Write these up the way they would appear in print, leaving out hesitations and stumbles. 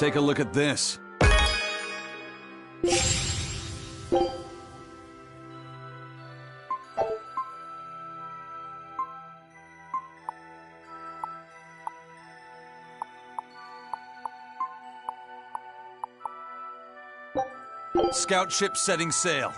Take a look at this. Scout ship setting sail.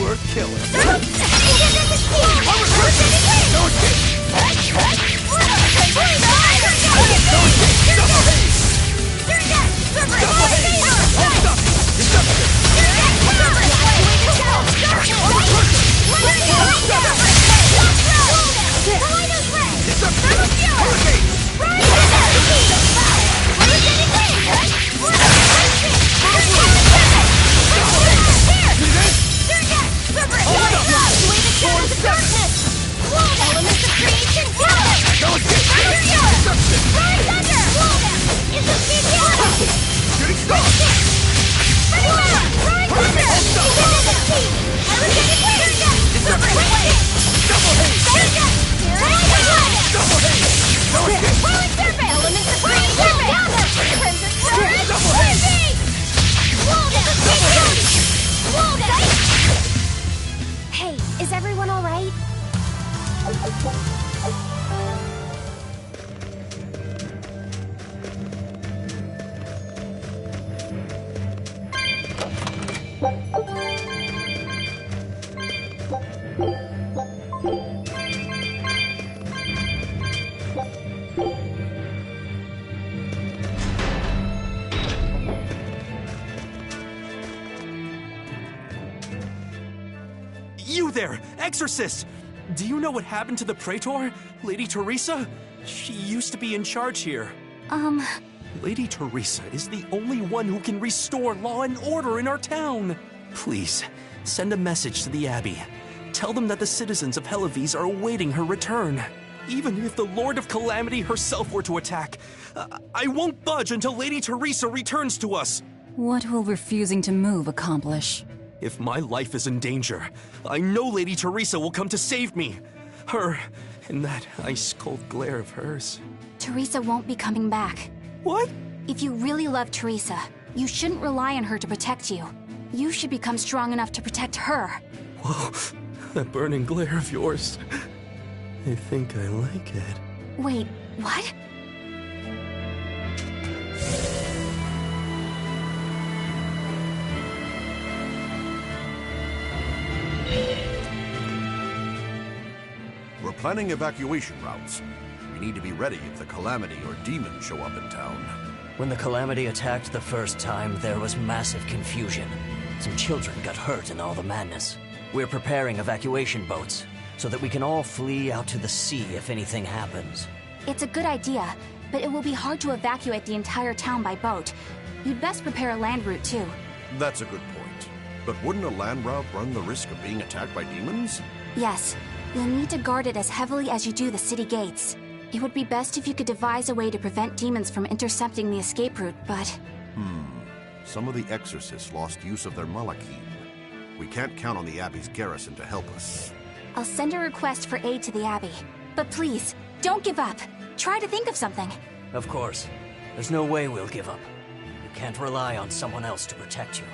Worth killing. Hey, is everyone all right? You there, Exorcist! Do you know what happened to the Praetor, Lady Teresa? She used to be in charge here. Lady Teresa is the only one who can restore law and order in our town. Please, send a message to the Abbey. Tell them that the citizens of Helives are awaiting her return. Even if the Lord of Calamity herself were to attack, I won't budge until Lady Teresa returns to us. What will refusing to move accomplish? If my life is in danger, I know Lady Teresa will come to save me. Her, and that ice-cold glare of hers. Teresa won't be coming back. What? If you really love Teresa, you shouldn't rely on her to protect you. You should become strong enough to protect her. Whoa, that burning glare of yours. I think I like it. Wait, what? We're planning evacuation routes. We need to be ready if the Calamity or Demon show up in town. When the Calamity attacked the first time, there was massive confusion. Some children got hurt in all the madness. We're preparing evacuation boats, so that we can all flee out to the sea if anything happens. It's a good idea, but it will be hard to evacuate the entire town by boat. You'd best prepare a land route too. That's a good point. But wouldn't a land route run the risk of being attacked by demons? Yes, you'll need to guard it as heavily as you do the city gates. It would be best if you could devise a way to prevent demons from intercepting the escape route, but... Some of the exorcists lost use of their Malachim. We can't count on the Abbey's garrison to help us. I'll send a request for aid to the Abbey. But please, don't give up. Try to think of something. Of course. There's no way we'll give up. You can't rely on someone else to protect you.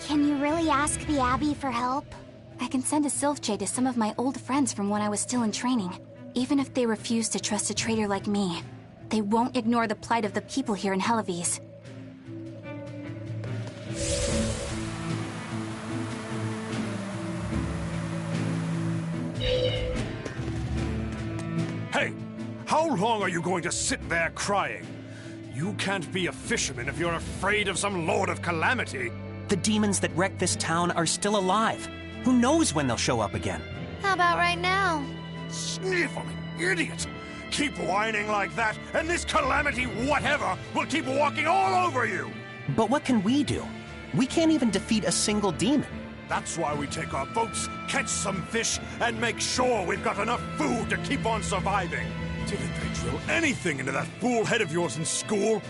Can you really ask the Abbey for help? I can send a Sylph Jade to some of my old friends from when I was still in training. Even if they refuse to trust a traitor like me, they won't ignore the plight of the people here in Helivis. Hey! How long are you going to sit there crying? You can't be a fisherman if you're afraid of some Lord of Calamity. The demons that wrecked this town are still alive. Who knows when they'll show up again? How about right now? Sniveling idiot! Keep whining like that, and this Calamity whatever will keep walking all over you! But what can we do? We can't even defeat a single demon. That's why we take our boats, catch some fish, and make sure we've got enough food to keep on surviving. Didn't they drill anything into that fool head of yours in school?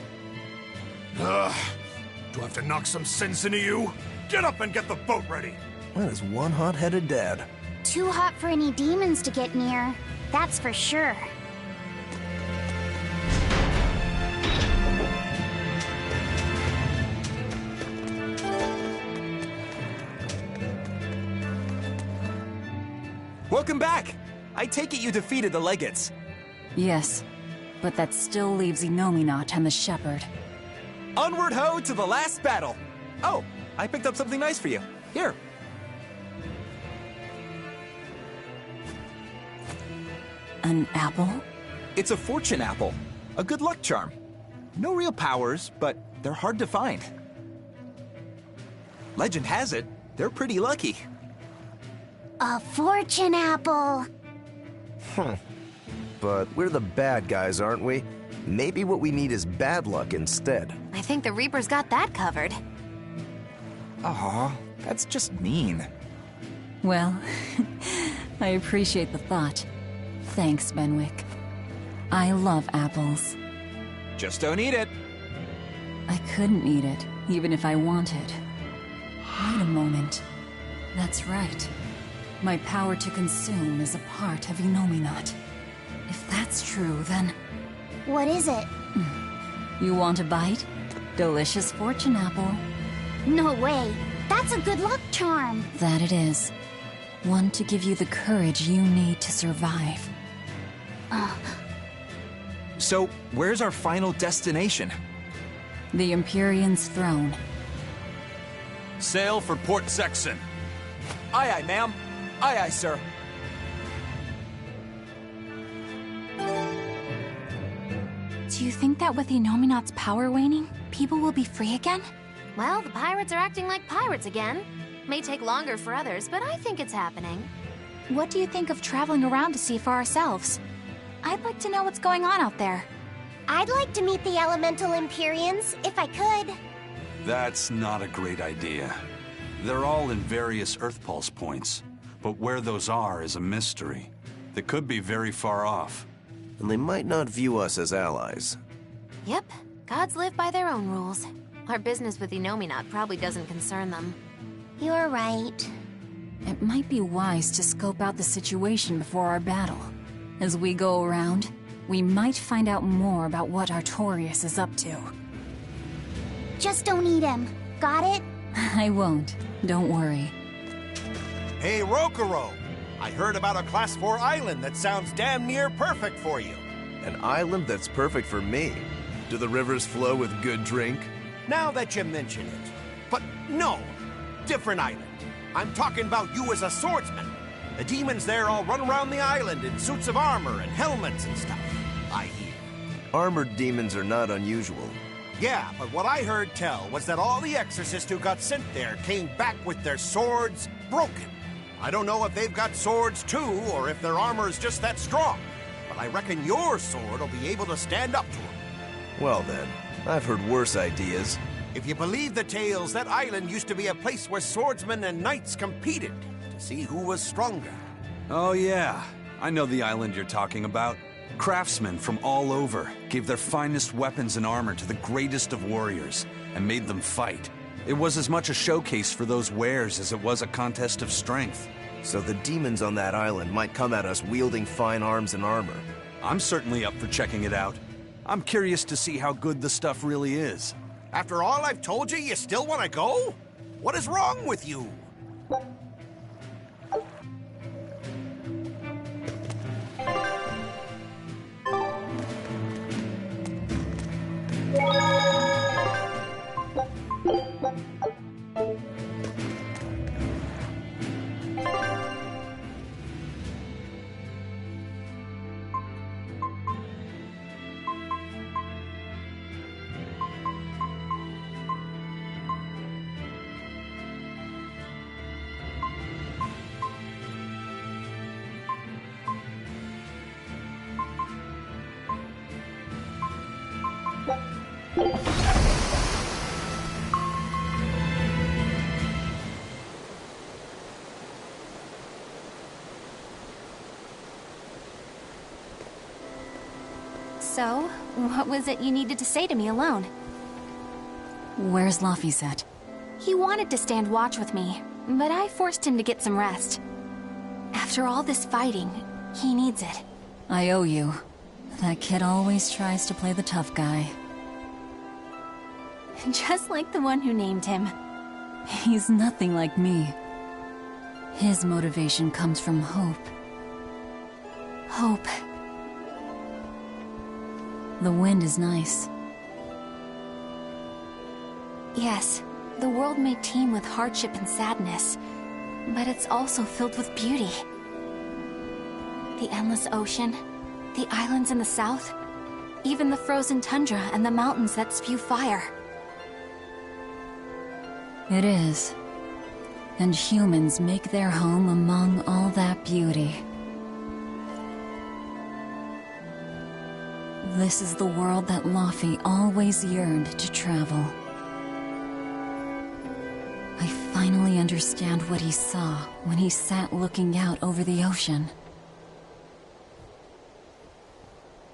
Ugh. Do I have to knock some sense into you? Get up and get the boat ready! That is one hot-headed dad. Too hot for any demons to get near. That's for sure. Welcome back! I take it you defeated the Legates. Yes, but that still leaves Inominat and the Shepherd. Onward ho to the last battle! Oh, I picked up something nice for you. Here. An apple? It's a fortune apple. A good luck charm. No real powers, but they're hard to find. Legend has it, they're pretty lucky. A fortune apple! But we're the bad guys, aren't we? Maybe what we need is bad luck instead. I think the Reaper's got that covered. Aw, that's just mean. Well, I appreciate the thought. Thanks, Benwick. I love apples. Just don't eat it. I couldn't eat it, even if I wanted. Wait a moment. That's right. My power to consume is a part of Inominat. If that's true, then... What is it? You want a bite? Delicious fortune apple. No way. That's a good luck charm. That it is. One to give you the courage you need to survive. So, where's our final destination? The Empyrean's throne. Sail for Port Zexon. Aye, aye, ma'am. Aye, aye, sir. Do you think that with Inominat's power waning, people will be free again? Well, the pirates are acting like pirates again. May take longer for others, but I think it's happening. What do you think of traveling around to see for ourselves? I'd like to know what's going on out there. I'd like to meet the elemental Empyreans, if I could. That's not a great idea. They're all in various Earth Pulse points, but where those are is a mystery. They could be very far off. And they might not view us as allies. Yep, gods live by their own rules. Our business with Inominat probably doesn't concern them. You're right. It might be wise to scope out the situation before our battle. As we go around, we might find out more about what Artorias is up to. Just don't eat him. Got it? I won't. Don't worry. Hey, Rokuro! I heard about a Class 4 island that sounds damn near perfect for you. An island that's perfect for me. Do the rivers flow with good drink? Now that you mention it. But no, different island. I'm talking about you as a swordsman. The demons there all run around the island in suits of armor and helmets and stuff, I hear. Armored demons are not unusual. Yeah, but what I heard tell was that all the exorcists who got sent there came back with their swords broken. I don't know if they've got swords too, or if their armor is just that strong. But I reckon your sword will be able to stand up to them. Well then, I've heard worse ideas. If you believe the tales, that island used to be a place where swordsmen and knights competed to see who was stronger. Oh yeah, I know the island you're talking about. Craftsmen from all over gave their finest weapons and armor to the greatest of warriors and made them fight. It was as much a showcase for those wares as it was a contest of strength. So the demons on that island might come at us wielding fine arms and armor. I'm certainly up for checking it out. I'm curious to see how good the stuff really is. After all I've told you, you still want to go? What is wrong with you? So, what was it you needed to say to me alone? Where's Laphicet? He wanted to stand watch with me, but I forced him to get some rest. After all this fighting, he needs it. I owe you. That kid always tries to play the tough guy. Just like the one who named him. He's nothing like me. His motivation comes from hope. Hope. The wind is nice. Yes, the world may teem with hardship and sadness, but it's also filled with beauty. The endless ocean, the islands in the south, even the frozen tundra and the mountains that spew fire. It is. And humans make their home among all that beauty. This is the world that Laphie always yearned to travel. I finally understand what he saw when he sat looking out over the ocean.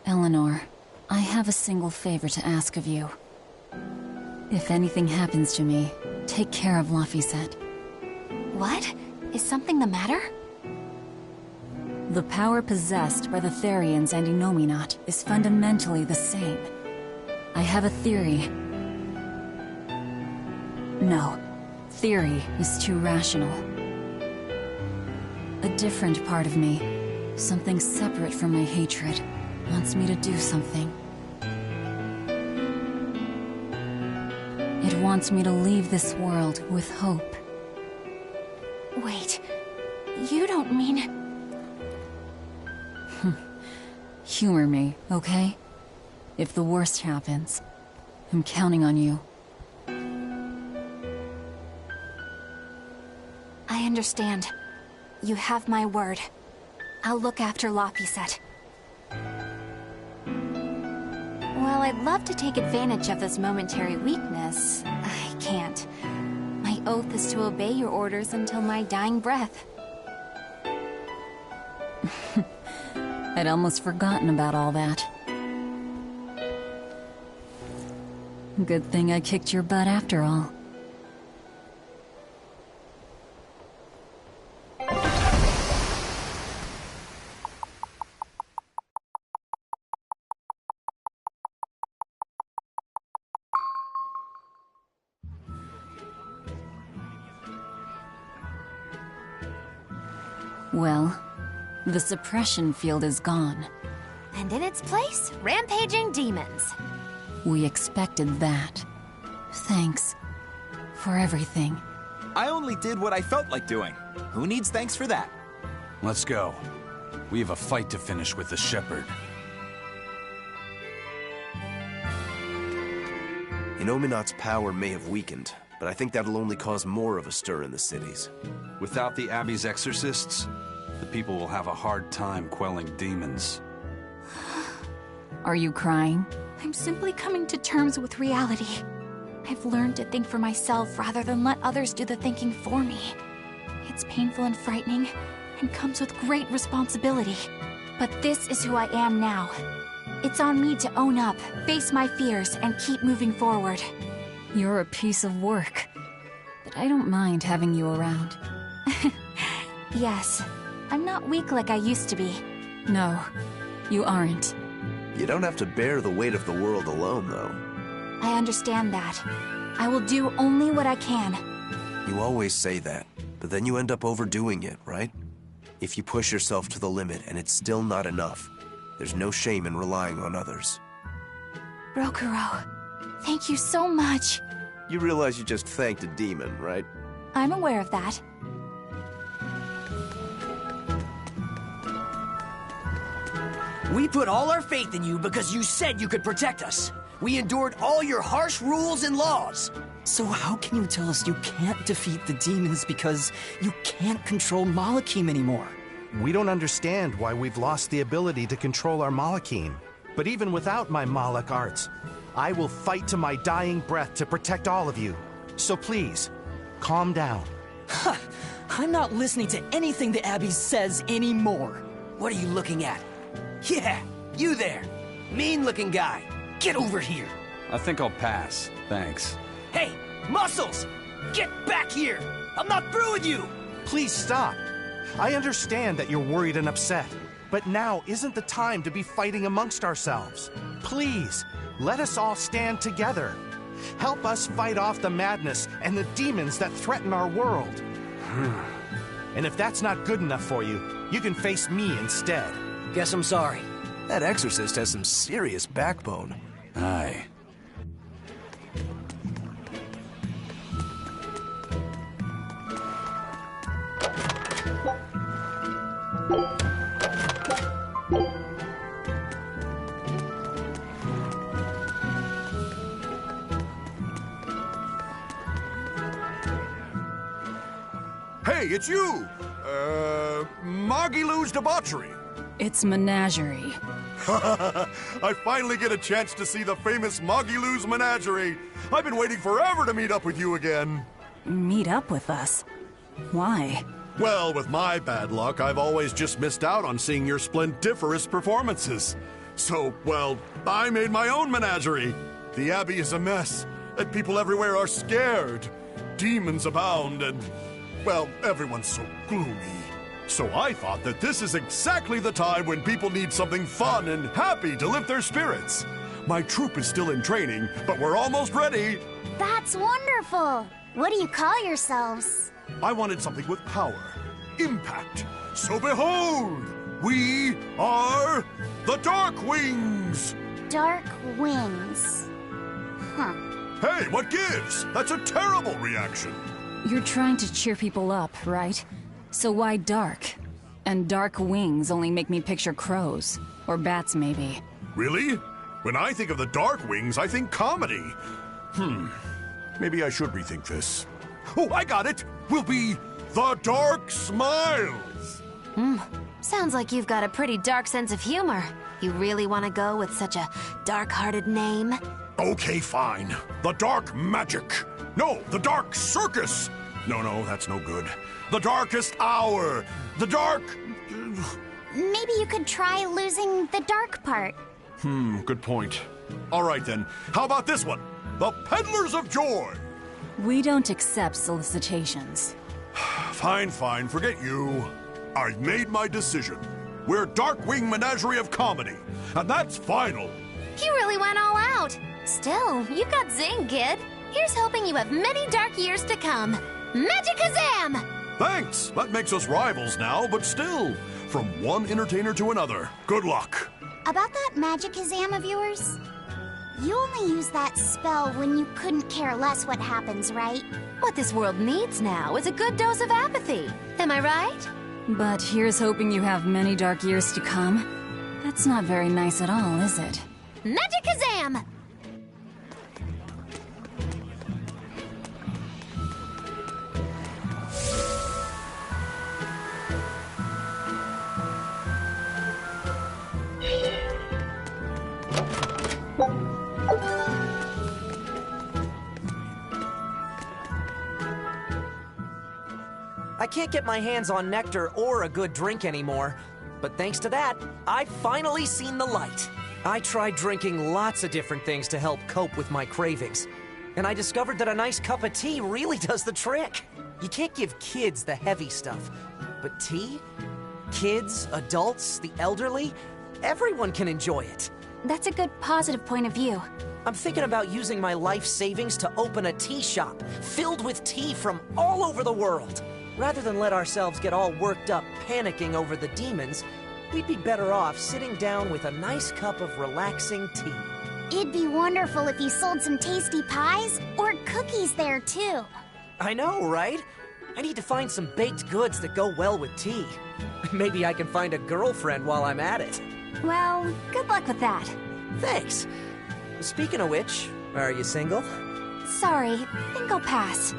Eleanor, I have a single favor to ask of you. If anything happens to me, take care of Laphicet. What? Is something the matter? The power possessed by the Therians and Innominat is fundamentally the same. I have a theory. No, theory is too rational. A different part of me, something separate from my hatred, wants me to do something. It wants me to leave this world with hope. Wait, you don't mean... Humor me, okay? If the worst happens, I'm counting on you. I understand. You have my word. I'll look after Laphicet. While I'd love to take advantage of this momentary weakness, I can't. My oath is to obey your orders until my dying breath. I'd almost forgotten about all that. Good thing I kicked your butt after all. Well, the suppression field is gone. And in its place, rampaging demons. We expected that. Thanks for everything. I only did what I felt like doing. Who needs thanks for that? Let's go. We have a fight to finish with the Shepherd. Innominat's power may have weakened, but I think that'll only cause more of a stir in the cities. Without the Abbey's exorcists, the people will have a hard time quelling demons. Are you crying? I'm simply coming to terms with reality. I've learned to think for myself rather than let others do the thinking for me. It's painful and frightening, and comes with great responsibility. But this is who I am now. It's on me to own up, face my fears, and keep moving forward. You're a piece of work, but I don't mind having you around. Yes, I'm not weak like I used to be. No, you aren't. You don't have to bear the weight of the world alone, though. I understand that. I will do only what I can. You always say that, but then you end up overdoing it, right? If you push yourself to the limit and it's still not enough, there's no shame in relying on others. Rokuro, thank you so much. You realize you just thanked a demon, right? I'm aware of that. We put all our faith in you because you said you could protect us. We endured all your harsh rules and laws. So how can you tell us you can't defeat the demons because you can't control Malakim anymore? We don't understand why we've lost the ability to control our Malakim. But even without my Malak arts, I will fight to my dying breath to protect all of you. So please, calm down. Huh. I'm not listening to anything the Abbey says anymore. What are you looking at? Yeah, you there. Mean-looking guy. Get over here. I think I'll pass. Thanks. Hey, Muscles! Get back here! I'm not through with you! Please stop. I understand that you're worried and upset, but now isn't the time to be fighting amongst ourselves. Please, let us all stand together. Help us fight off the madness and the demons that threaten our world. And if that's not good enough for you, you can face me instead. Guess I'm sorry. That exorcist has some serious backbone. Aye. Hey, it's you! Magilou's Debauchery. It's Menagerie. I finally get a chance to see the famous Magilou's Menagerie. I've been waiting forever to meet up with you again. Meet up with us? Why? Well, with my bad luck, I've always just missed out on seeing your splendiferous performances. So, well, I made my own menagerie. The Abbey is a mess, and people everywhere are scared. Demons abound, and, well, everyone's so gloomy. So I thought that this is exactly the time when people need something fun and happy to lift their spirits. My troupe is still in training, but we're almost ready. That's wonderful. What do you call yourselves? I wanted something with power, impact. So behold, we are the Dark Wings. Dark Wings. Huh. Hey, what gives? That's a terrible reaction. You're trying to cheer people up, right? So why dark? And dark wings only make me picture crows. Or bats, maybe. Really? When I think of the Dark Wings, I think comedy. Maybe I should rethink this. Oh, I got it! We'll be the Dark Smiles! Sounds like you've got a pretty dark sense of humor. You really want to go with such a dark-hearted name? Okay, fine. The Dark Magic. No, the Dark Circus. No, that's no good. The Darkest Hour. The Dark... Maybe you could try losing the dark part. Good point. All right, then. How about this one? The Peddlers of Joy. We don't accept solicitations. Fine. Forget you. I've made my decision. We're Darkwing Menagerie of Comedy, and that's final. You really went all out. Still, you got zing, kid. Here's hoping you have many dark years to come. Magicazam! Thanks! That makes us rivals now, but still, from one entertainer to another. Good luck. About that magic exam of yours? You only use that spell when you couldn't care less what happens, right? What this world needs now is a good dose of apathy. Am I right? But here's hoping you have many dark years to come. That's not very nice at all, is it? Magic exam! I can't get my hands on nectar or a good drink anymore. But thanks to that, I've finally seen the light. I tried drinking lots of different things to help cope with my cravings. And I discovered that a nice cup of tea really does the trick. You can't give kids the heavy stuff. But tea? Kids, adults, the elderly, everyone can enjoy it. That's a good positive point of view. I'm thinking about using my life savings to open a tea shop filled with tea from all over the world. Rather than let ourselves get all worked up panicking over the demons, we'd be better off sitting down with a nice cup of relaxing tea. It'd be wonderful if you sold some tasty pies or cookies there, too. I know, right? I need to find some baked goods that go well with tea. Maybe I can find a girlfriend while I'm at it. Well, good luck with that. Thanks. Speaking of which, are you single? Sorry, think I'll pass.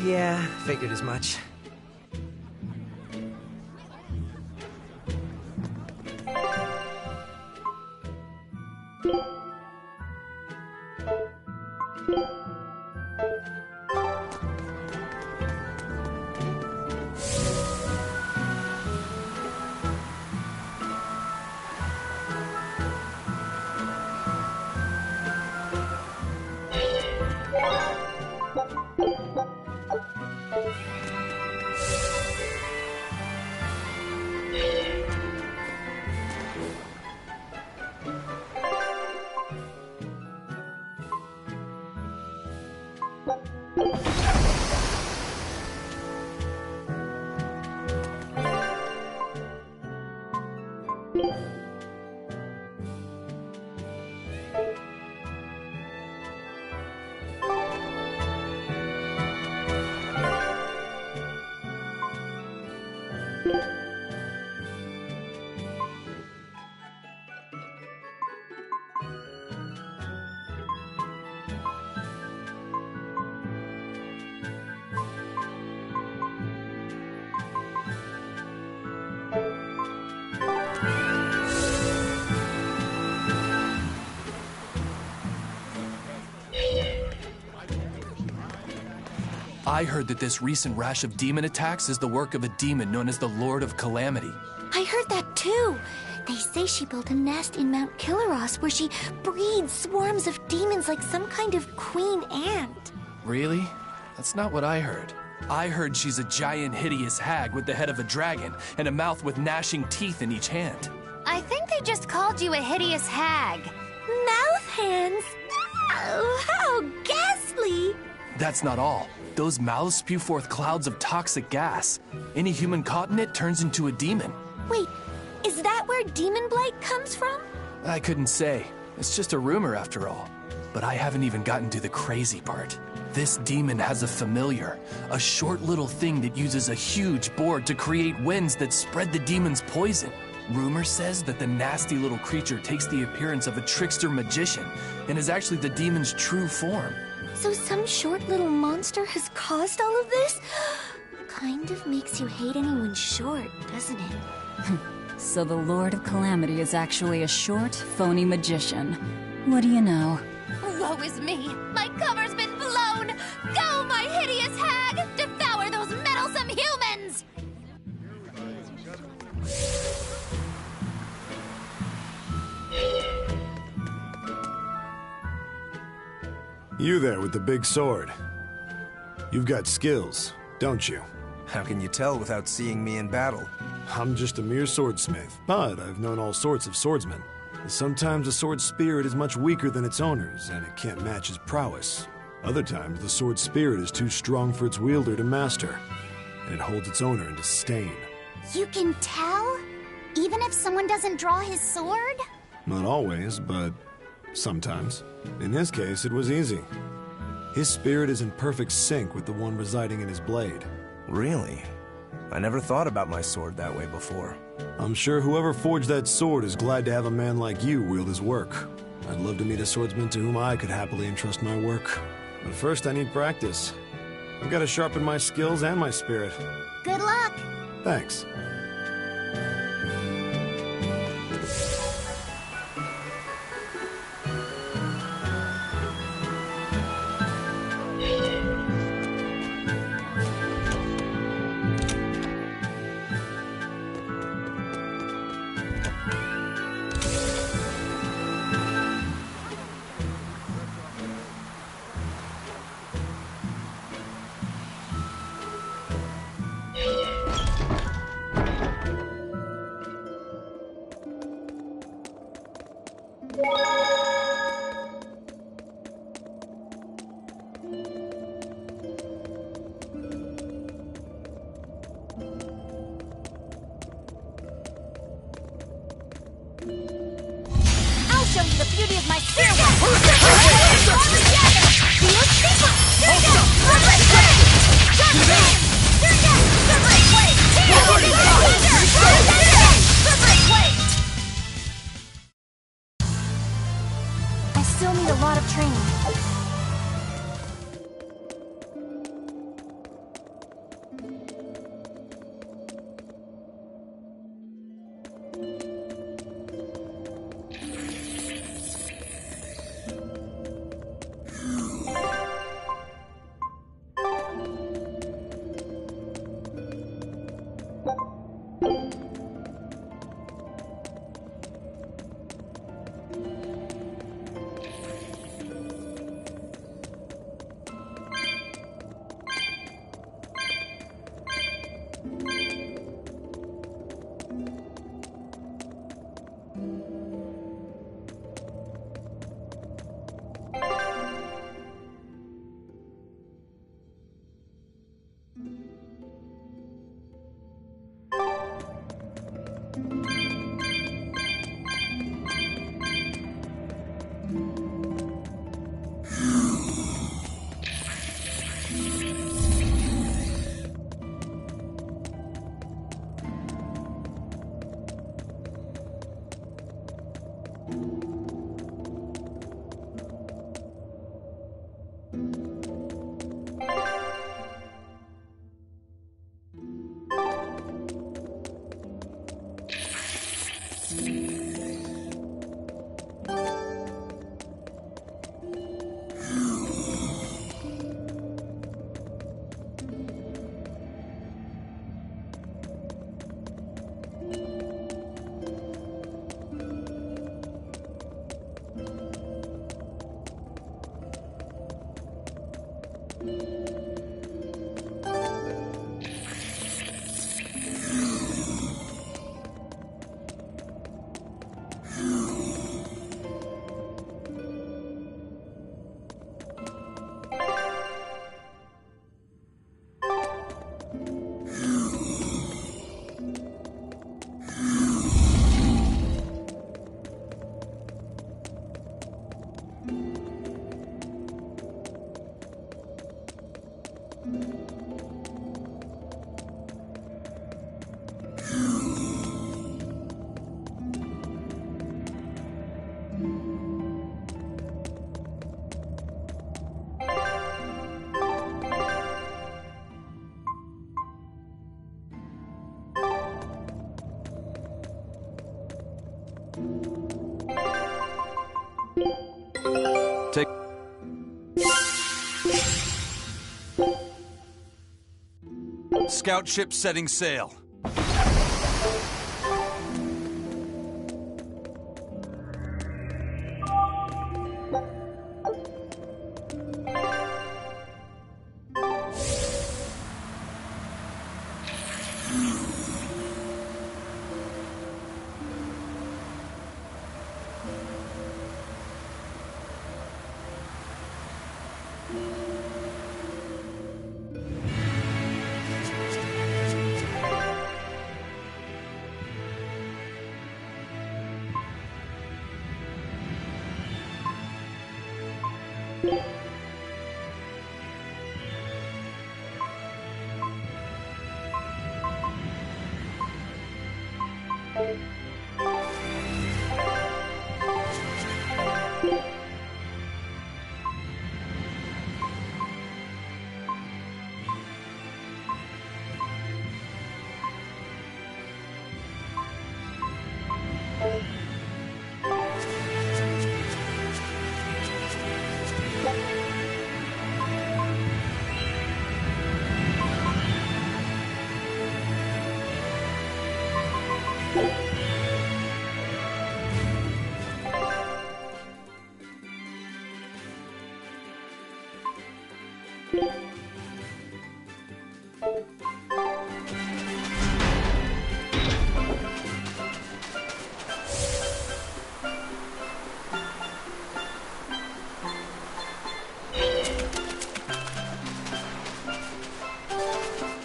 Yeah, figured as much. I heard that this recent rash of demon attacks is the work of a demon known as the Lord of Calamity. I heard that too. They say she built a nest in Mount Killaros where she breeds swarms of demons like some kind of queen ant. Really? That's not what I heard. I heard she's a giant, hideous hag with the head of a dragon and a mouth with gnashing teeth in each hand. I think they just called you a hideous hag. Mouth hands? Oh, how ghastly! That's not all. Those mouths spew forth clouds of toxic gas. Any human caught in it turns into a demon. Wait, is that where demon blight comes from? I couldn't say. It's just a rumor after all. But I haven't even gotten to the crazy part. This demon has a familiar, a short little thing that uses a huge board to create winds that spread the demon's poison. Rumor says that the nasty little creature takes the appearance of a trickster magician and is actually the demon's true form. So some short little monster has caused all of this? Kind of makes you hate anyone short, doesn't it? So the Lord of Calamity is actually a short, phony magician. What do you know? Woe is me! My cover's been blown! Go, my hideous hag! Devour those meddlesome humans! You there with the big sword. You've got skills, don't you? How can you tell without seeing me in battle? I'm just a mere swordsmith, but I've known all sorts of swordsmen. Sometimes a sword's spirit is much weaker than its owner's, and it can't match his prowess. Other times, the sword's spirit is too strong for its wielder to master. and it holds its owner in disdain. You can tell? Even if someone doesn't draw his sword? Not always, but sometimes. In his case, it was easy. His spirit is in perfect sync with the one residing in his blade. Really? I never thought about my sword that way before. I'm sure whoever forged that sword is glad to have a man like you wield his work. I'd love to meet a swordsman to whom I could happily entrust my work. But first I need practice. I've got to sharpen my skills and my spirit. Good luck! Thanks. I'll show you the beauty of my spirit! I still need a lot of training. Scout ship setting sail.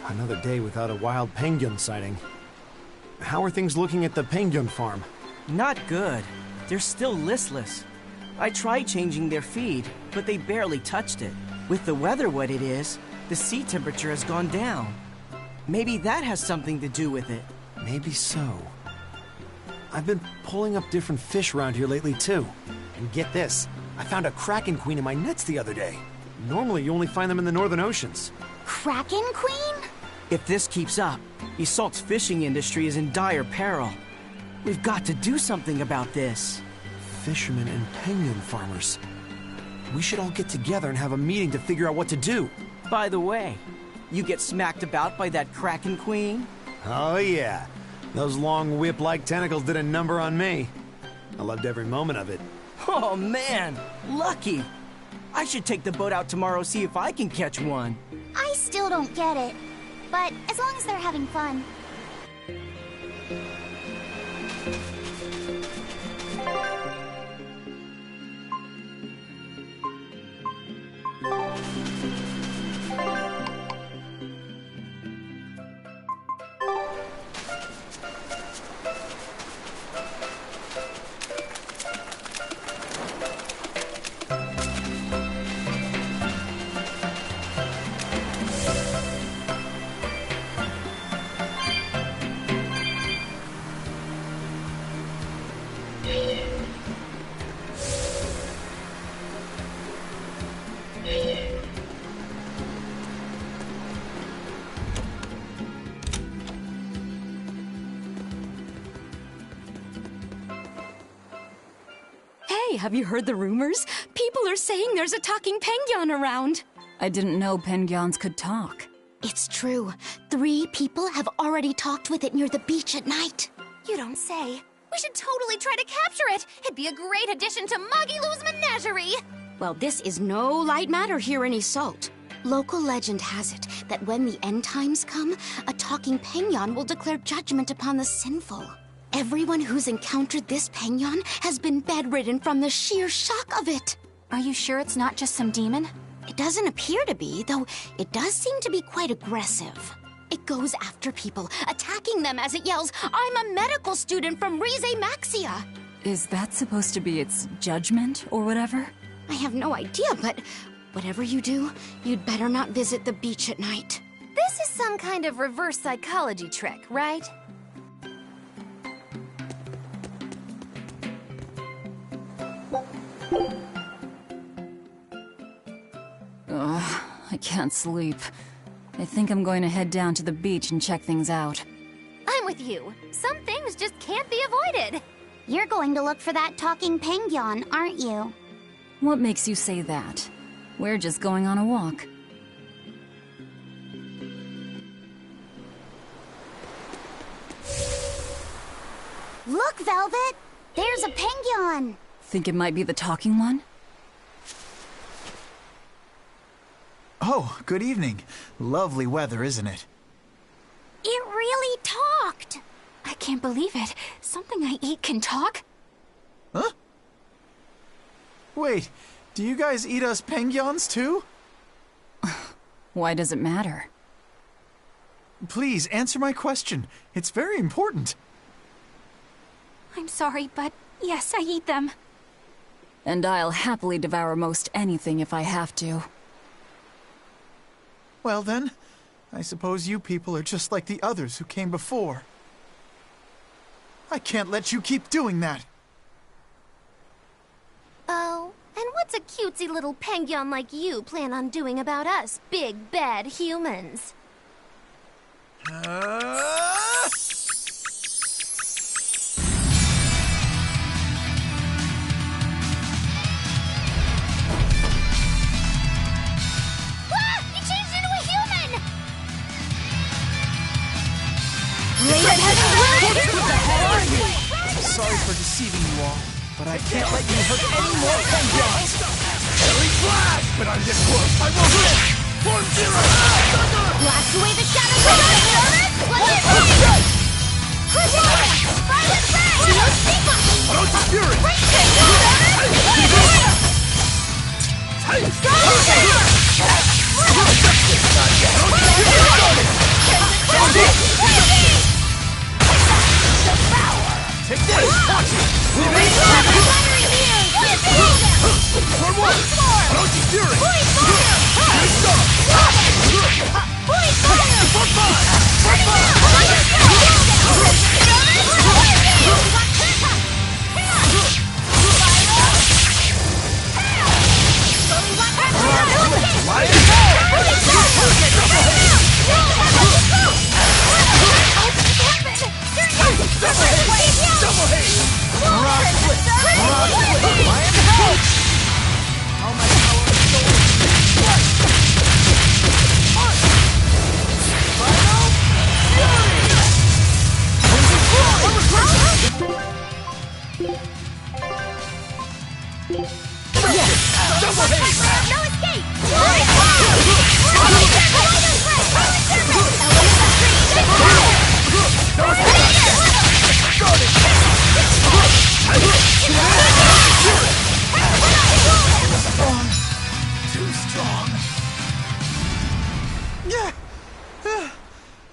Another day without a wild penguin sighting. How are things looking at the penguin farm? Not good. They're still listless. I tried changing their feed, but they barely touched it. With the weather what it is, the sea temperature has gone down. Maybe that has something to do with it. Maybe so. I've been pulling up different fish around here lately, too. And get this, I found a kraken queen in my nets the other day. Normally, you only find them in the northern oceans. Kraken queen? If this keeps up, Isolt's fishing industry is in dire peril. We've got to do something about this. Fishermen and penguin farmers. We should all get together and have a meeting to figure out what to do. By the way, you get smacked about by that Kraken Queen? Oh yeah. Those long whip-like tentacles did a number on me. I loved every moment of it. Oh man, lucky. I should take the boat out tomorrow, see if I can catch one. I still don't get it. But as long as they're having fun. Hey, have you heard the rumors? People are saying there's a talking penguin around. I didn't know penguins could talk. It's true. 3 people have already talked with it near the beach at night. You don't say. We should totally try to capture it. It'd be a great addition to Magilou's menagerie. Well, this is no light matter here in Isolt. Local legend has it that when the end times come, a talking penguin will declare judgment upon the sinful. Everyone who's encountered this penguin has been bedridden from the sheer shock of it. Are you sure it's not just some demon? It doesn't appear to be, though it does seem to be quite aggressive. It goes after people, attacking them as it yells, "I'm a medical student from Rize Maxia!" Is that supposed to be its judgment or whatever? I have no idea, but whatever you do, you'd better not visit the beach at night. This is some kind of reverse psychology trick, right? Ugh, I can't sleep. I think I'm going to head down to the beach and check things out. I'm with you. Some things just can't be avoided. You're going to look for that talking penguin, aren't you? What makes you say that? We're just going on a walk. Look, Velvet! There's a penguin! Think it might be the talking one? Oh, good evening. Lovely weather, isn't it? It really talked! I can't believe it. Something I eat can talk? Huh? Wait, do you guys eat us penguins too? Why does it matter? Please, answer my question. It's very important. I'm sorry, but yes, I eat them. And I'll happily devour most anything if I have to. Well then, I suppose you people are just like the others who came before. I can't let you keep doing that. Oh, and what's a cutesy little penguin like you plan on doing about us, big bad humans? Sorry for deceiving you all, but I can't let you hurt any more penguins! Very flash! But I'm this close! I won't miss! Form zero! Blast away the shadows of the let's go! Push it! Find the threat! No sequence! Proto Fury! Take this! Watch it! Form one! Proto Fury!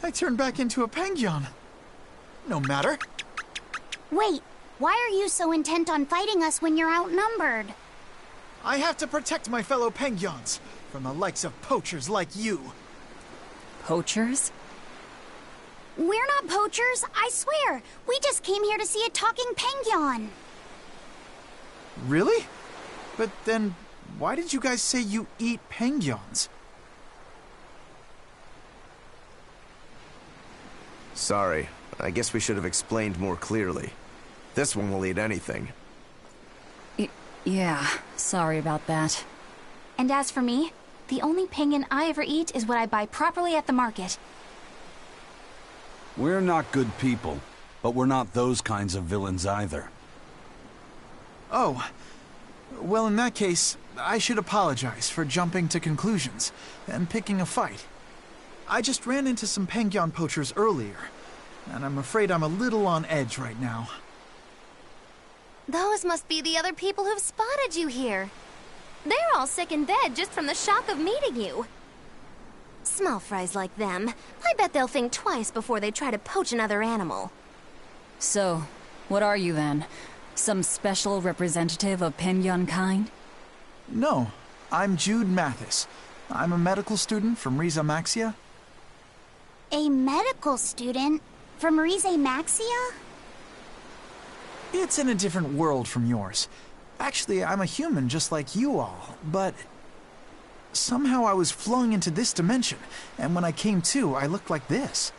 I turned back into a penguin. No matter. Wait, why are you so intent on fighting us when you're outnumbered? I have to protect my fellow penguins from the likes of poachers like you. Poachers? We're not poachers, I swear. We just came here to see a talking penguin. Really? But then, why did you guys say you eat penguins? Sorry, I guess we should have explained more clearly. This one will eat anything. Yeah, sorry about that. And as for me, the only penguin I ever eat is what I buy properly at the market. We're not good people, but we're not those kinds of villains either. Oh, well in that case, I should apologize for jumping to conclusions and picking a fight. I just ran into some penguin poachers earlier, and I'm afraid I'm a little on edge right now. Those must be the other people who've spotted you here. They're all sick in bed just from the shock of meeting you. Small fries like them, I bet they'll think twice before they try to poach another animal. So, what are you then? Some special representative of penguin kind? No, I'm Jude Mathis. I'm a medical student from Riza Maxia. A medical student? From Rize Maxia? It's in a different world from yours. Actually, I'm a human just like you all, but somehow I was flung into this dimension, and when I came to, I looked like this.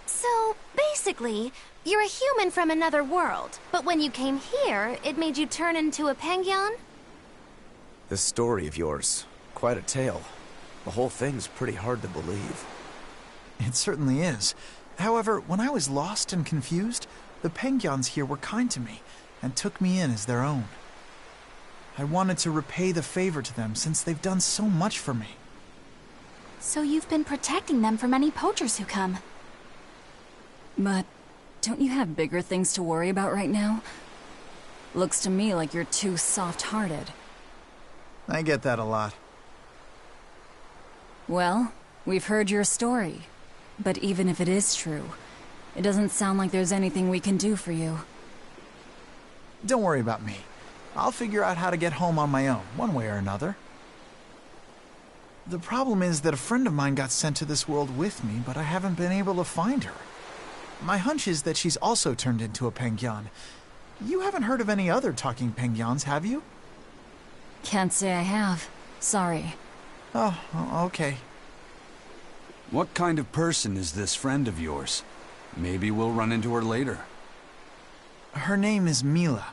So, basically, you're a human from another world, but when you came here, it made you turn into a penguin? This story of yours, quite a tale. The whole thing's pretty hard to believe. It certainly is. However, when I was lost and confused, the penguins here were kind to me and took me in as their own. I wanted to repay the favor to them since they've done so much for me. So you've been protecting them from any poachers who come. But don't you have bigger things to worry about right now? Looks to me like you're too soft-hearted. I get that a lot. Well, we've heard your story. But even if it is true, it doesn't sound like there's anything we can do for you. Don't worry about me. I'll figure out how to get home on my own, one way or another. The problem is that a friend of mine got sent to this world with me, but I haven't been able to find her. My hunch is that she's also turned into a Pengyan. You haven't heard of any other talking Pengyans, have you? Can't say I have. Sorry. Oh, okay. What kind of person is this friend of yours? Maybe we'll run into her later. Her name is Mila.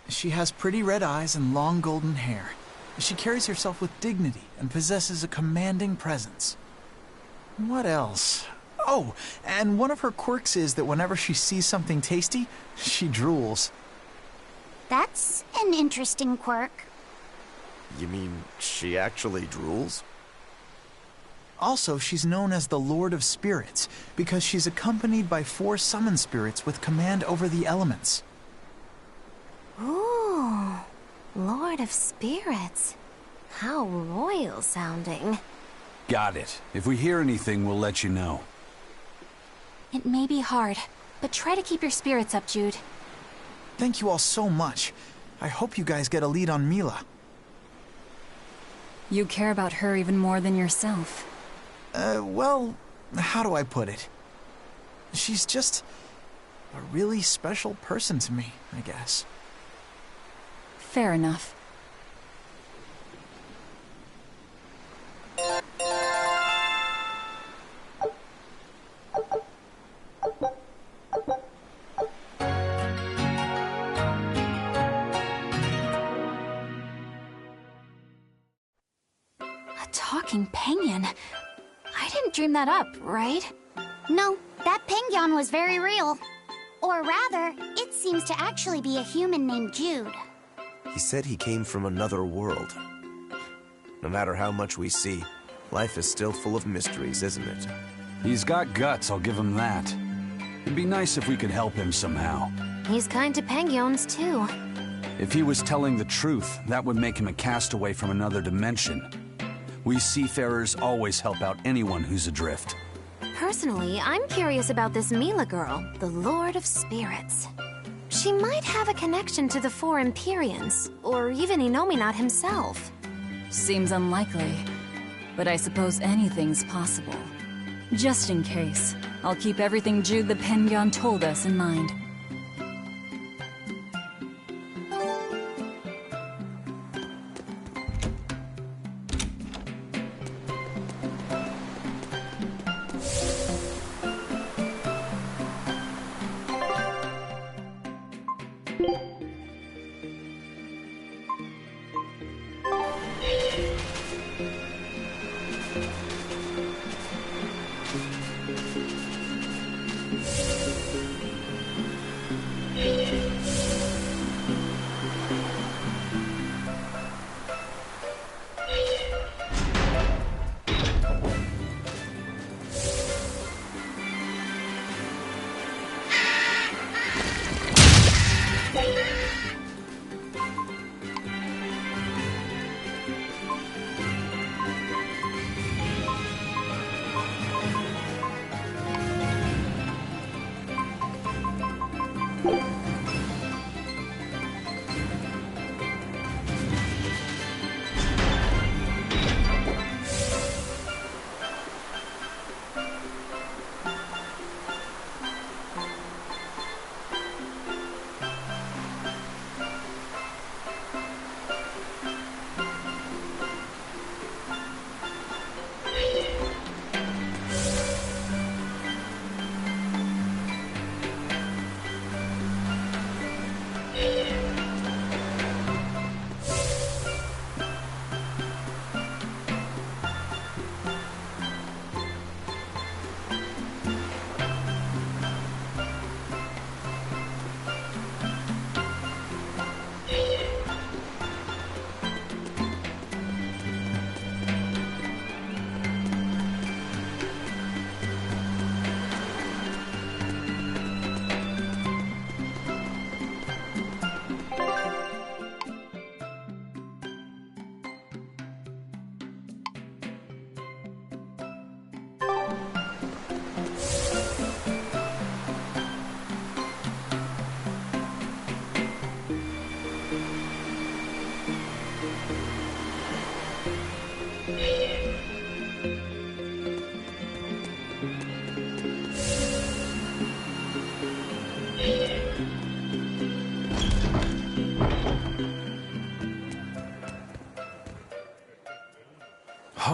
She has pretty red eyes and long golden hair. She carries herself with dignity and possesses a commanding presence. What else? Oh, and one of her quirks is that whenever she sees something tasty, she drools. That's an interesting quirk. You mean she actually drools? Also, she's known as the Lord of Spirits because she's accompanied by 4 summon spirits with command over the elements. Ooh, Lord of Spirits. How royal sounding. Got it. If we hear anything, we'll let you know. It may be hard, but try to keep your spirits up, Jude. Thank you all so much. I hope you guys get a lead on Mila. You care about her even more than yourself. Well, how do I put it? She's just a really special person to me, I guess. Fair enough. A talking penguin? I didn't dream that up, right? No, that Pengyan was very real. Or rather, it seems to actually be a human named Jude. He said he came from another world. No matter how much we see, life is still full of mysteries, isn't it? He's got guts, I'll give him that. It'd be nice if we could help him somehow. He's kind to Pengyons, too. If he was telling the truth, that would make him a castaway from another dimension. We seafarers always help out anyone who's adrift. Personally, I'm curious about this Mila girl, the Lord of Spirits. She might have a connection to the 4 Empyreans, or even Inominat himself. Seems unlikely, but I suppose anything's possible. Just in case, I'll keep everything Jude the Pengyan told us in mind.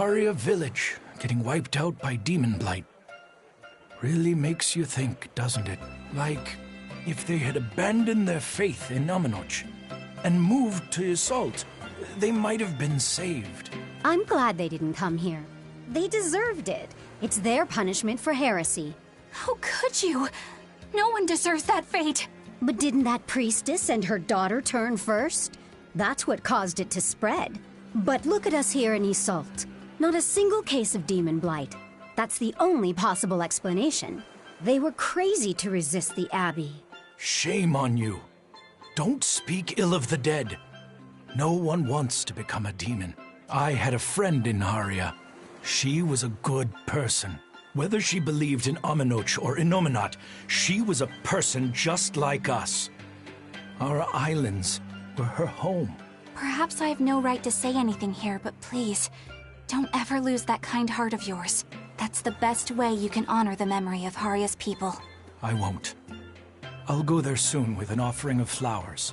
Berseria village getting wiped out by demon blight. Really makes you think, doesn't it? Like, if they had abandoned their faith in Aminoch and moved to Ysault, they might have been saved. I'm glad they didn't come here. They deserved it. It's their punishment for heresy. How could you? No one deserves that fate. But didn't that priestess and her daughter turn first? That's what caused it to spread. But look at us here in Ysault. Not a single case of demon blight. That's the only possible explanation. They were crazy to resist the Abbey. Shame on you. Don't speak ill of the dead. No one wants to become a demon. I had a friend in Haria. She was a good person. Whether she believed in Aminoch or Innominat, she was a person just like us. Our islands were her home. Perhaps I have no right to say anything here, but please, don't ever lose that kind heart of yours. That's the best way you can honor the memory of Haria's people. I won't. I'll go there soon with an offering of flowers.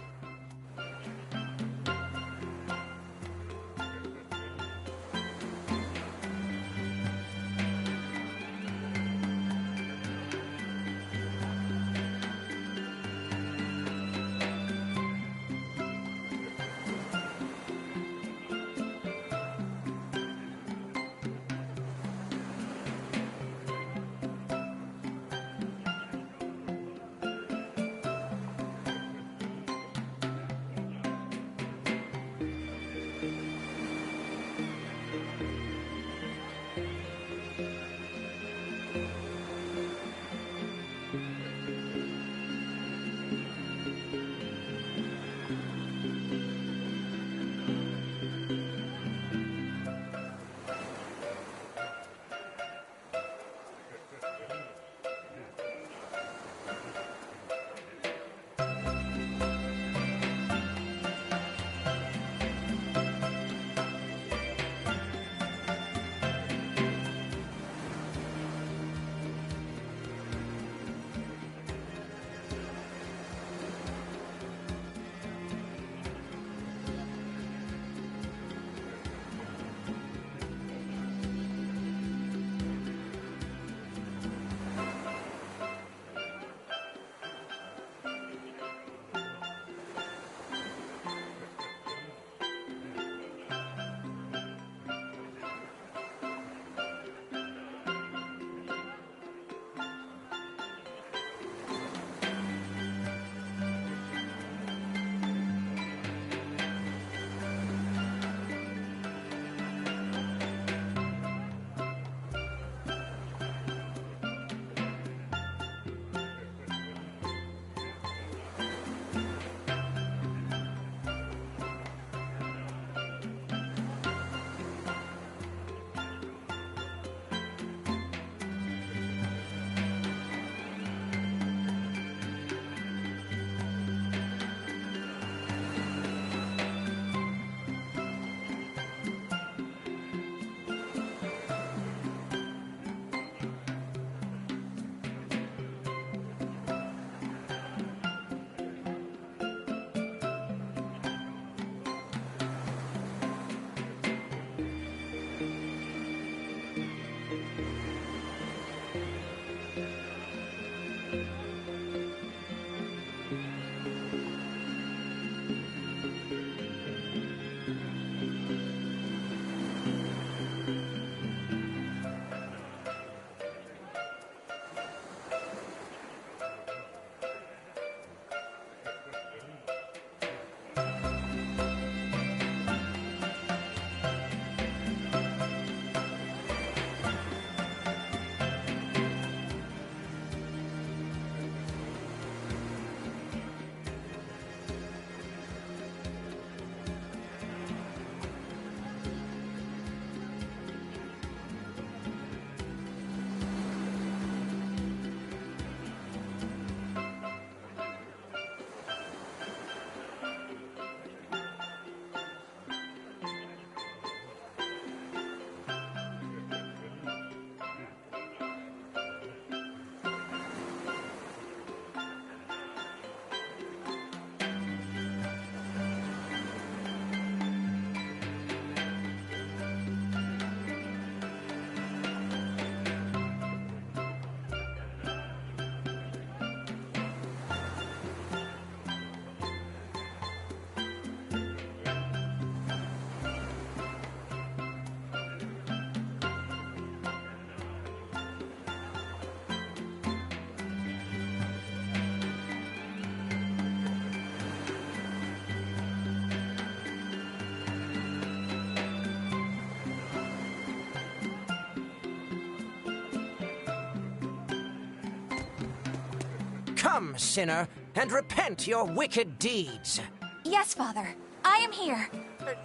Come, sinner, and repent your wicked deeds. Yes, Father. I am here.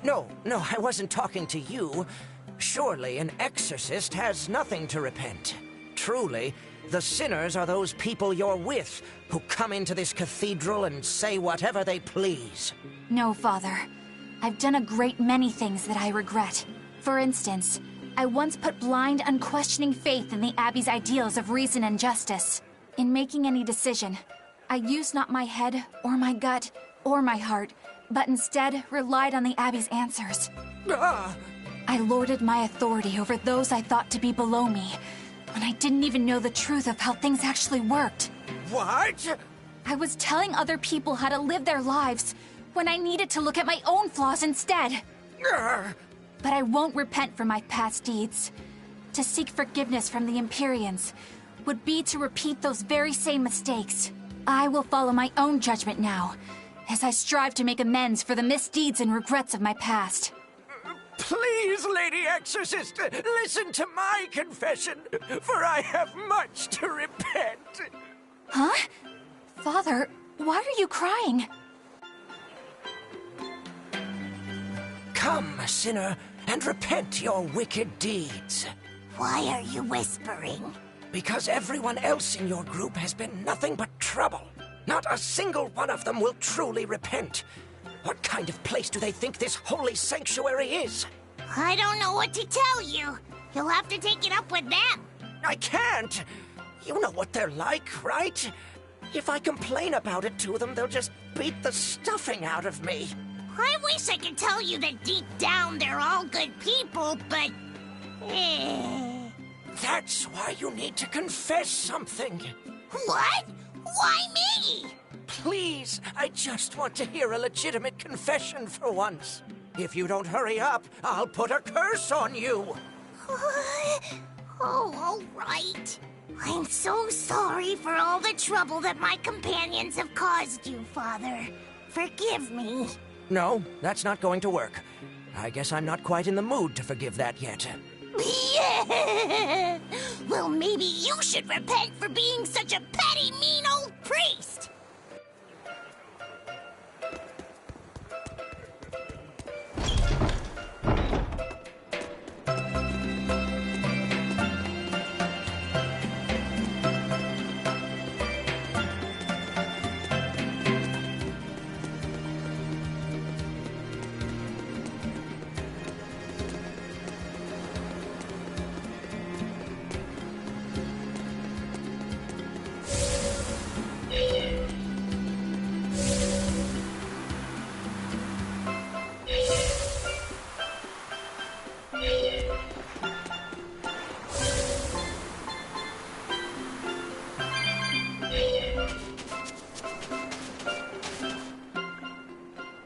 No, I wasn't talking to you. Surely an exorcist has nothing to repent. Truly, the sinners are those people you're with, who come into this cathedral and say whatever they please. No, Father. I've done a great many things that I regret. For instance, I once put blind, unquestioning faith in the Abbey's ideals of reason and justice. In making any decision, I used not my head, or my gut, or my heart, but instead relied on the Abbey's answers. I lorded my authority over those I thought to be below me, when I didn't even know the truth of how things actually worked. What? I was telling other people how to live their lives, when I needed to look at my own flaws instead. But I won't repent for my past deeds. To seek forgiveness from the Empyreans would be to repeat those very same mistakes. I will follow my own judgment now, as I strive to make amends for the misdeeds and regrets of my past. Please, Lady Exorcist, listen to my confession, for I have much to repent. Huh? Father, why are you crying? Come, sinner, and repent your wicked deeds. Why are you whispering? Because everyone else in your group has been nothing but trouble. Not a single one of them will truly repent. What kind of place do they think this holy sanctuary is? I don't know what to tell you. You'll have to take it up with them. I can't. You know what they're like, right? If I complain about it to them, they'll just beat the stuffing out of me. I wish I could tell you that deep down they're all good people, but... That's why you need to confess something. What? Why me? Please, I just want to hear a legitimate confession for once. If you don't hurry up, I'll put a curse on you. Oh, all right. I'm so sorry for all the trouble that my companions have caused you, Father. Forgive me. No, that's not going to work. I guess I'm not quite in the mood to forgive that yet. Yeah. Well, maybe you should repent for being such a petty, mean old priest.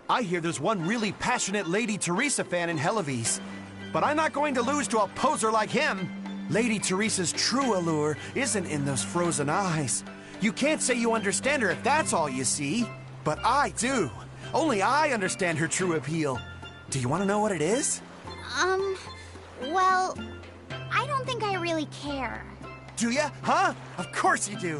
I hear there's one really passionate Lady Teresa fan in Helives. But I'm not going to lose to a poser like him. Lady Teresa's true allure isn't in those frozen eyes. You can't say you understand her if that's all you see. But I do. Only I understand her true appeal. Do you want to know what it is? Well, I don't think I really care. Do ya? Huh? Of course you do.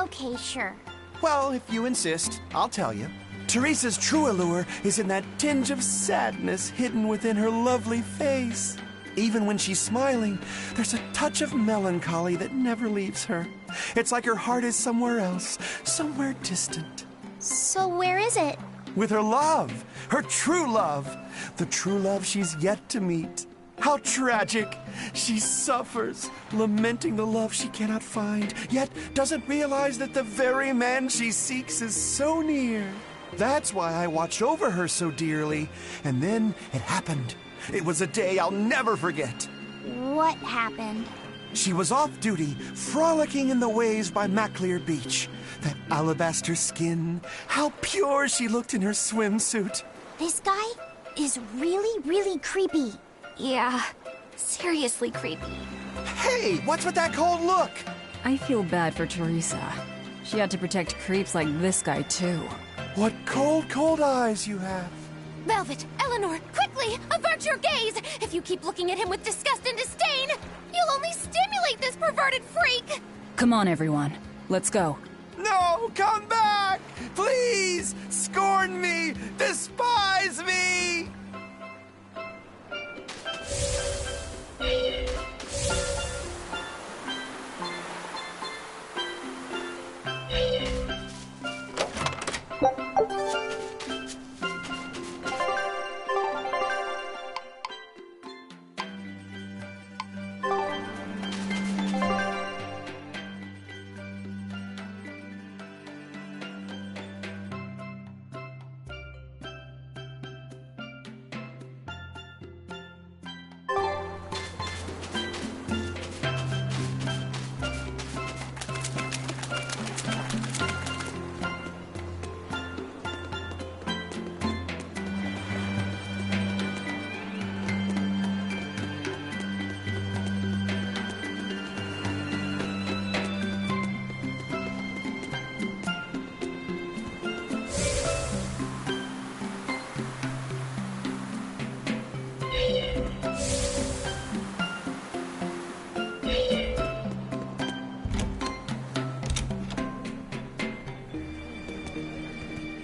Okay, sure. Well, if you insist, I'll tell you. Teresa's true allure is in that tinge of sadness hidden within her lovely face. Even when she's smiling, there's a touch of melancholy that never leaves her. It's like her heart is somewhere else, somewhere distant. So where is it? With her love, her true love, the true love she's yet to meet. How tragic! She suffers, lamenting the love she cannot find, yet doesn't realize that the very man she seeks is so near. That's why I watched over her so dearly. And then it happened. It was a day I'll never forget. What happened? She was off duty, frolicking in the waves by Maclear Beach. That alabaster skin, how pure she looked in her swimsuit. This guy is really, really creepy. Yeah, seriously creepy. Hey, what's with that cold look? I feel bad for Teresa. She had to protect creeps like this guy, too. What cold, cold eyes you have. Velvet, Eleanor, quickly, avert your gaze! If you keep looking at him with disgust and disdain, you'll only stimulate this perverted freak! Come on, everyone. Let's go. No, come back! Please! Scorn me! Despise me!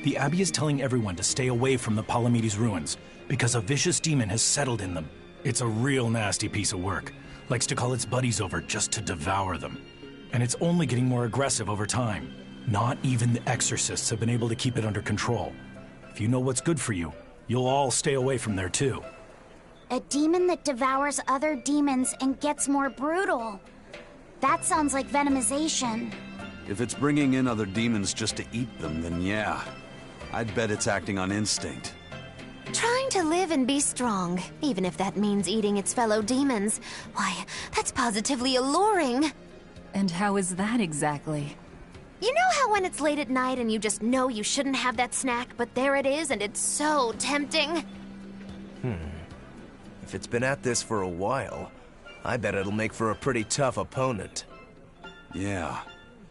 The Abbey is telling everyone to stay away from the Palamedes ruins because a vicious demon has settled in them. It's a real nasty piece of work. Likes to call its buddies over just to devour them. And it's only getting more aggressive over time. Not even the exorcists have been able to keep it under control. If you know what's good for you, you'll all stay away from there too. A demon that devours other demons and gets more brutal. That sounds like venomization. If it's bringing in other demons just to eat them, then yeah. I'd bet it's acting on instinct. Trying to live and be strong, even if that means eating its fellow demons. Why, that's positively alluring. And how is that exactly? You know how when it's late at night and you just know you shouldn't have that snack, but there it is and it's so tempting? If it's been at this for a while, I bet it'll make for a pretty tough opponent. Yeah,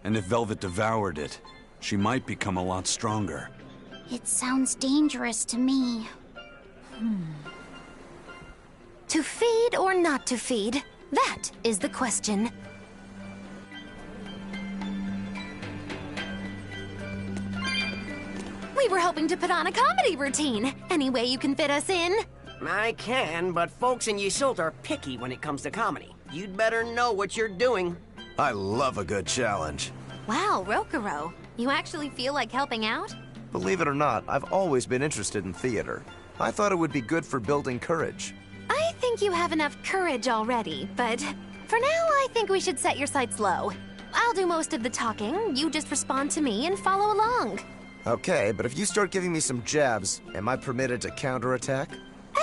and if Velvet devoured it, she might become a lot stronger. It sounds dangerous to me. To feed or not to feed? That is the question. We were hoping to put on a comedy routine. Any way you can fit us in? I can, but folks in Yseult are picky when it comes to comedy. You'd better know what you're doing. I love a good challenge. Wow, Rokuro. You actually feel like helping out? Believe it or not, I've always been interested in theater. I thought it would be good for building courage. I think you have enough courage already, but for now I think we should set your sights low. I'll do most of the talking, you just respond to me and follow along. Okay, but if you start giving me some jabs, am I permitted to counterattack?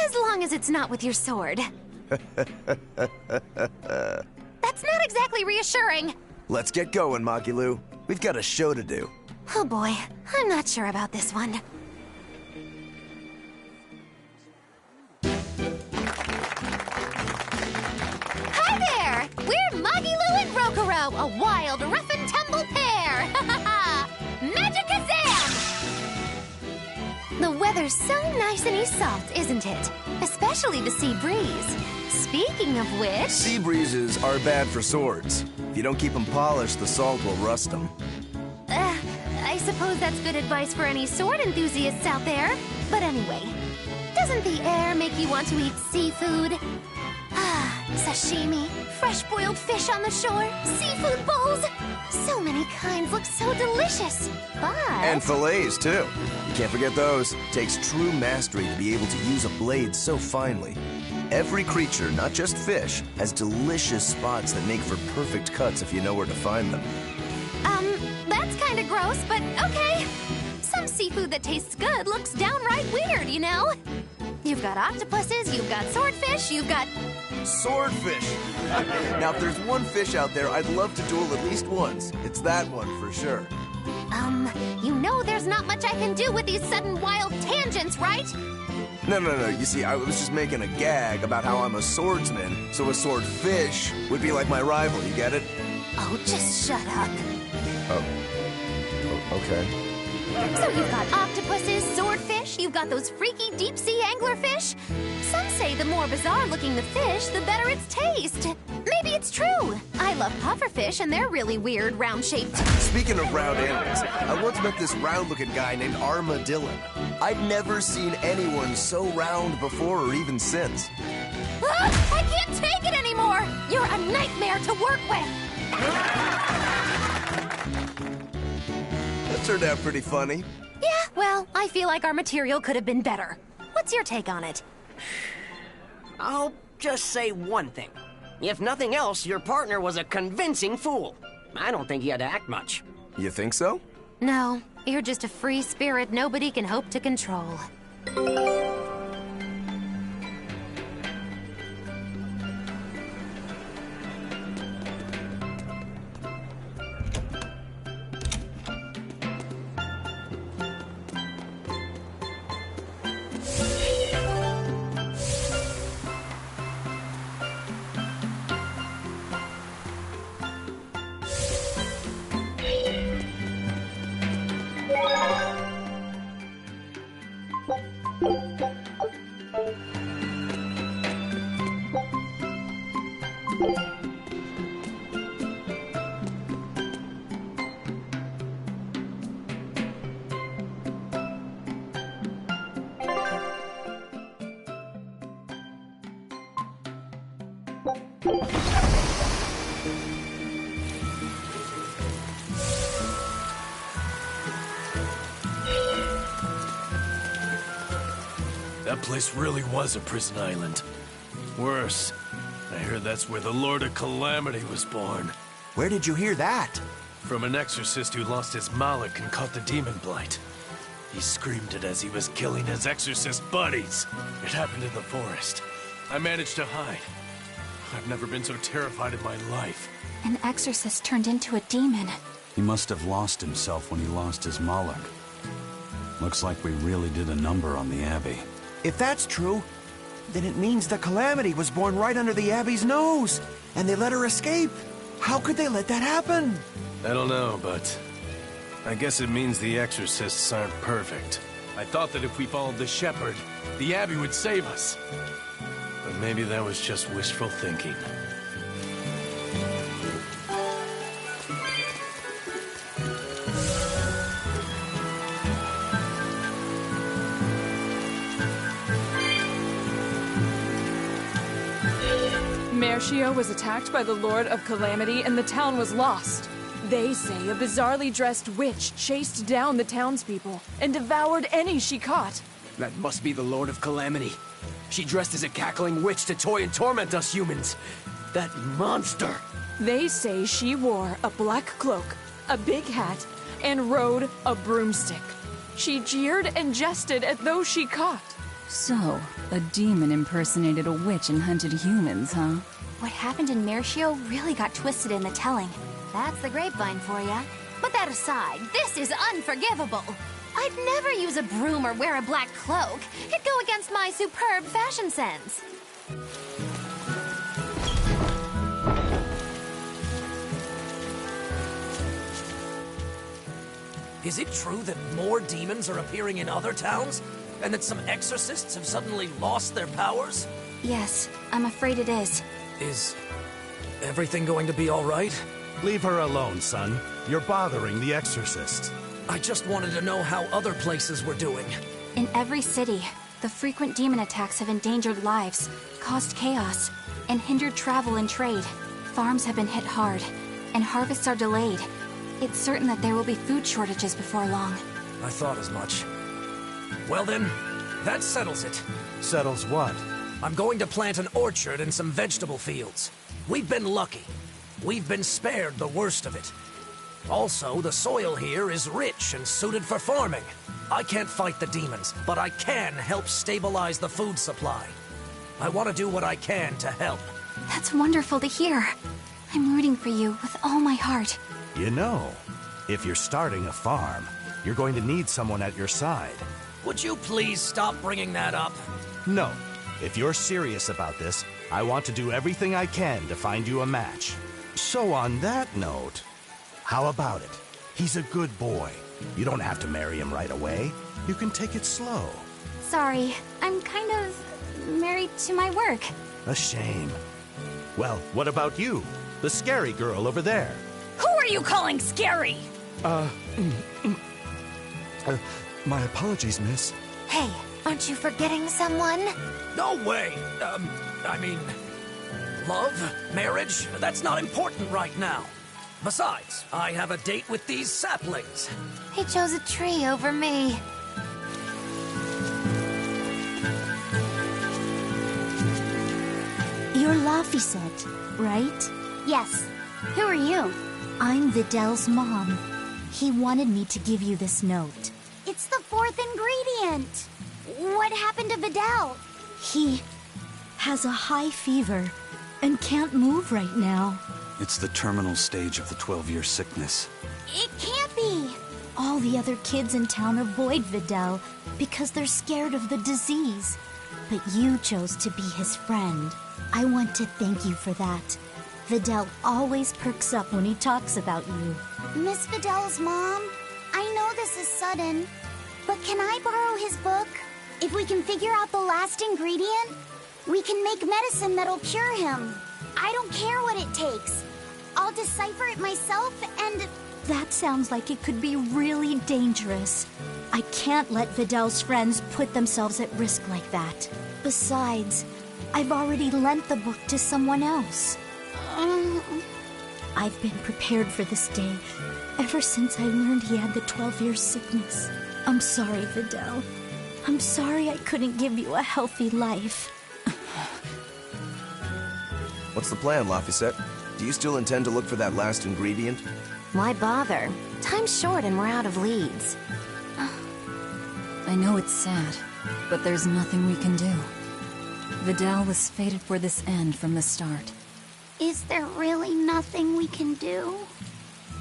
As long as it's not with your sword. That's not exactly reassuring. Let's get going, Magilu. We've got a show to do. Oh boy, I'm not sure about this one. Hi there! We're Magilu and Rokuro, a wild, rough and tumble pair! Magicazam! The weather's so nice in Yseult, isn't it? Especially the sea breeze. Speaking of which... Sea breezes are bad for swords. If you don't keep them polished, the salt will rust them. I suppose that's good advice for any sword enthusiasts out there. But anyway, doesn't the air make you want to eat seafood? Sashimi, fresh-boiled fish on the shore, seafood bowls. So many kinds look so delicious, but... And fillets, too. You can't forget those. Takes true mastery to be able to use a blade so finely. Every creature, not just fish, has delicious spots that make for perfect cuts if you know where to find them. That's kind of gross, but okay. Some seafood that tastes good looks downright weird, you know? You've got octopuses, you've got swordfish, you've got... Swordfish! Now, if there's one fish out there I'd love to duel at least once, it's that one for sure. You know there's not much I can do with these sudden wild tangents, right? No. You see, I was just making a gag about how I'm a swordsman, so a swordfish would be like my rival, you get it? Oh, just shut up. Oh, okay. So you've got octopuses, swordfish, you've got those freaky deep-sea anglerfish. Some say the more bizarre-looking the fish, the better its taste. Maybe it's true. I love pufferfish, and they're really weird, round-shaped. Speaking of round animals, I once met this round-looking guy named Armadillo. I'd never seen anyone so round before or even since. Ah, I can't take it anymore! You're a nightmare to work with! That turned out pretty funny. Yeah, well, I feel like our material could have been better. What's your take on it? I'll just say one thing. If nothing else, your partner was a convincing fool. I don't think he had to act much. You think so? No, you're just a free spirit nobody can hope to control. That place really was a prison island. Worse, I heard that's where the Lord of Calamity was born. Where did you hear that? From an exorcist who lost his malak and caught the demon blight. He screamed it as he was killing his exorcist buddies. It happened in the forest. I managed to hide. I've never been so terrified in my life. An exorcist turned into a demon. He must have lost himself when he lost his malak. Looks like we really did a number on the Abbey. If that's true, then it means the Calamity was born right under the Abbey's nose, and they let her escape. How could they let that happen? I don't know, but I guess it means the exorcists aren't perfect. I thought that if we followed the shepherd, the Abbey would save us. But maybe that was just wishful thinking. Berseria was attacked by the Lord of Calamity and the town was lost. They say a bizarrely dressed witch chased down the townspeople and devoured any she caught. That must be the Lord of Calamity. She dressed as a cackling witch to toy and torment us humans. That monster! They say she wore a black cloak, a big hat, and rode a broomstick. She jeered and jested at those she caught. So, a demon impersonated a witch and hunted humans, huh? What happened in Berseria really got twisted in the telling. That's the grapevine for ya. But that aside, this is unforgivable. I'd never use a broom or wear a black cloak. It'd go against my superb fashion sense. Is it true that more demons are appearing in other towns? And that some exorcists have suddenly lost their powers? Yes, I'm afraid it is. Is everything going to be all right? Leave her alone, son. You're bothering the exorcist. I just wanted to know how other places were doing. In every city, the frequent demon attacks have endangered lives, caused chaos, and hindered travel and trade. Farms have been hit hard, and harvests are delayed. It's certain that there will be food shortages before long. I thought as much. Well then, that settles it. Settles what? I'm going to plant an orchard and some vegetable fields. We've been lucky. We've been spared the worst of it. Also, the soil here is rich and suited for farming. I can't fight the demons, but I can help stabilize the food supply. I want to do what I can to help. That's wonderful to hear. I'm rooting for you with all my heart. You know, if you're starting a farm, you're going to need someone at your side. Would you please stop bringing that up? No. If you're serious about this, I want to do everything I can to find you a match. So on that note, how about it? He's a good boy. You don't have to marry him right away. You can take it slow. Sorry, I'm kind of married to my work. A shame. Well, what about you? The scary girl over there. Who are you calling scary? My apologies, miss. Hey, aren't you forgetting someone? No way! I mean... love? Marriage? That's not important right now. Besides, I have a date with these saplings. He chose a tree over me. You're Laphicet, right? Yes. Who are you? I'm Vidal's mom. He wanted me to give you this note. It's the fourth ingredient. What happened to Vidal? He has a high fever and can't move right now. It's the terminal stage of the 12-year sickness. It can't be! All the other kids in town avoid Vidal because they're scared of the disease. But you chose to be his friend. I want to thank you for that. Vidal always perks up when he talks about you. Miss Vidal's mom, I know this is sudden, but can I borrow his book? If we can figure out the last ingredient, we can make medicine that'll cure him. I don't care what it takes. I'll decipher it myself and... That sounds like it could be really dangerous. I can't let Vidal's friends put themselves at risk like that. Besides, I've already lent the book to someone else. I've been prepared for this day ever since I learned he had the 12-year sickness. I'm sorry, Vidal. I'm sorry I couldn't give you a healthy life. What's the plan, Laphicet? Do you still intend to look for that last ingredient? Why bother? Time's short and we're out of leads. I know it's sad, but there's nothing we can do. Vidal was fated for this end from the start. Is there really nothing we can do?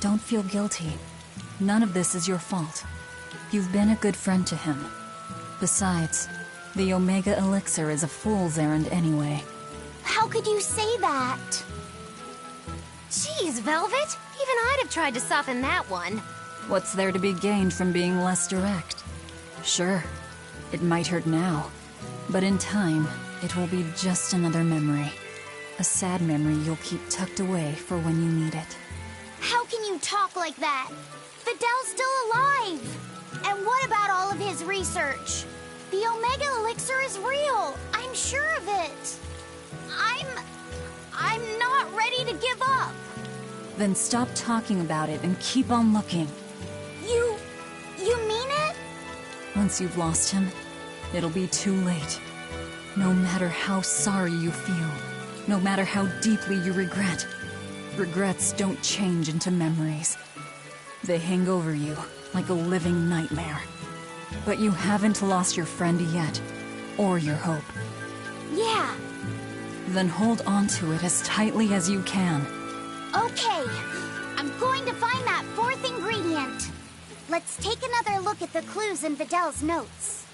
Don't feel guilty. None of this is your fault. You've been a good friend to him. Besides, the Omega Elixir is a fool's errand anyway. How could you say that? Jeez, Velvet! Even I'd have tried to soften that one. What's there to be gained from being less direct? Sure, it might hurt now, but in time, it will be just another memory. A sad memory you'll keep tucked away for when you need it. How can you talk like that? Vidal's still alive! And what about all of his research? The Omega Elixir is real! I'm sure of it! I'm not ready to give up! Then stop talking about it and keep on looking. You mean it? Once you've lost him, it'll be too late. No matter how sorry you feel, no matter how deeply you regret, regrets don't change into memories. They hang over you like a living nightmare. But you haven't lost your friend yet, or your hope. Yeah. Then hold on to it as tightly as you can. Okay, I'm going to find that fourth ingredient. Let's take another look at the clues in Vidal's notes.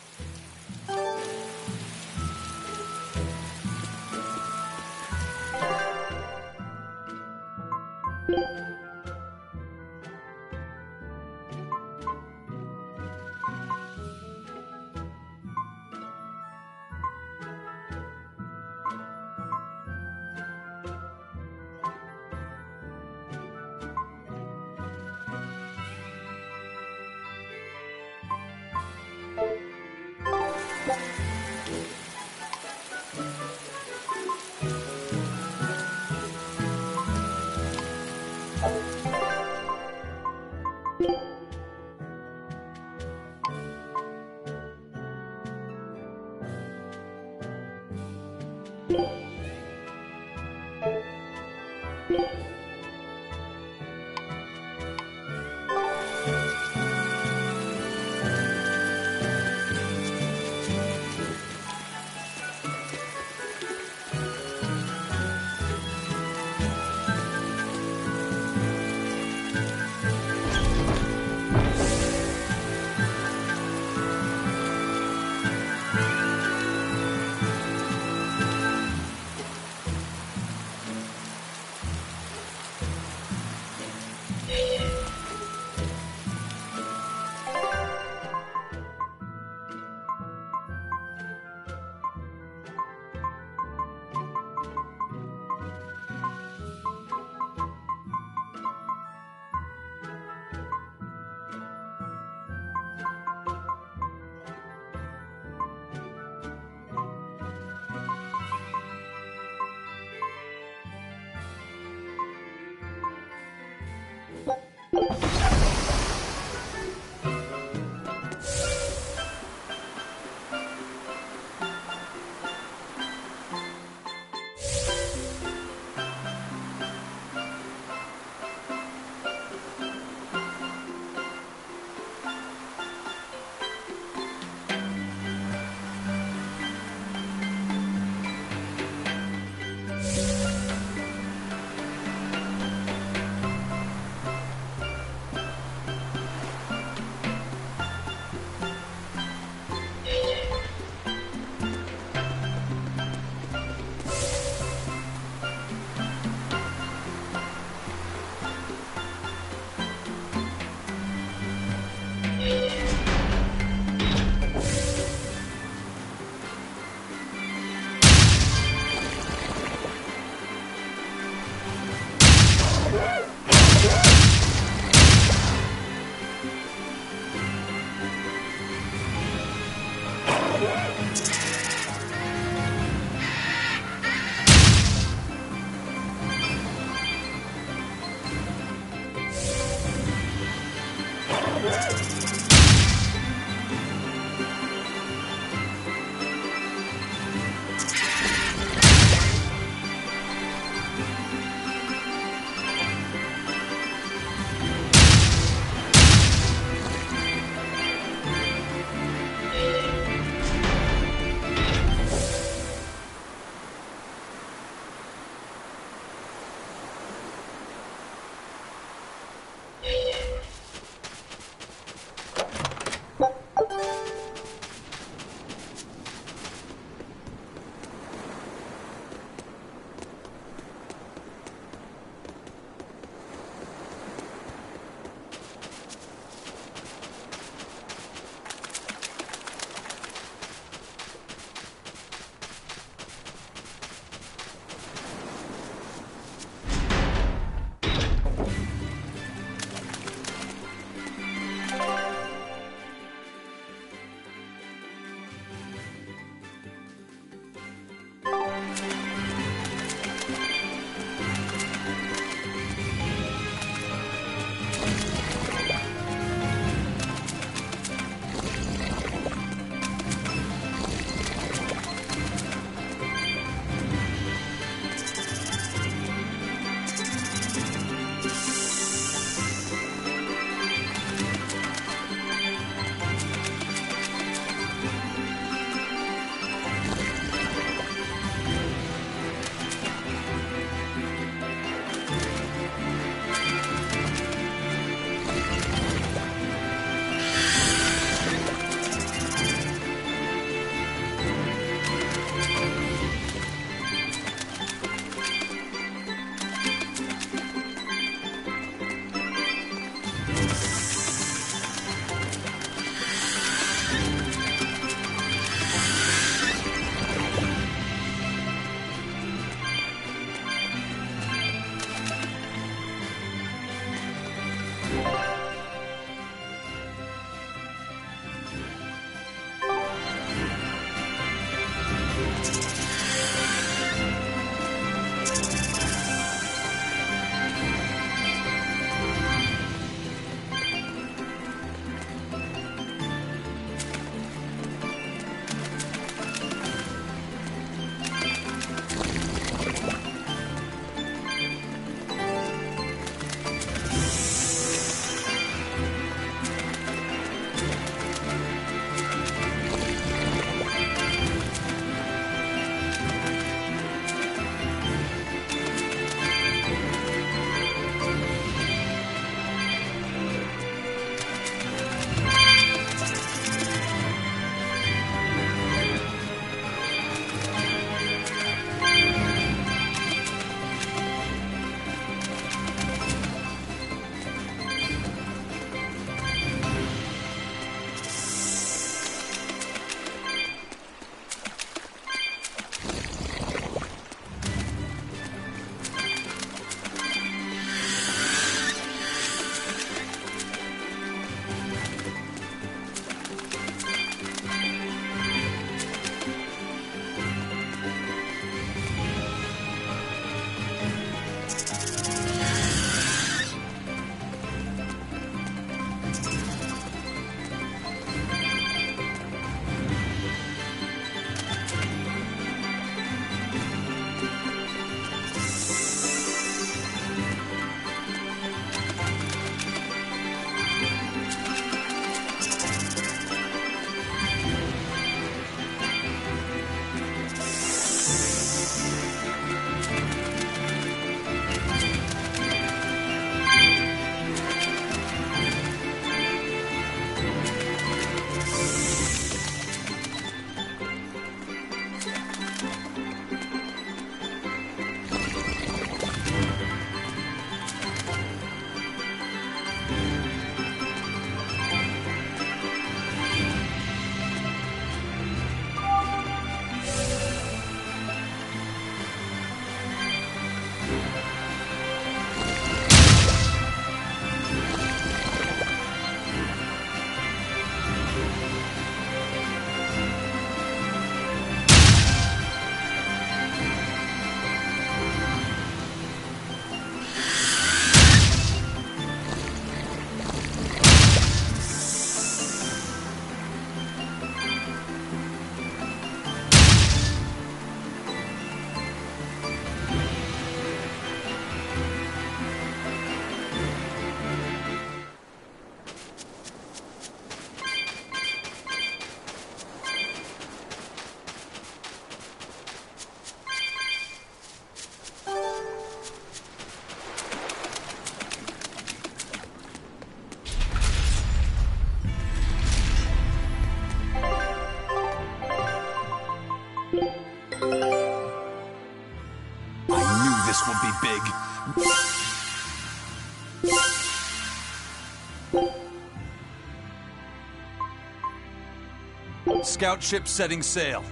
Scout ship setting sail.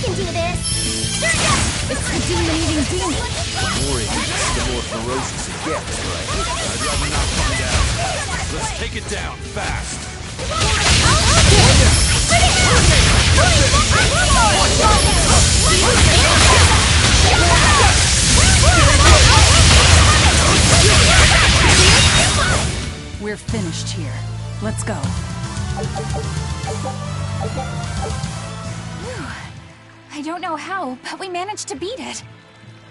can do this! It's the demon-eating demon! The more it eats, the more ferocious it gets, right? I'd rather not find out. Let's take it down, fast! We're finished here. Let's go. I don't know how, but we managed to beat it.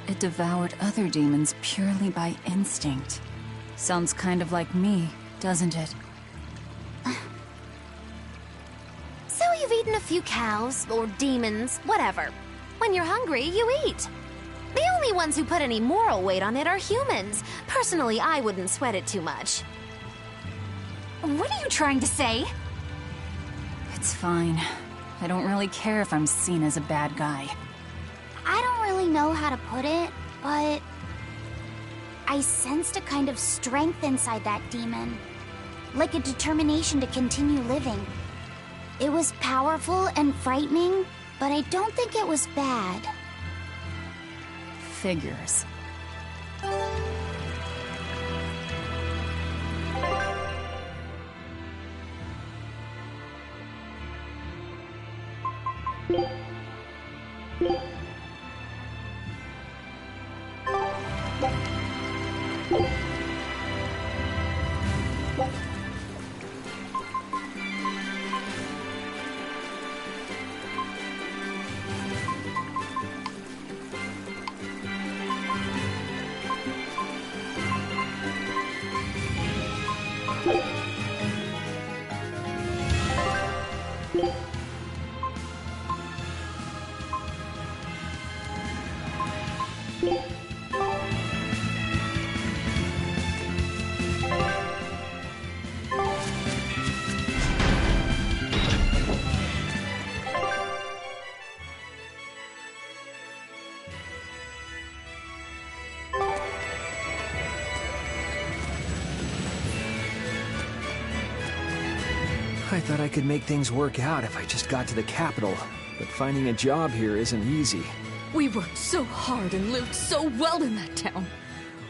It devoured other demons purely by instinct. Sounds kind of like me, doesn't it? So you've eaten a few cows, or demons, whatever. When you're hungry, you eat. The only ones who put any moral weight on it are humans. Personally, I wouldn't sweat it too much. What are you trying to say? It's fine. I don't really care if I'm seen as a bad guy. I don't really know how to put it, but I sensed a kind of strength inside that demon. Like a determination to continue living. It was powerful and frightening, but I don't think it was bad. Figures. I thought I could make things work out if I just got to the capital, but finding a job here isn't easy. We worked so hard and lived so well in that town.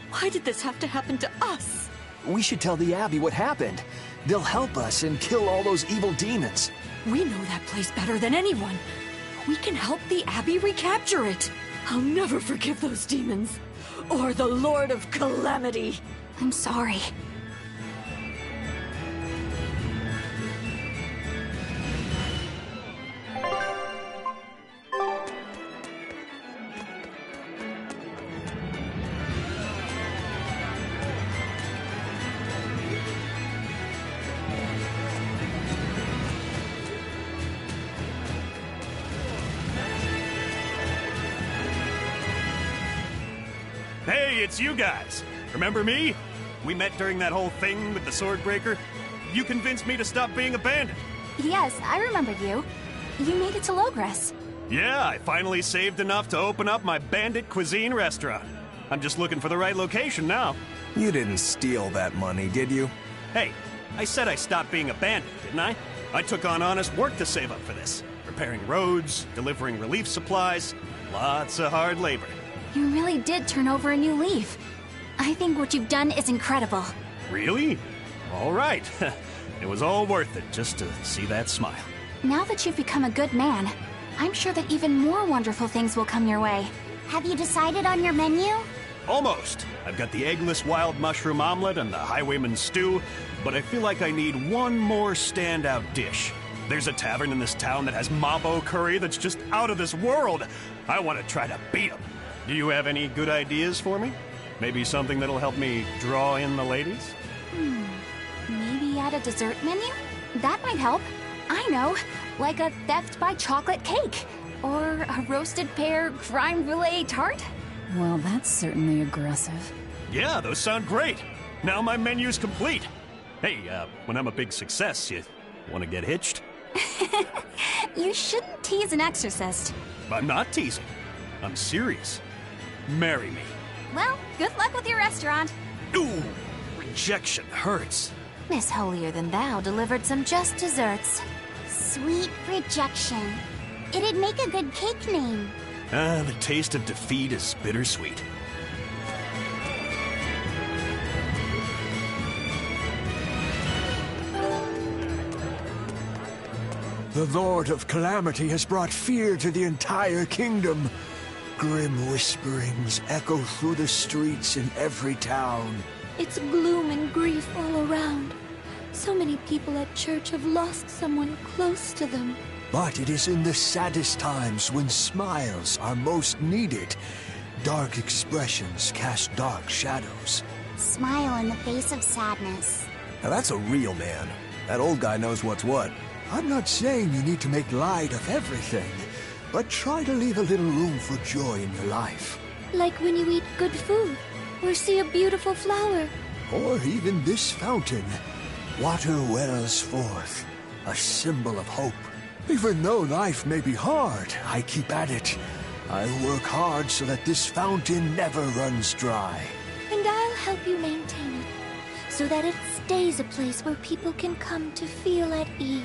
Why did this have to happen to us? We should tell the Abbey what happened. They'll help us and kill all those evil demons. We know that place better than anyone. We can help the Abbey recapture it. I'll never forgive those demons. Or the Lord of Calamity. I'm sorry. Hey, it's you guys. Remember me? We met during that whole thing with the Swordbreaker. You convinced me to stop being a bandit. Yes, I remember you. You made it to Logres. Yeah, I finally saved enough to open up my bandit cuisine restaurant. I'm just looking for the right location now. You didn't steal that money, did you? Hey, I said I stopped being a bandit, didn't I? I took on honest work to save up for this. Repairing roads, delivering relief supplies, lots of hard labor. You really did turn over a new leaf. I think what you've done is incredible. Really? All right. It was all worth it just to see that smile. Now that you've become a good man, I'm sure that even more wonderful things will come your way. Have you decided on your menu? Almost. I've got the eggless wild mushroom omelet and the highwayman stew, but I feel like I need one more standout dish. There's a tavern in this town that has mabo curry that's just out of this world. I want to try to beat them. Do you have any good ideas for me? Maybe something that'll help me draw in the ladies? Maybe add a dessert menu? That might help. I know, like a theft by chocolate cake. Or a roasted pear crème brûlée tart? Well, that's certainly aggressive. Yeah, those sound great. Now my menu's complete. Hey, when I'm a big success, you want to get hitched? You shouldn't tease an exorcist. I'm not teasing. I'm serious. Marry me. Well, good luck with your restaurant. Ooh, rejection hurts. Miss Holier Than Thou delivered some just desserts. Sweet rejection. It'd make a good cake name. The taste of defeat is bittersweet. The Lord of Calamity has brought fear to the entire kingdom. Grim whisperings echo through the streets in every town. It's gloom and grief all around. So many people at church have lost someone close to them. But it is in the saddest times when smiles are most needed. Dark expressions cast dark shadows. Smile in the face of sadness. Now that's a real man. That old guy knows what's what. I'm not saying you need to make light of everything, but try to leave a little room for joy in your life. Like when you eat good food, or see a beautiful flower. Or even this fountain. Water wells forth, a symbol of hope. Even though life may be hard, I keep at it. I work hard so that this fountain never runs dry. And I'll help you maintain it, so that it stays a place where people can come to feel at ease.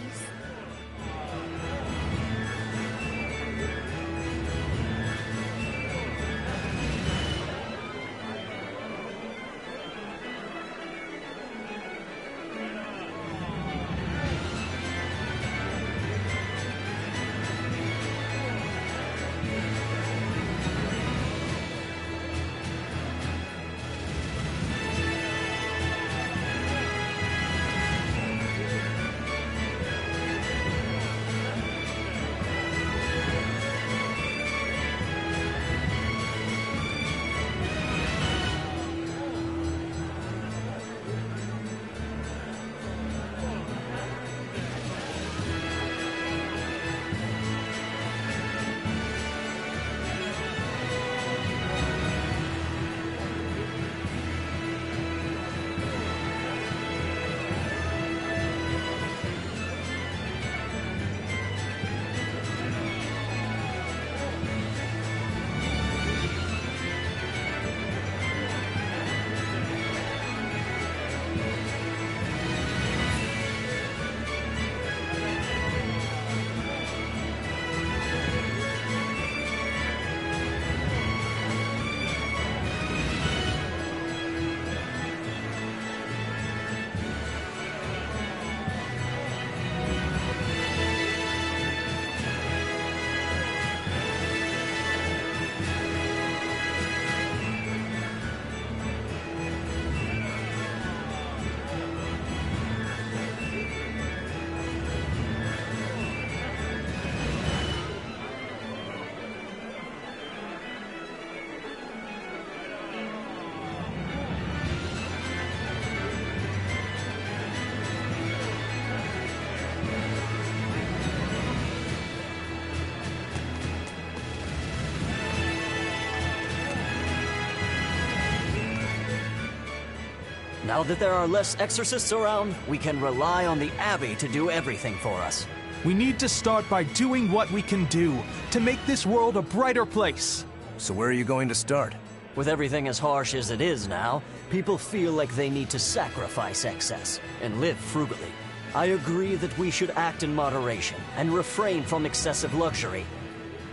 Now that there are less exorcists around, we can rely on the Abbey to do everything for us. We need to start by doing what we can do to make this world a brighter place. So where are you going to start? With everything as harsh as it is now, people feel like they need to sacrifice excess and live frugally. I agree that we should act in moderation and refrain from excessive luxury.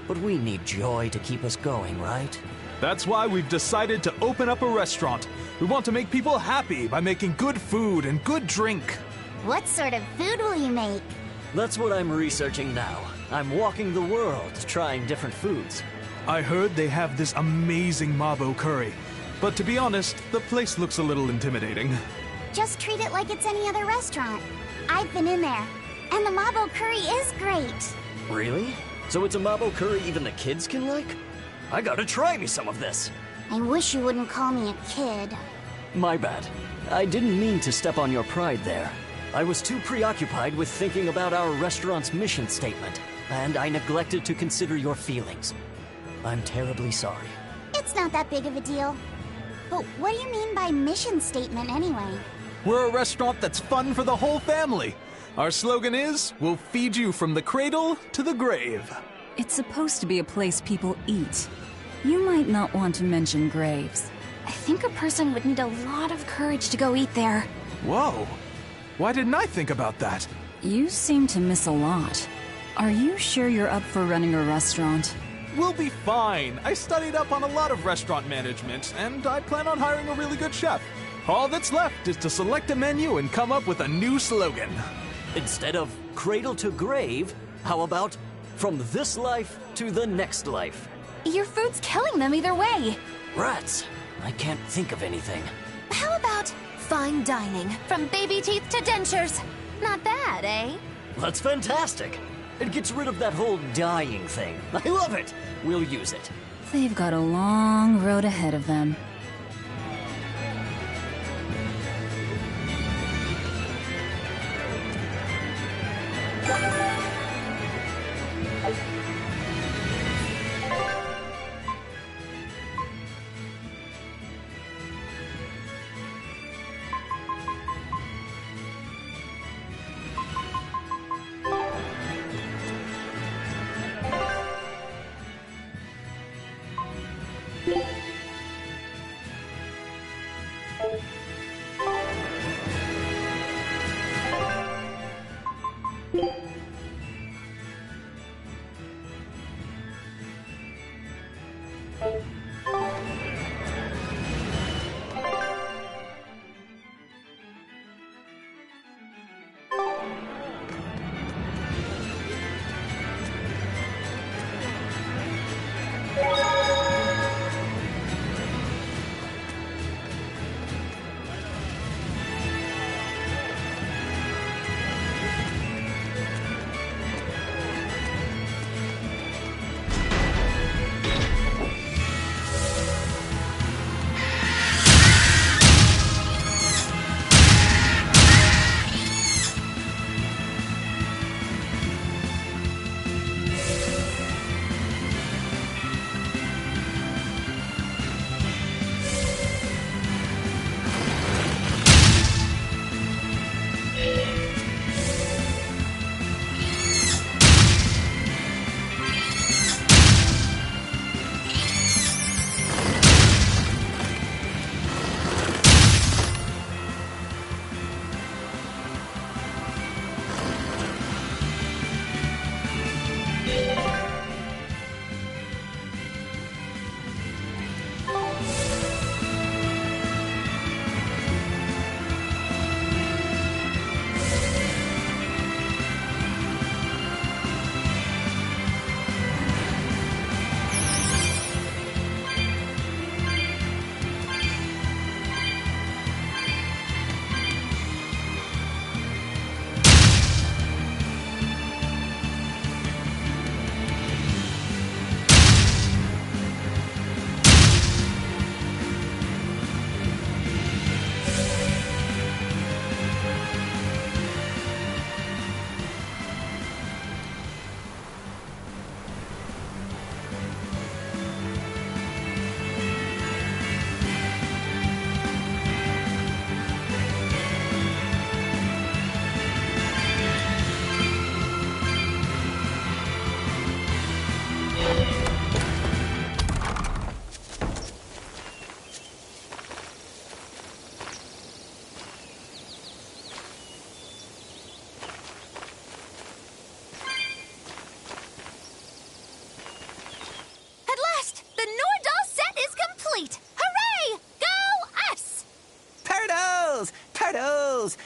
But we need joy to keep us going, right? That's why we've decided to open up a restaurant. We want to make people happy by making good food and good drink. What sort of food will you make? That's what I'm researching now. I'm walking the world, trying different foods. I heard they have this amazing Mabo curry. But to be honest, the place looks a little intimidating. Just treat it like it's any other restaurant. I've been in there, and the Mabo curry is great. Really? So it's a Mabo curry even the kids can like? I gotta try me some of this. I wish you wouldn't call me a kid. My bad. I didn't mean to step on your pride there. I was too preoccupied with thinking about our restaurant's mission statement, and I neglected to consider your feelings. I'm terribly sorry. It's not that big of a deal. But what do you mean by mission statement anyway? We're a restaurant that's fun for the whole family. Our slogan is, we'll feed you from the cradle to the grave. It's supposed to be a place people eat. You might not want to mention graves. I think a person would need a lot of courage to go eat there. Whoa. Why didn't I think about that? You seem to miss a lot. Are you sure you're up for running a restaurant? We'll be fine. I studied up on a lot of restaurant management, and I plan on hiring a really good chef. All that's left is to select a menu and come up with a new slogan. Instead of cradle to grave, how about from this life to the next life? Your food's killing them either way. Rats. I can't think of anything. How about fine dining, from baby teeth to dentures? Not bad, eh? That's fantastic. It gets rid of that whole dying thing. I love it. We'll use it. They've got a long road ahead of them.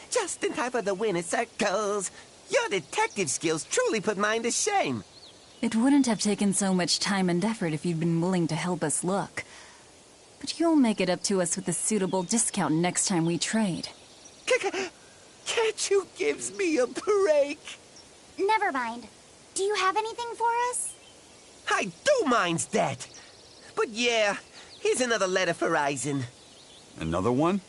Just in time for the winner circles. Your detective skills truly put mine to shame. It wouldn't have taken so much time and effort if you'd been willing to help us look. But you'll make it up to us with a suitable discount next time we trade. Can't you give me a break? Never mind. Do you have anything for us? I do mind that. But yeah, here's another letter for Eisen. Another one?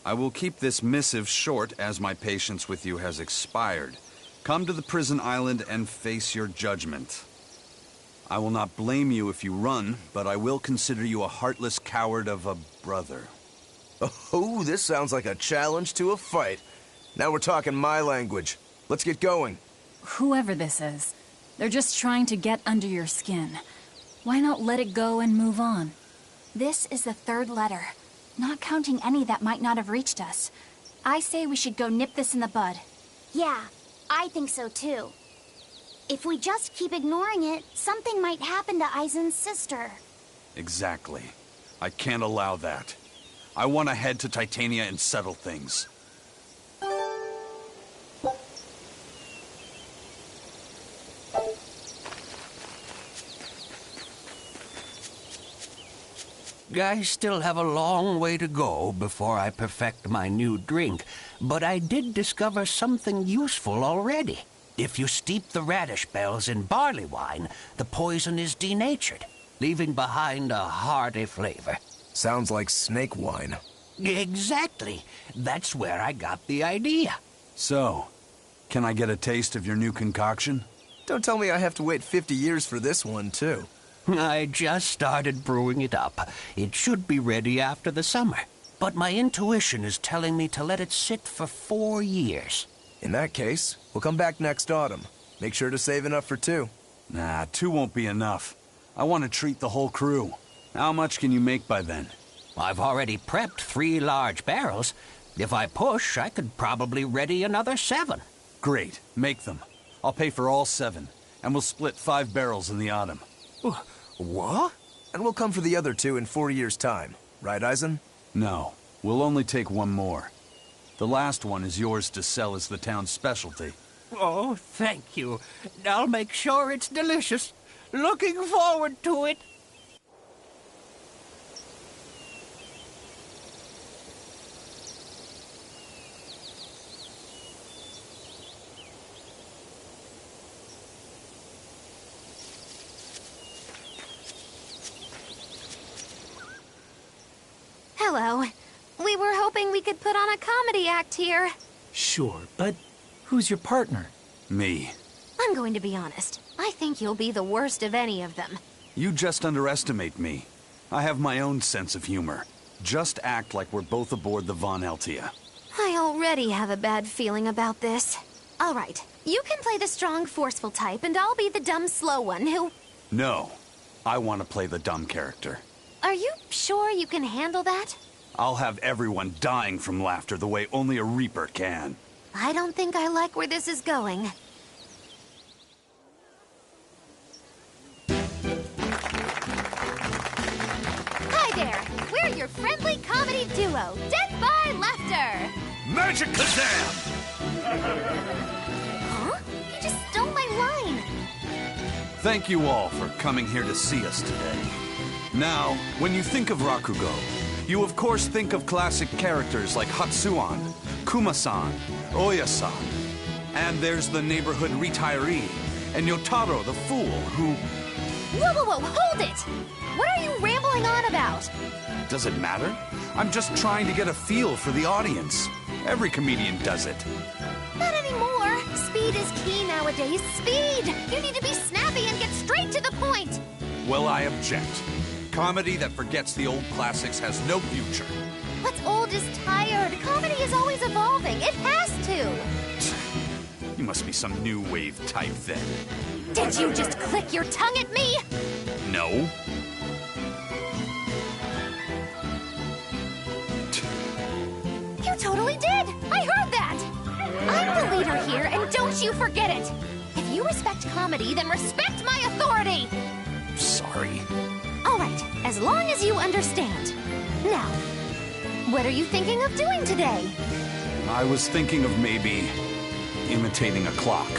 I will keep this missive short as my patience with you has expired. Come to the prison island and face your judgment. I will not blame you if you run, but I will consider you a heartless coward of a brother. Oh, this sounds like a challenge to a fight. Now we're talking my language. Let's get going. Whoever this is, they're just trying to get under your skin. Why not let it go and move on? This is the third letter, not counting any that might not have reached us. I say we should go nip this in the bud. Yeah, I think so too. If we just keep ignoring it, something might happen to Eisen's sister. Exactly. I can't allow that. I want to head to Titania and settle things. I still have a long way to go before I perfect my new drink, but I did discover something useful already. If you steep the radish bells in barley wine, the poison is denatured, leaving behind a hearty flavor. Sounds like snake wine. Exactly. That's where I got the idea. So, can I get a taste of your new concoction? Don't tell me I have to wait 50 years for this one, too. I just started brewing it up. It should be ready after the summer. But my intuition is telling me to let it sit for 4 years. In that case, we'll come back next autumn. Make sure to save enough for 2. Nah, 2 won't be enough. I want to treat the whole crew. How much can you make by then? I've already prepped 3 large barrels. If I push, I could probably ready another 7. Great. Make them. I'll pay for all 7, and we'll split 5 barrels in the autumn. What? And we'll come for the other 2 in 4 years' time. Right, Eisen? No. We'll only take 1 more. The last one is yours to sell as the town's specialty. Oh, thank you. I'll make sure it's delicious. Looking forward to it. Hello. We were hoping we could put on a comedy act here. Sure, but who's your partner? Me. I'm going to be honest. I think you'll be the worst of any of them. You just underestimate me. I have my own sense of humor. Just act like we're both aboard the Von Altia. I already have a bad feeling about this. All right, you can play the strong, forceful type, and I'll be the dumb, slow one who... No. I want to play the dumb character. Are you sure you can handle that? I'll have everyone dying from laughter the way only a Reaper can. I don't think I like where this is going. Hi there! We're your friendly comedy duo, Death by Laughter! Magic Kazam! Huh? You just stole my line! Thank you all for coming here to see us today. Now, when you think of Rakugo, you of course think of classic characters like Hatsuan, Kuma-san, Oya-san. And there's the neighborhood retiree, and Yotaro the fool, who... Whoa, whoa, whoa, hold it! What are you rambling on about? Does it matter? I'm just trying to get a feel for the audience. Every comedian does it. Not anymore! Speed is key nowadays. Speed! You need to be snappy and get straight to the point! Well, I object. Comedy that forgets the old classics has no future. What's old is tired. Comedy is always evolving. It has to. You must be some new wave type then. Did you just click your tongue at me? No. You totally did. I heard that. I'm the leader here, and don't you forget it. If you respect comedy, then respect my authority. Sorry. All right, as long as you understand. Now, what are you thinking of doing today? I was thinking of maybe imitating a clock.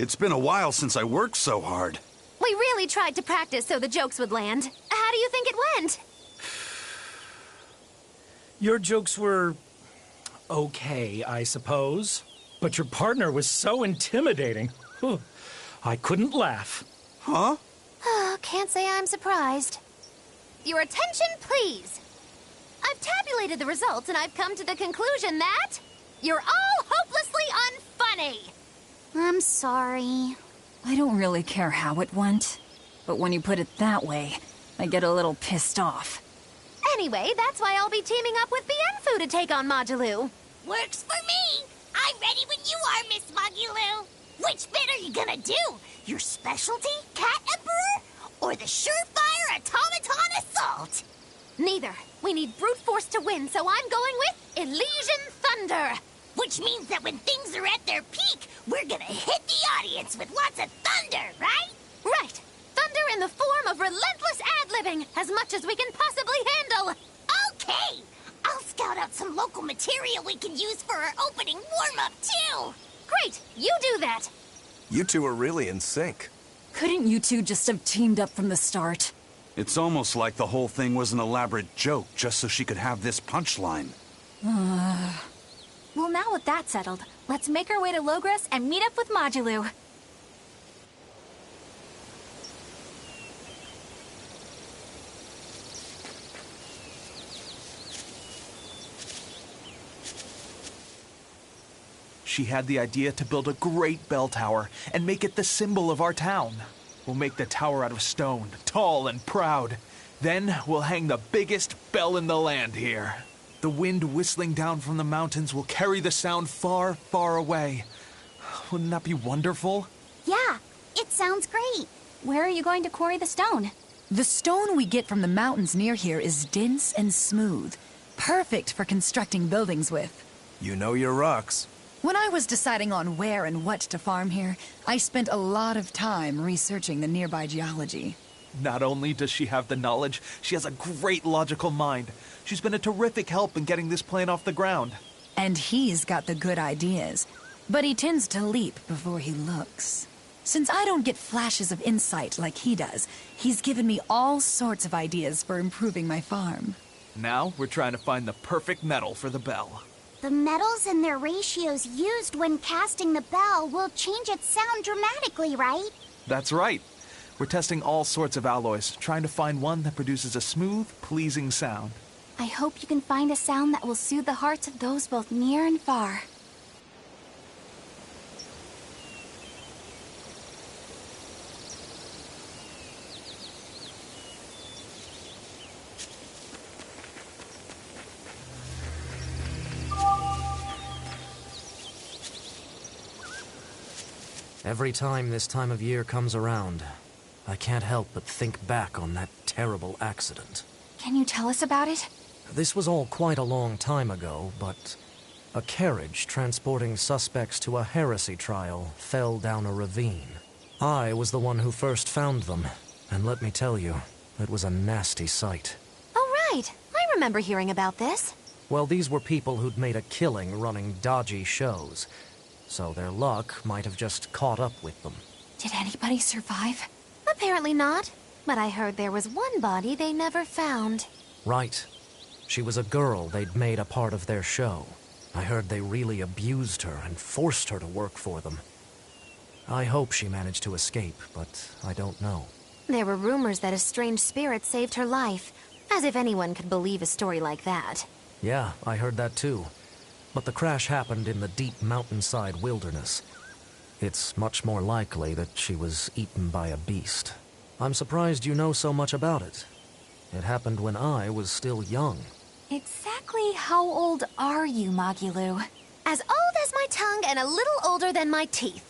It's been a while since I worked so hard. We really tried to practice so the jokes would land. How do you think it went? Your jokes were okay, I suppose. But your partner was so intimidating. I couldn't laugh. Huh? Can't say I'm surprised. Your attention, please. I've tabulated the results and I've come to the conclusion that you're all hopelessly unfunny. I'm sorry. I don't really care how it went, but when you put it that way, I get a little pissed off. Anyway, that's why I'll be teaming up with Bienfu to take on Modulou. Works for me. I'm ready when you are, Miss Magulu. Which bit are you gonna do? Your specialty, Cat Emperor? Or the surefire automaton assault? Neither. We need brute force to win, so I'm going with Elysian Thunder. Which means that when things are at their peak, we're gonna hit the audience with lots of thunder, right? Right. Thunder in the form of relentless ad-libbing, as much as we can possibly handle. Okay. I'll scout out some local material we can use for our opening warm-up, too. Great. You do that. You two are really in sync. Couldn't you two just have teamed up from the start? It's almost like the whole thing was an elaborate joke just so she could have this punchline. Well, now with that settled, let's make our way to Logres and meet up with Modulou. She had the idea to build a great bell tower and make it the symbol of our town. We'll make the tower out of stone, tall and proud. Then we'll hang the biggest bell in the land here. The wind whistling down from the mountains will carry the sound far, far away. Wouldn't that be wonderful? Yeah, it sounds great. Where are you going to quarry the stone? The stone we get from the mountains near here is dense and smooth. Perfect for constructing buildings with. You know your rocks. When I was deciding on where and what to farm here, I spent a lot of time researching the nearby geology. Not only does she have the knowledge, she has a great logical mind. She's been a terrific help in getting this plan off the ground. And he's got the good ideas, but he tends to leap before he looks. Since I don't get flashes of insight like he does, he's given me all sorts of ideas for improving my farm. Now we're trying to find the perfect metal for the bell. The metals and their ratios used when casting the bell will change its sound dramatically, right? That's right. We're testing all sorts of alloys, trying to find one that produces a smooth, pleasing sound. I hope you can find a sound that will soothe the hearts of those both near and far. Every time this time of year comes around, I can't help but think back on that terrible accident. Can you tell us about it? This was all quite a long time ago, but a carriage transporting suspects to a heresy trial fell down a ravine. I was the one who first found them, and let me tell you, it was a nasty sight. Oh, right. I remember hearing about this. Well, these were people who'd made a killing running dodgy shows, so their luck might have just caught up with them. Did anybody survive? Apparently not, but I heard there was one body they never found. Right. She was a girl they'd made a part of their show. I heard they really abused her and forced her to work for them. I hope she managed to escape, but I don't know. There were rumors that a strange spirit saved her life, as if anyone could believe a story like that. Yeah, I heard that too. But the crash happened in the deep mountainside wilderness. It's much more likely that she was eaten by a beast. I'm surprised you know so much about it. It happened when I was still young. Exactly how old are you, Magilou? As old as my tongue and a little older than my teeth.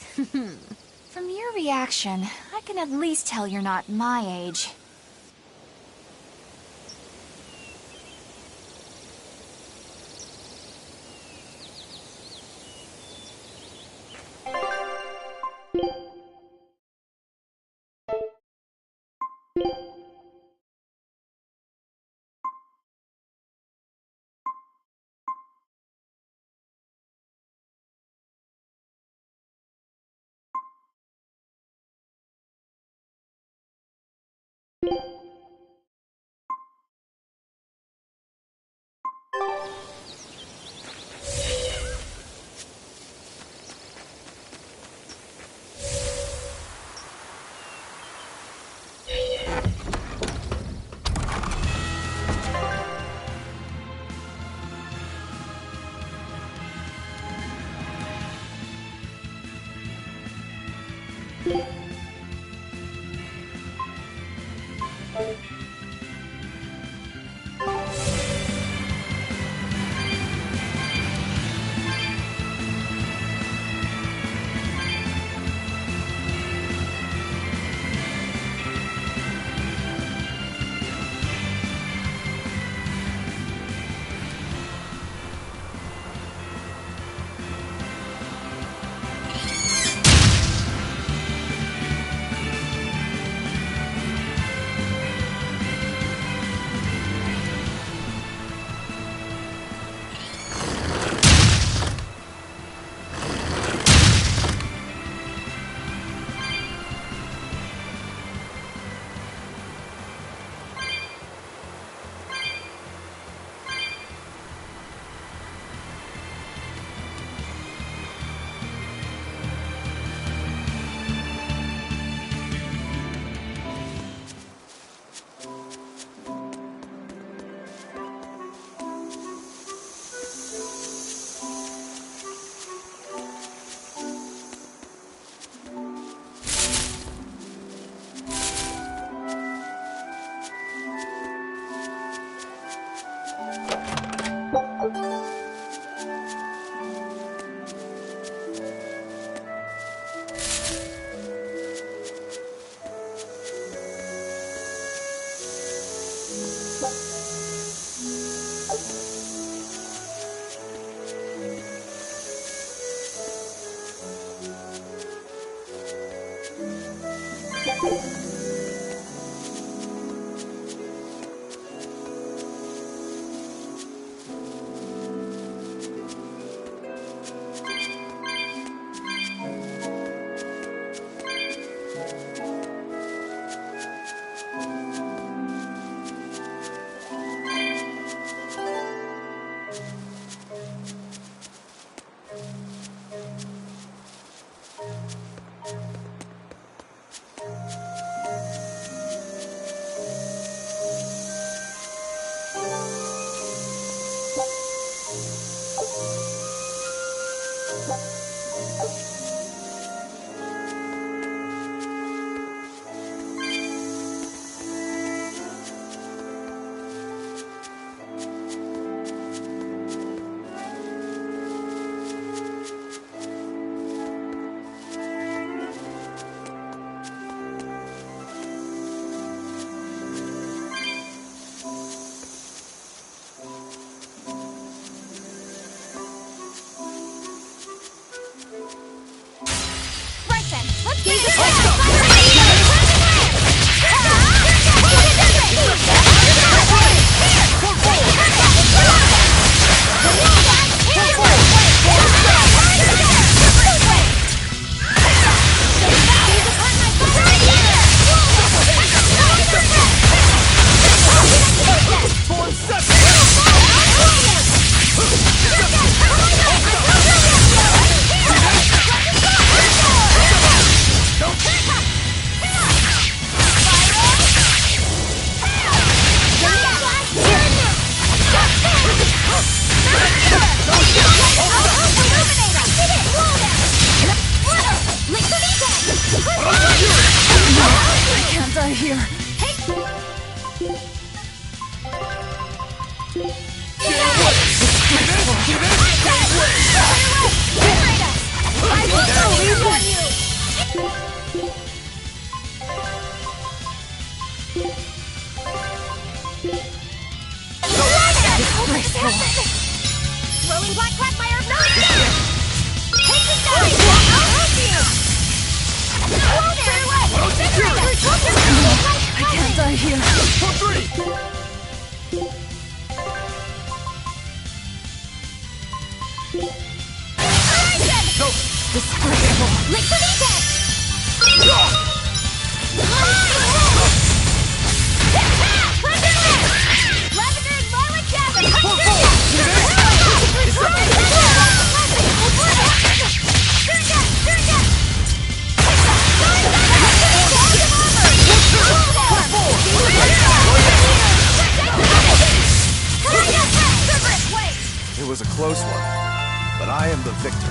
From your reaction, I can at least tell you're not my age. Rolling black quagmire, no! Take this guy! I'll help you! Whoa there! I can't die here. For three! Disgraceful. Liquidate! close one, but I am the victor.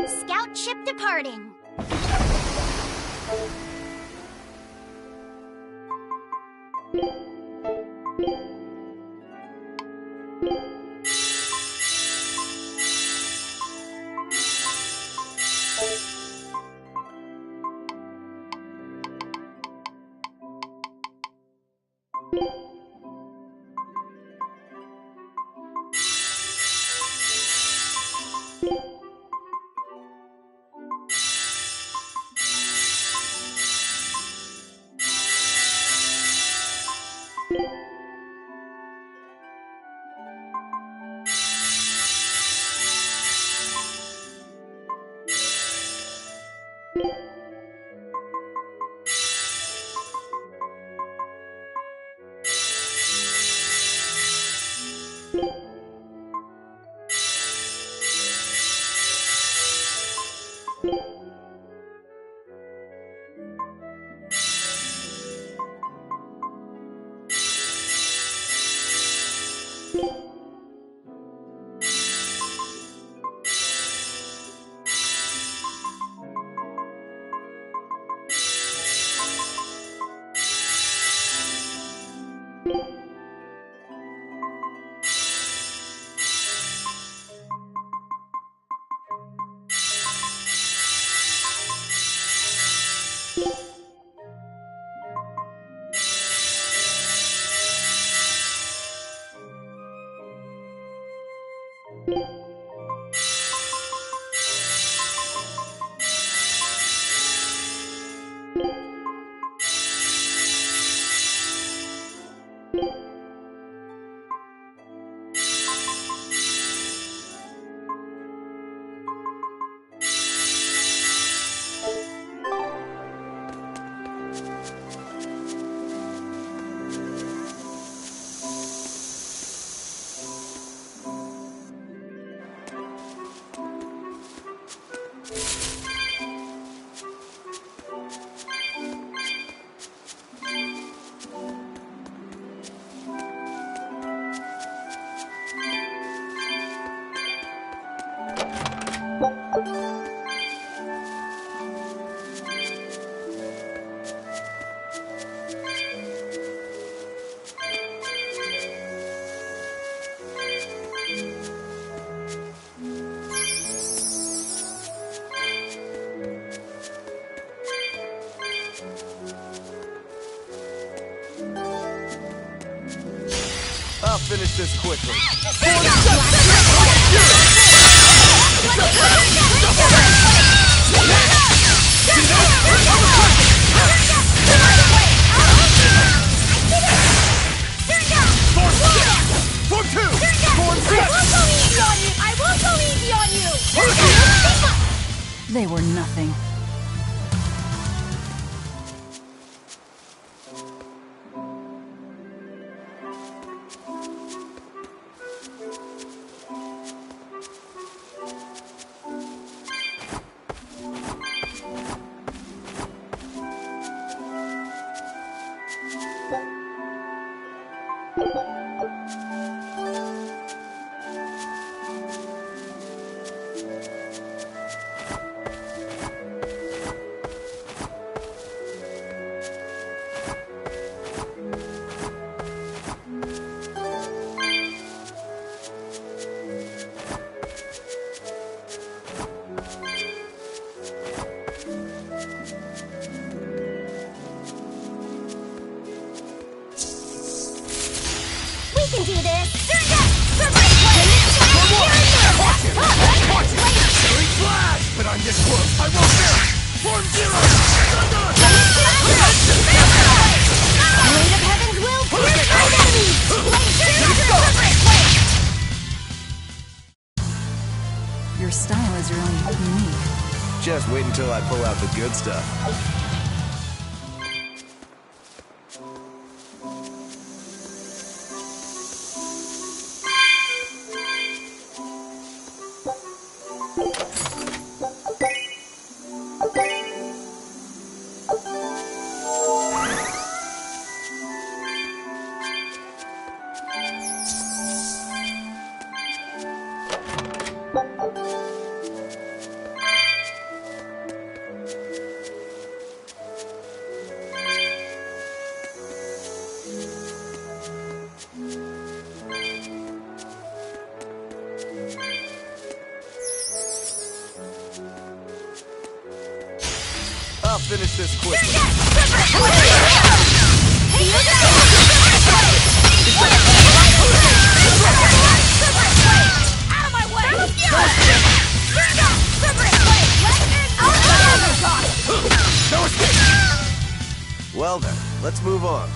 Scout ship departing. I'll finish this quickly. Form 2! Form 6! I won't go easy on you! They were nothing. We can do this! Cherry flash! But I'm this close, I won't bear it! Form zero! Blade of Heaven's will pierce my enemies! Your style is really unique. Just wait until I pull out the good stuff. I'll finish this quickly. Well then, let's move on.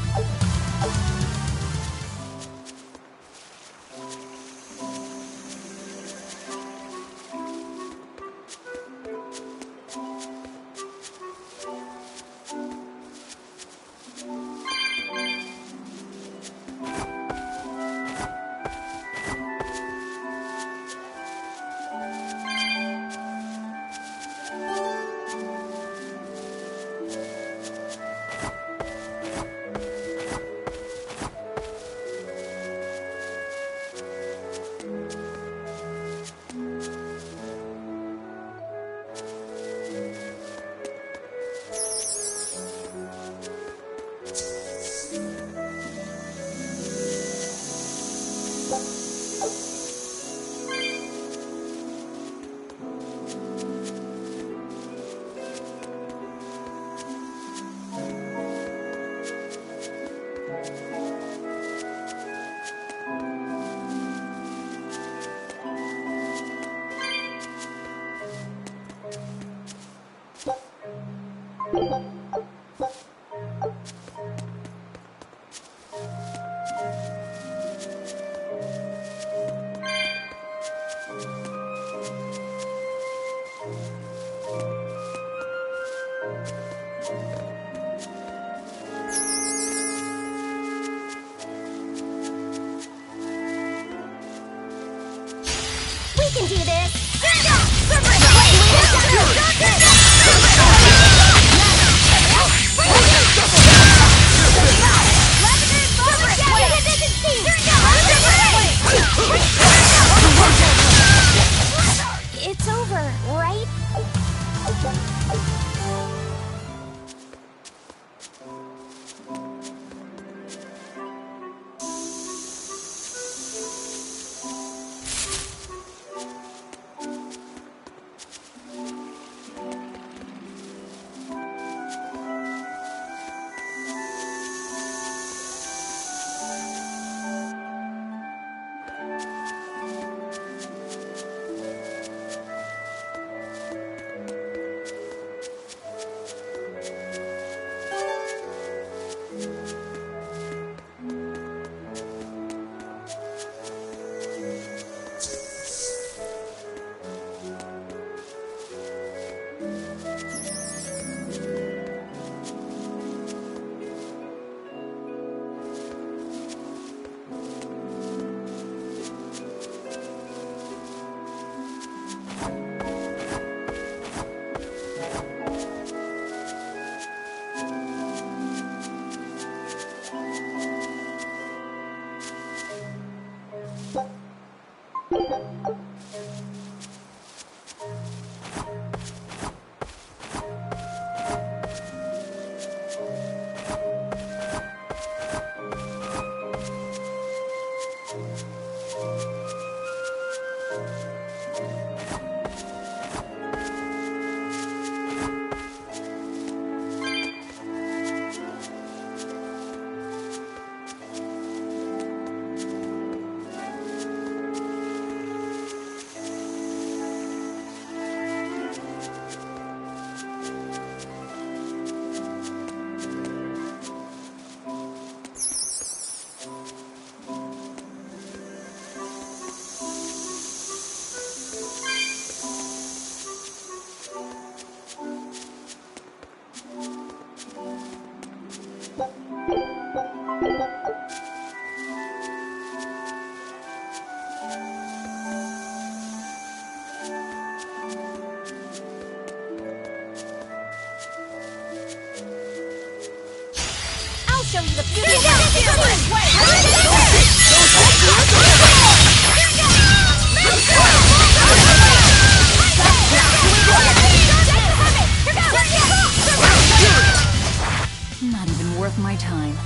We can do this! It's over, right? I'll show you the beauty of Not even worth my time.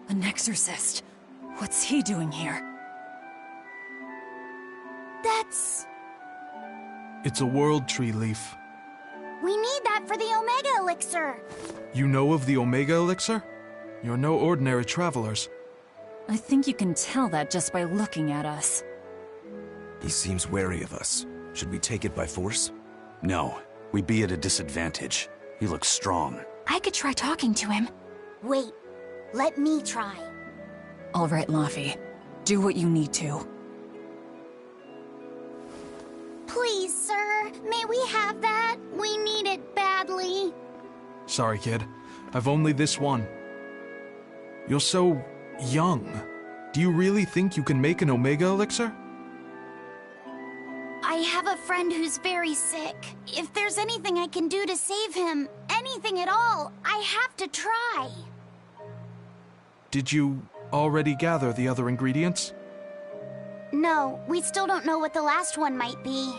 An exorcist. What's he doing here? That's... It's a world tree leaf. We need that for the Omega Elixir. You know of the Omega Elixir? You're no ordinary travelers. I think you can tell that just by looking at us. He seems wary of us. Should we take it by force? No. We'd be at a disadvantage. He looks strong. I could try talking to him. Wait. Let me try. All right, Laffy. Do what you need to. Please, sir. May we have that? We need it badly. Sorry, kid. I've only this one. You're so... young. Do you really think you can make an Omega Elixir? I have a friend who's very sick. If there's anything I can do to save him, anything at all, I have to try. Did you already gather the other ingredients? No, we still don't know what the last one might be.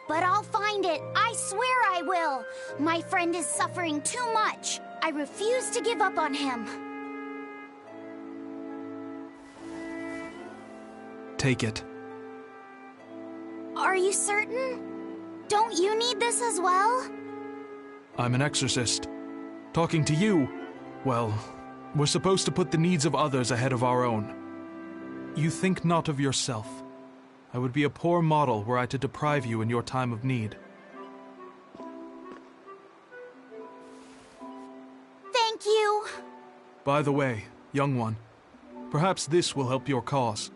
But I'll find it. I swear I will. My friend is suffering too much. I refuse to give up on him. Take it. Are you certain? Don't you need this as well? I'm an exorcist. Talking to you, well, we're supposed to put the needs of others ahead of our own. You think not of yourself. I would be a poor model were I to deprive you in your time of need. Thank you. By the way, young one, perhaps this will help your cause.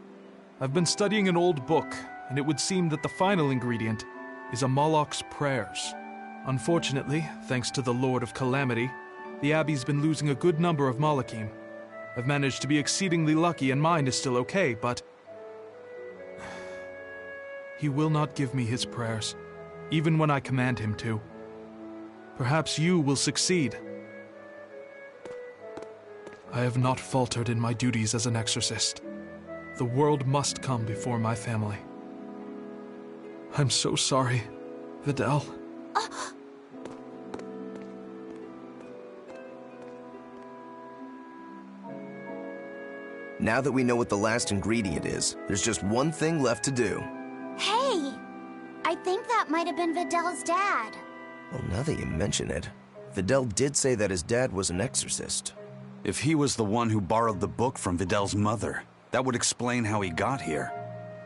I've been studying an old book, and it would seem that the final ingredient is a Moloch's prayers. Unfortunately, thanks to the Lord of Calamity, the Abbey's been losing a good number of Malachim. I've managed to be exceedingly lucky and mine is still okay, but... he will not give me his prayers, even when I command him to. Perhaps you will succeed. I have not faltered in my duties as an exorcist. The world must come before my family. I'm so sorry, Videl. Now that we know what the last ingredient is, there's just one thing left to do. Hey! I think that might have been Videl's dad. Well, now that you mention it, Videl did say that his dad was an exorcist. If he was the one who borrowed the book from Videl's mother, that would explain how he got here.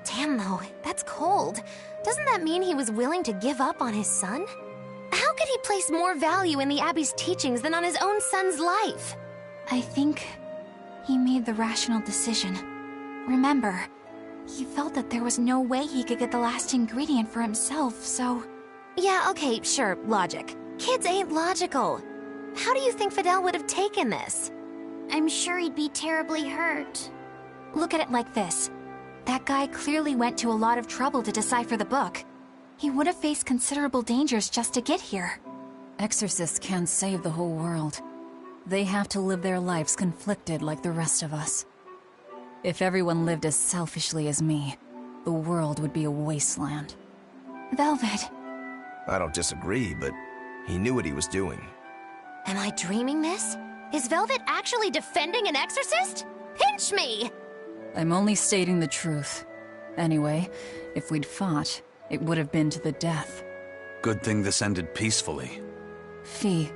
Damn, though, that's cold. Doesn't that mean he was willing to give up on his son? How could he place more value in the Abbey's teachings than on his own son's life? I think he made the rational decision. Remember, he felt that there was no way he could get the last ingredient for himself, so... Yeah, okay, sure, logic. Kids ain't logical. How do you think Videl would have taken this? I'm sure he'd be terribly hurt. Look at it like this. That guy clearly went to a lot of trouble to decipher the book. He would have faced considerable dangers just to get here. Exorcists can't save the whole world. They have to live their lives conflicted like the rest of us. If everyone lived as selfishly as me, the world would be a wasteland. Velvet. I don't disagree, but he knew what he was doing. Am I dreaming this? Is Velvet actually defending an exorcist? Pinch me! I'm only stating the truth. Anyway, if we'd fought, it would have been to the death. Good thing this ended peacefully. Fee,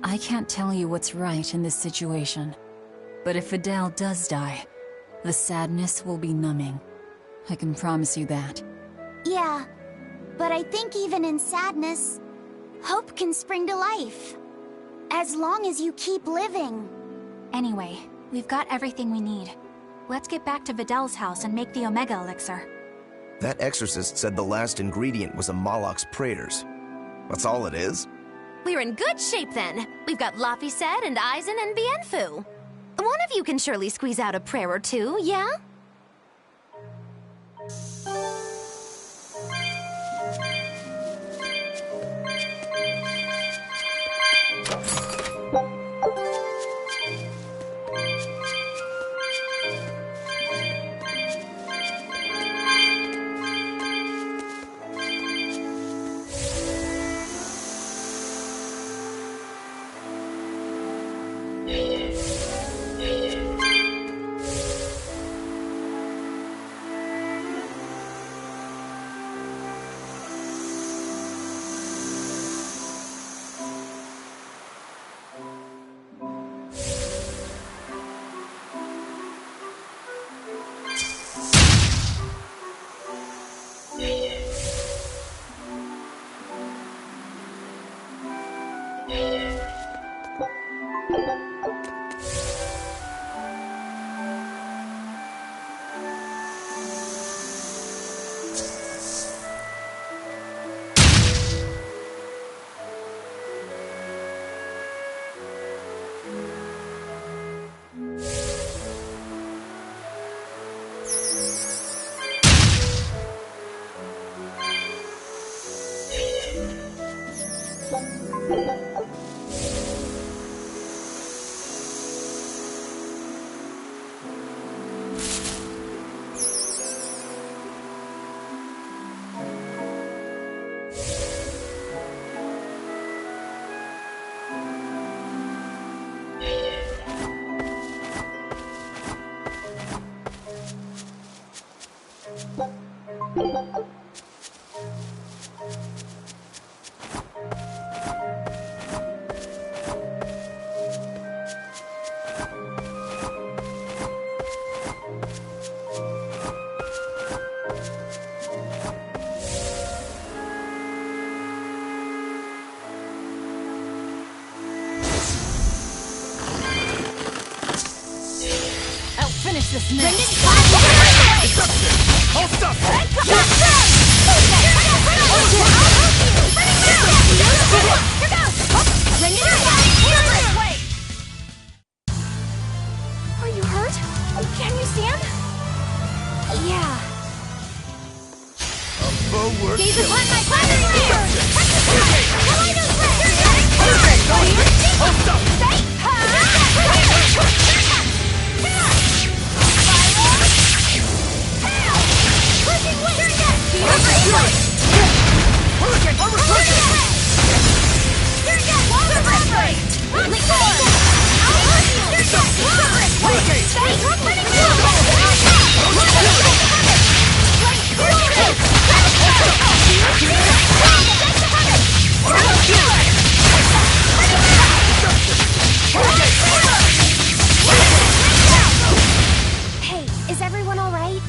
I can't tell you what's right in this situation. But if Videl does die, the sadness will be numbing. I can promise you that. Yeah. But I think even in sadness, hope can spring to life. As long as you keep living. Anyway, we've got everything we need. Let's get back to Vidal's house and make the Omega Elixir. That exorcist said the last ingredient was a Moloch's prayers. That's all it is? We're in good shape then. We've got Laphicet and Aizen and Bienfu. One of you can surely squeeze out a prayer or two, yeah? Finish this now. I'll stop it! Are you hurt? Can you stand? Yeah. A forward Gaze kill. upon my flattering fear! I'll stop it! Hey, is everyone all right?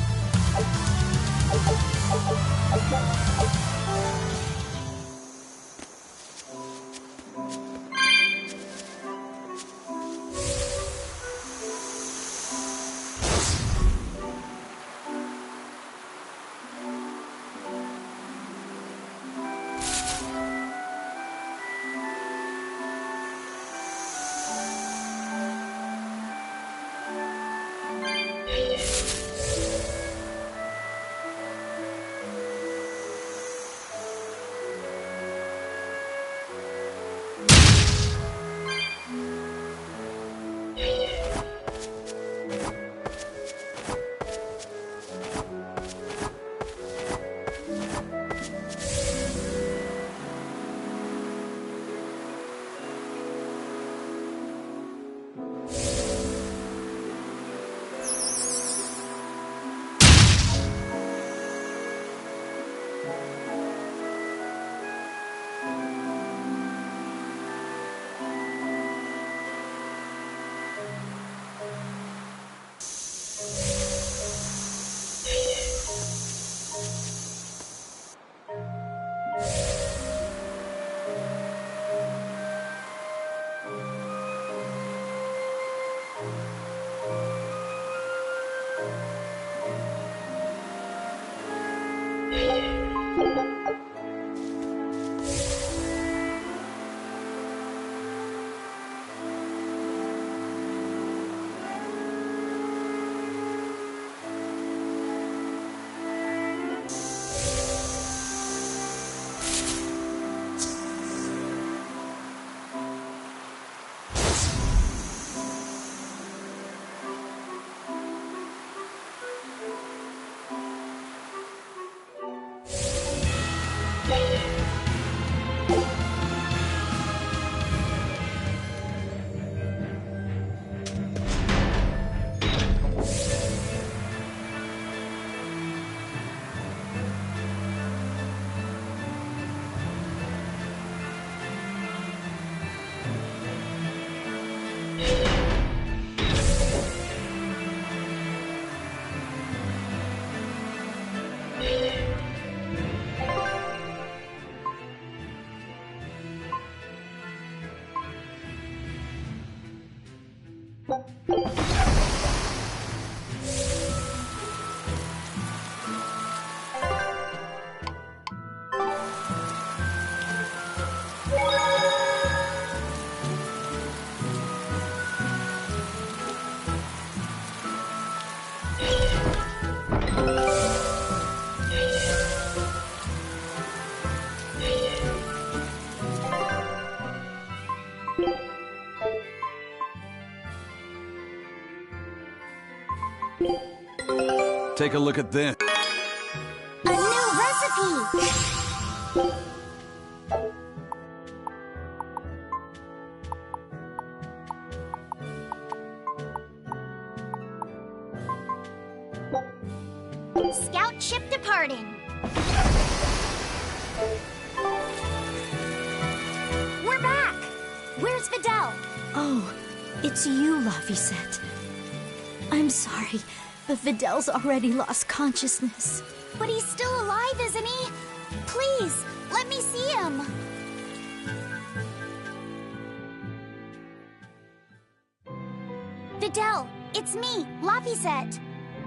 Take a look at this. A new recipe! Scout ship departing. We're back! Where's Videl? Oh, it's you, Laphicet. I'm sorry, but Videl's already lost consciousness. But he's still alive, isn't he? Please, let me see him. Videl, it's me, Laphicet.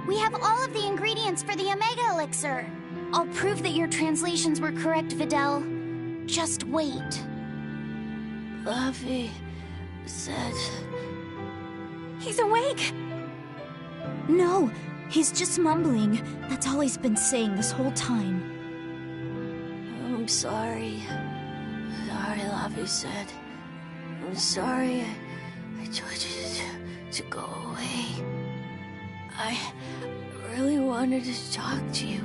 We have all of the ingredients for the Omega Elixir. I'll prove that your translations were correct, Videl. Just wait. Laphicet. He's awake! No, he's just mumbling. That's all he's been saying this whole time. I'm sorry. Sorry, Laphicet. I'm sorry. I told you to go away. I really wanted to talk to you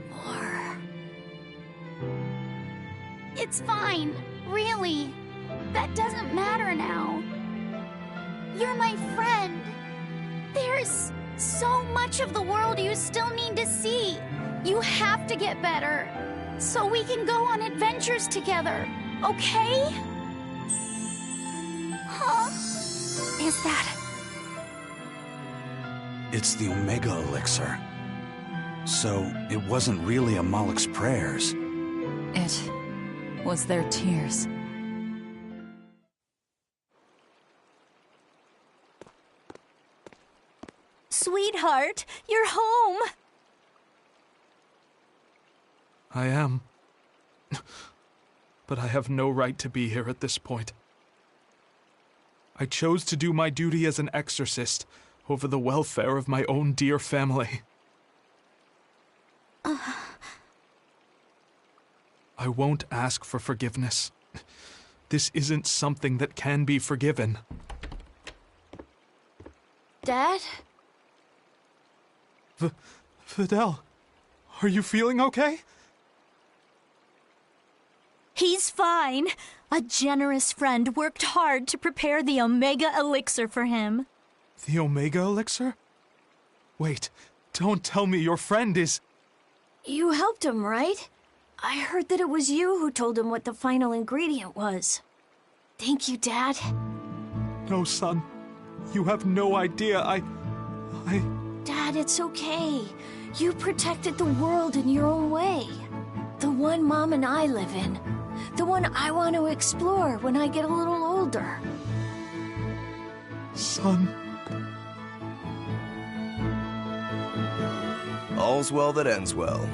more. It's fine, really. That doesn't matter now. You're my friend. There's so much of the world you still need to see. You have to get better, so we can go on adventures together, okay? Huh? Is that... It's the Omega Elixir. So, it wasn't really Amalek's prayers. It was their tears. Sweetheart, you're home! I am. But I have no right to be here at this point. I chose to do my duty as an exorcist over the welfare of my own dear family. I won't ask for forgiveness. This isn't something that can be forgiven. Dad? Videl, are you feeling okay? He's fine. A generous friend worked hard to prepare the Omega Elixir for him. The Omega Elixir? Wait, don't tell me your friend is... You helped him, right? I heard that it was you who told him what the final ingredient was. Thank you, Dad. No, son. You have no idea. Dad, it's okay. You protected the world in your own way. The one Mom and I live in. The one I want to explore when I get a little older. Son. All's well that ends well,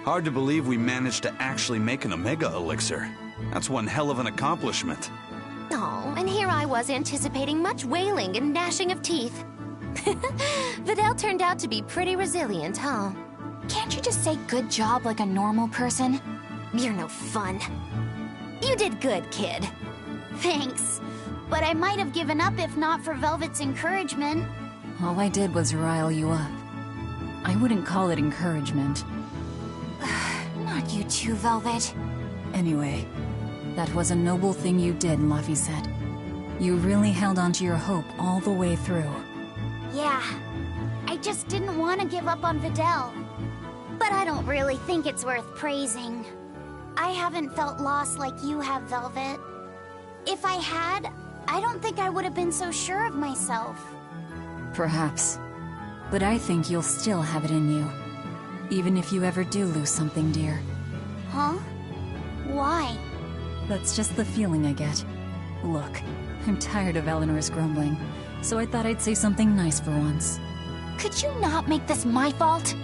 Hard to believe we managed to actually make an Omega Elixir. That's one hell of an accomplishment. Oh, and here I was anticipating much wailing and gnashing of teeth. Videl turned out to be pretty resilient, huh? Can't you just say good job like a normal person? You're no fun. You did good, kid. Thanks. But I might have given up if not for Velvet's encouragement. All I did was rile you up. I wouldn't call it encouragement. Not you too, Velvet. Anyway, that was a noble thing you did, Laphicet. You really held on to your hope all the way through. Yeah. I just didn't want to give up on Videl. But I don't really think it's worth praising. I haven't felt lost like you have, Velvet. If I had, I don't think I would have been so sure of myself. Perhaps. But I think you'll still have it in you. Even if you ever do lose something dear. Huh? Why? That's just the feeling I get. Look, I'm tired of Eleanor's grumbling, so I thought I'd say something nice for once. Could you not make this my fault?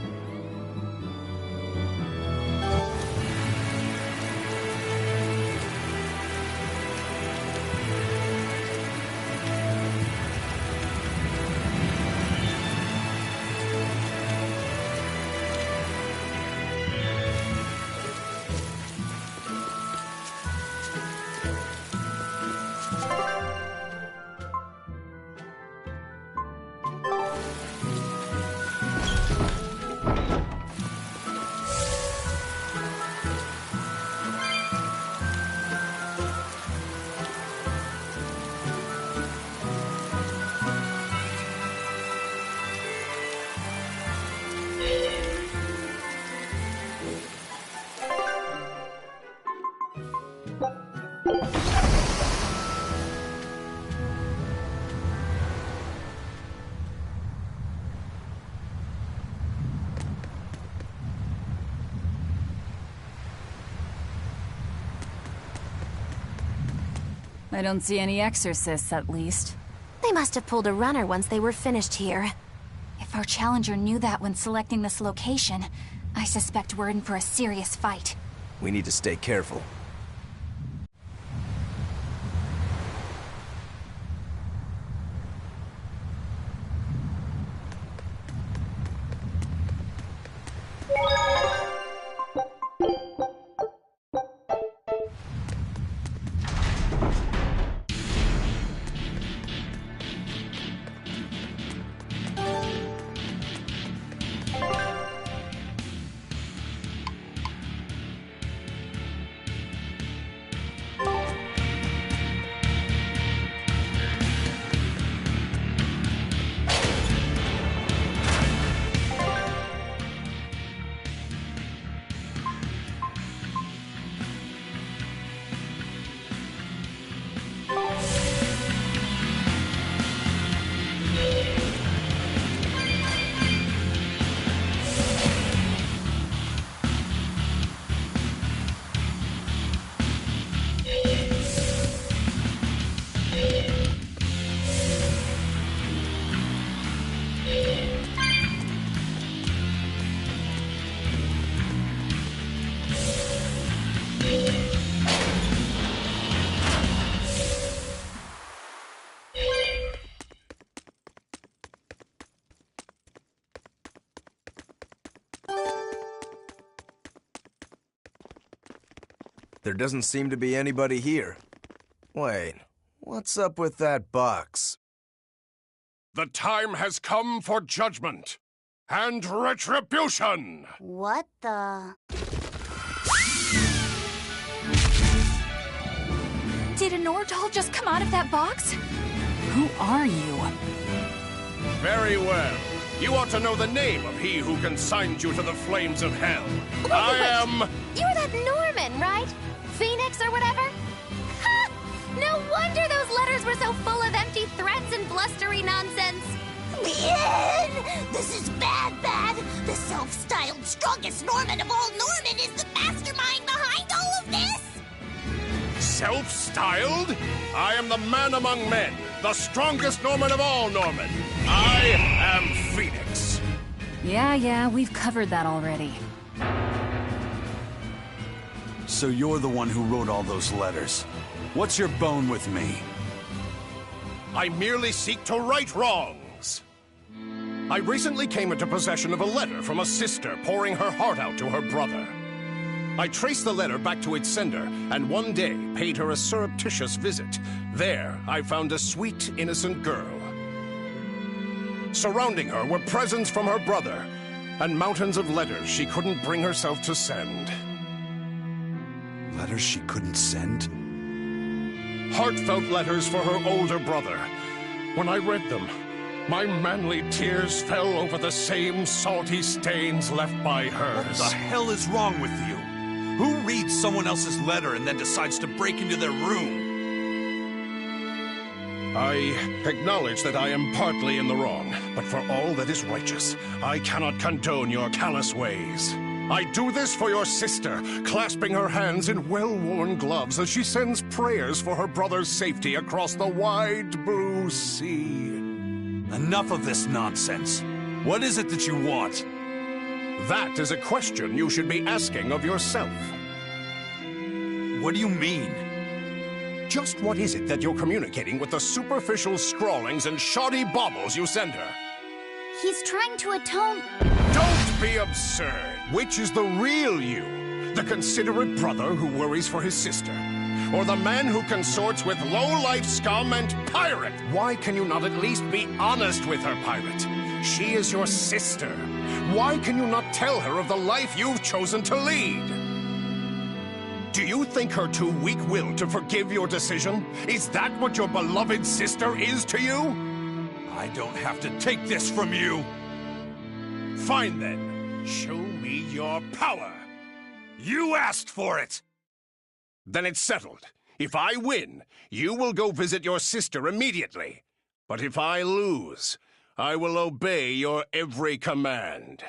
I don't see any exorcists, at least. They must have pulled a runner once they were finished here. If our challenger knew that when selecting this location, I suspect we're in for a serious fight. We need to stay careful. There doesn't seem to be anybody here. Wait, what's up with that box? The time has come for judgment and retribution! What the... Did an Ordal just come out of that box? Who are you? Very well. You ought to know the name of he who consigned you to the flames of hell. I am... You're that Norman, right? Phoenix or whatever? Ha! No wonder those letters were so full of empty threats and blustery nonsense. Bien! This is bad. The self-styled strongest Norman of all Norman is the mastermind behind all of this! Self-styled? I am the man among men, the strongest Norman of all Norman. I am Phoenix. Yeah, we've covered that already. So you're the one who wrote all those letters. What's your bone with me? I merely seek to right wrongs. I recently came into possession of a letter from a sister pouring her heart out to her brother. I traced the letter back to its sender, and one day paid her a surreptitious visit. There, I found a sweet, innocent girl. Surrounding her were presents from her brother, and mountains of letters she couldn't bring herself to send. Letters she couldn't send? Heartfelt letters for her older brother. When I read them, my manly tears fell over the same salty stains left by hers. What the hell is wrong with you? Who reads someone else's letter and then decides to break into their room? I acknowledge that I am partly in the wrong, but for all that is righteous, I cannot condone your callous ways. I do this for your sister, clasping her hands in well-worn gloves as she sends prayers for her brother's safety across the wide blue sea. Enough of this nonsense. What is it that you want? That is a question you should be asking of yourself. What do you mean? Just what is it that you're communicating with the superficial scrawlings and shoddy baubles you send her? He's trying to atone... Don't be absurd! Which is the real you? The considerate brother who worries for his sister? Or the man who consorts with low-life scum and pirate? Why can you not at least be honest with her, pirate? She is your sister. Why can you not tell her of the life you've chosen to lead? Do you think her too weak-willed to forgive your decision? Is that what your beloved sister is to you? I don't have to take this from you. Fine then. Show me your power. You asked for it. Then it's settled. If I win, you will go visit your sister immediately. But if I lose, I will obey your every command.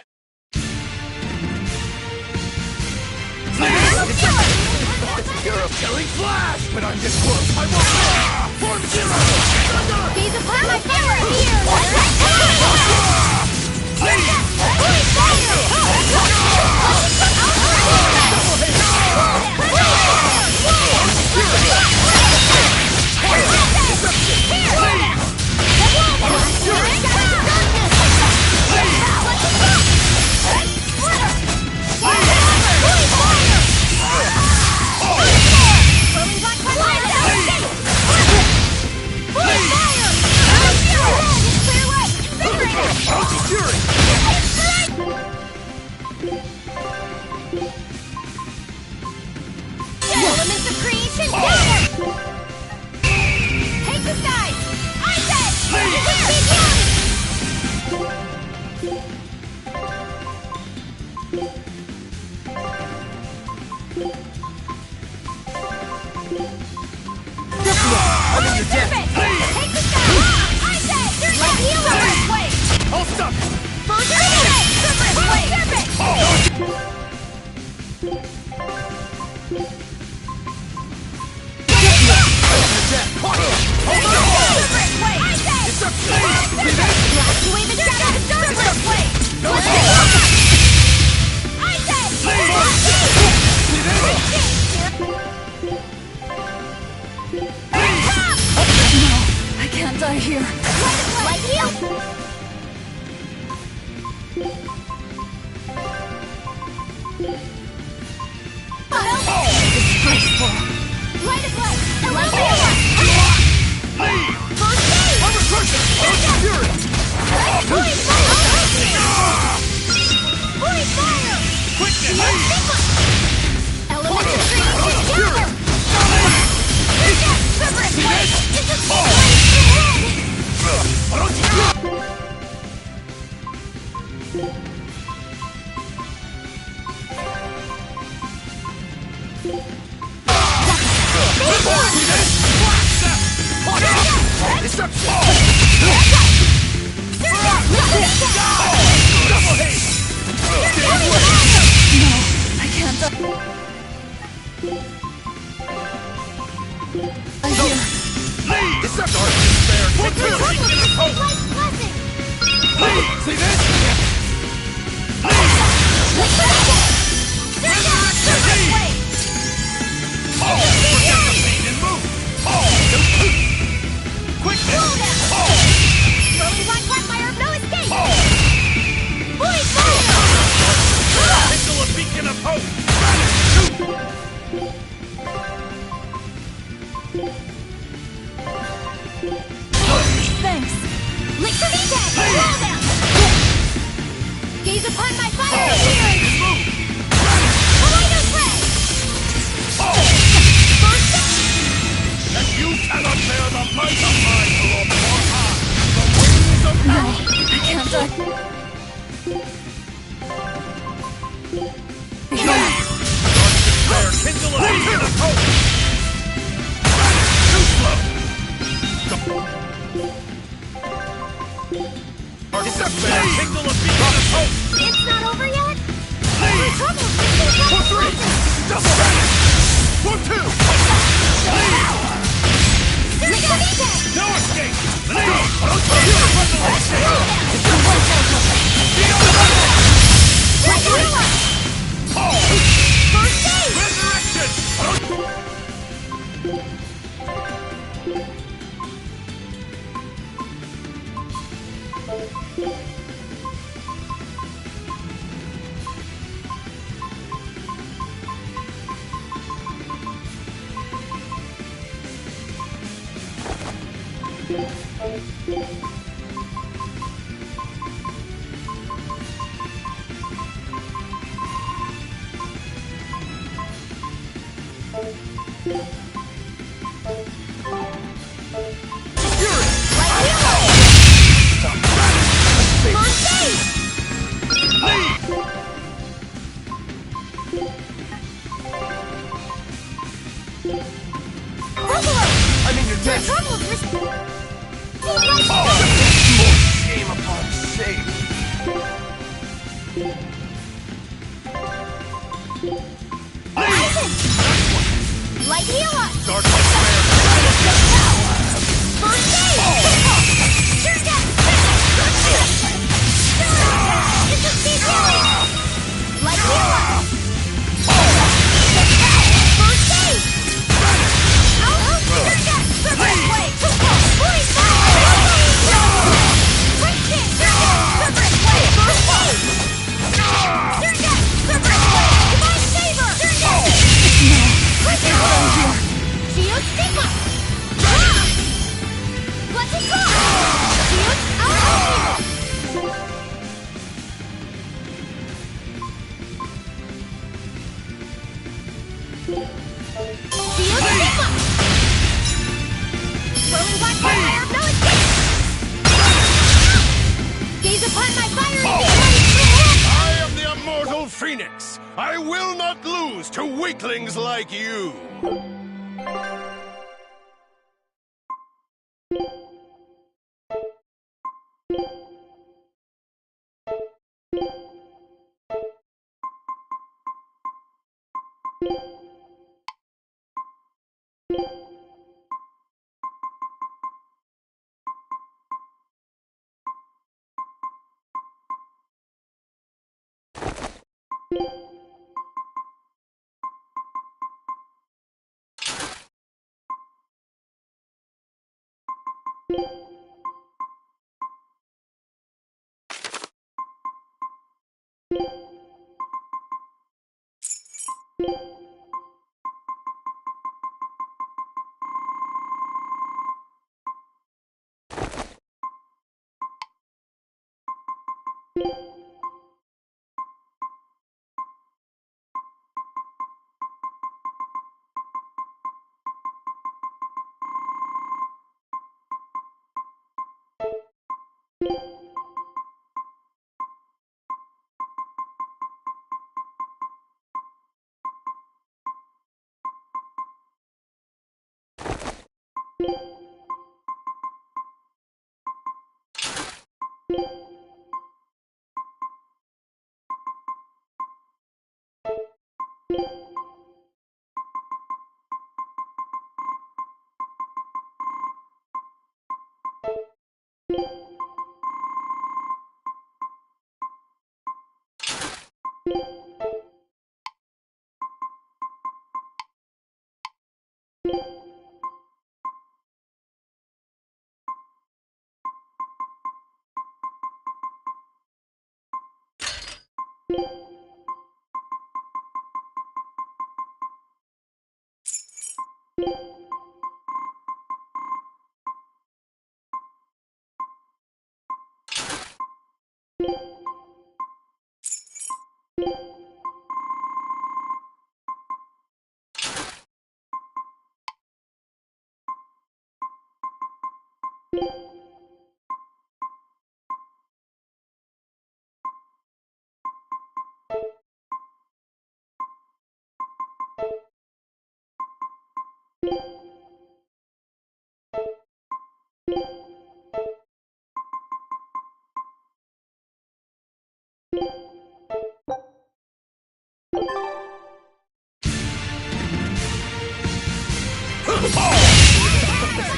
You're a killing flash! But I'm this close, I won't... Form Zero! He's upon my power here! Elements of creation, take the side! I said! I'm in your debt! Take the side! I said! There's a healer! Wait! I'll stop! First It's up to you! See this? Wave it down! I said! No, I can't die here. Like you! Disgraceful. Light of light! Thanks. Lick the V-Tag! Roll down! three! Double! 1, 2! Lead! No escape! Lead! I'm in your debt. More shame upon shame. Light heal up! Dark First aid! Sure death! It's a speed healing! Light heal up! First aid! Sure death! Perfect blade! Police fire! Quick kick! Sure death! Perfect blade! First aid! Sure death! Perfect blade! Divine saber! Sure death! Quick kick! Shield stigma! Blessed cross! Shield out! Shield stigma! Swirling black fire! No escape! Gaze upon my fiery I am the immortal Phoenix. I will not lose to weaklings like you.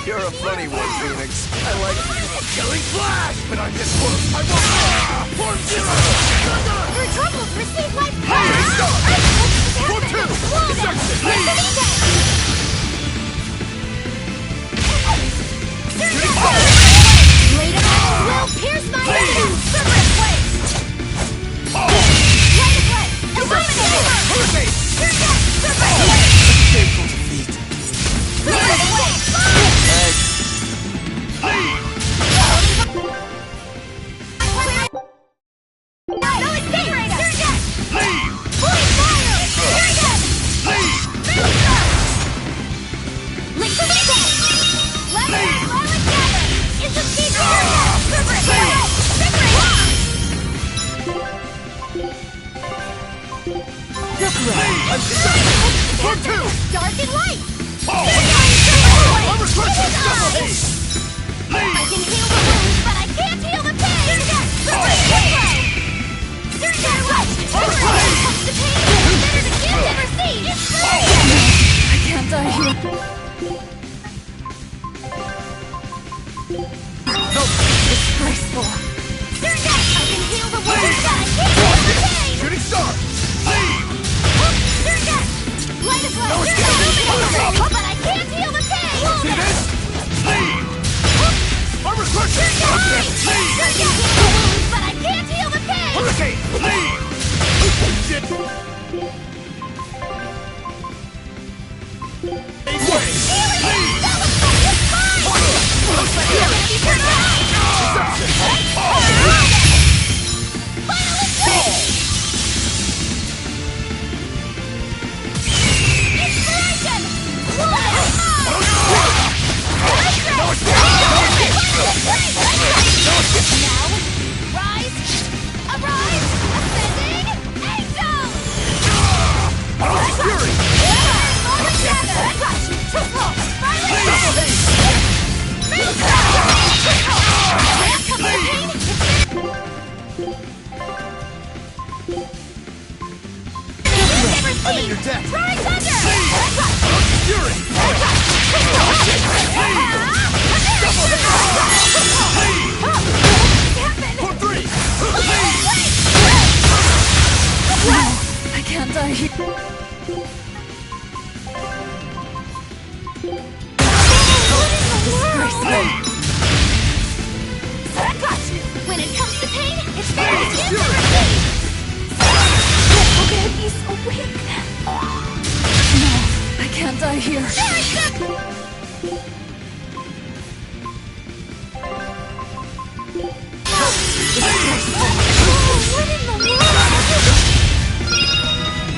You're a funny one, Phoenix. I like you. Killing Flash! But I'm this close. I won't. Form Zero! Your troubles receive my Hey, stop! Form 2! Wall Deception! Blade of Iron will pierce my enemy! Super place! Light of light! Illuminate! Hurricane! Shameful defeat! Blade of light! No escape! Surget! Void fire! Surget! Liquidate! Leather! Lilac Cavern! Is the speed Surget! Super Hero! Form 2! Dark and light! I'm requesting double haste! I can heal the wounds, but I can't heal the pain! Super Hero! Surget right! Super Hero comes to pain! Better to give than receive! I can't die here. Disgraceful. Surget! I can heal the wounds, but I can't heal the pain! Shooting Star! Surget! Light of light! Illuminate! But I can't heal the pain! See this? I'm requesting! Surget! Surget! Heal the wounds, but I can't heal the pain! Hurricane! Shit! I'm in your debt! Try Thunder! Fury! For 3! I can't die here. When it comes to pain, it's better to give than receive! How can I be so weak? No, I can't die here.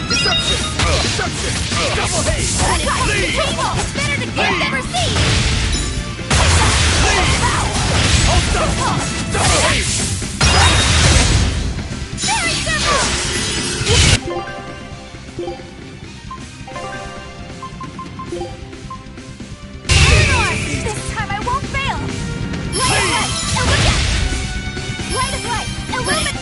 Deception! Deception! Double haste! When it comes to pain, it's better to give than receive! Hold stop! Double haste! Very simple! This time I won't fail! Light of light! Illuminate! Light of light! Illuminate!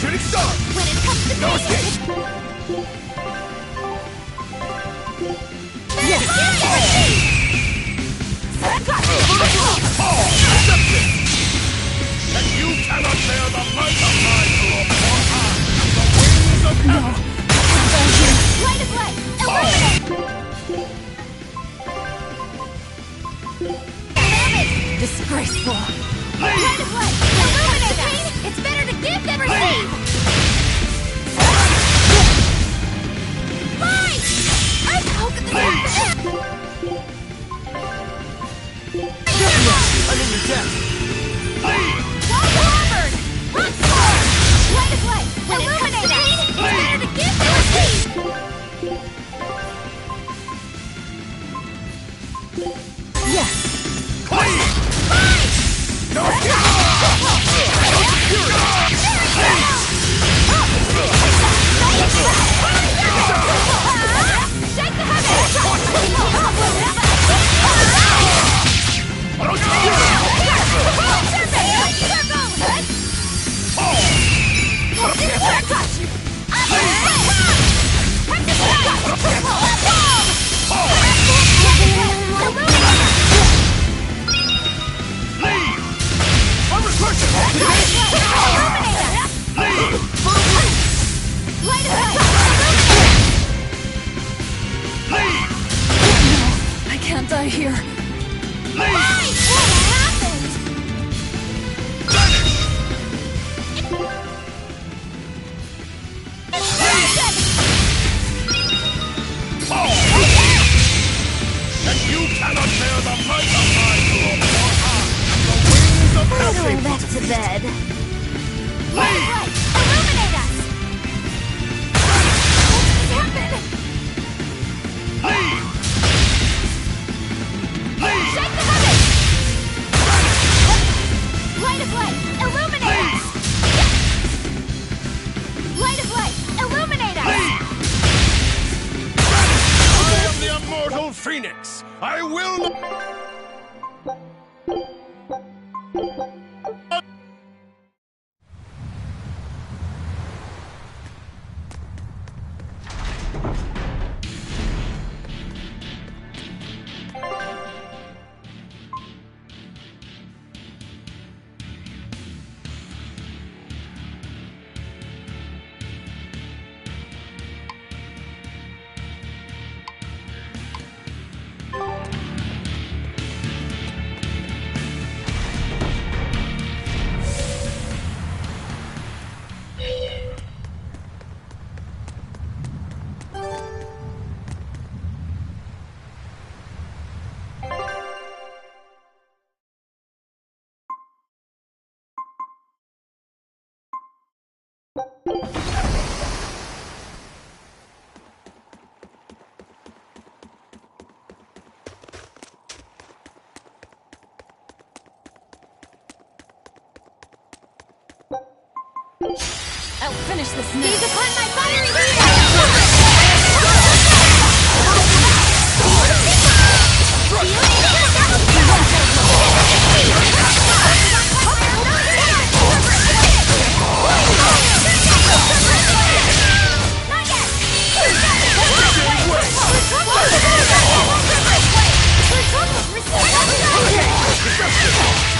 Shooting Star! When it comes to No pain, escape! yes! Deception! And you cannot bear the might of my group! The wings of heaven! Light of light! Illuminate! Disgraceful. Light of light! Illuminate pain! It's better to give than receive! Light! How could this happen? I'm in your debt! Wild Harvard! Rock Sword! Light of light! When it comes to pain, it's better to give than receive! Yes. Light! No escape! Shake the heavens! Circle! can't die here. What happened? And you cannot bear the might of my lord. The wings of We're heaven. going back to bed. Right! Illuminate us! What happened? Shake the heavens! Light of light, illuminate us! Light of light, illuminate us! I am the immortal Phoenix. I will not... I'll finish this now. Gaze upon my fiery Reception!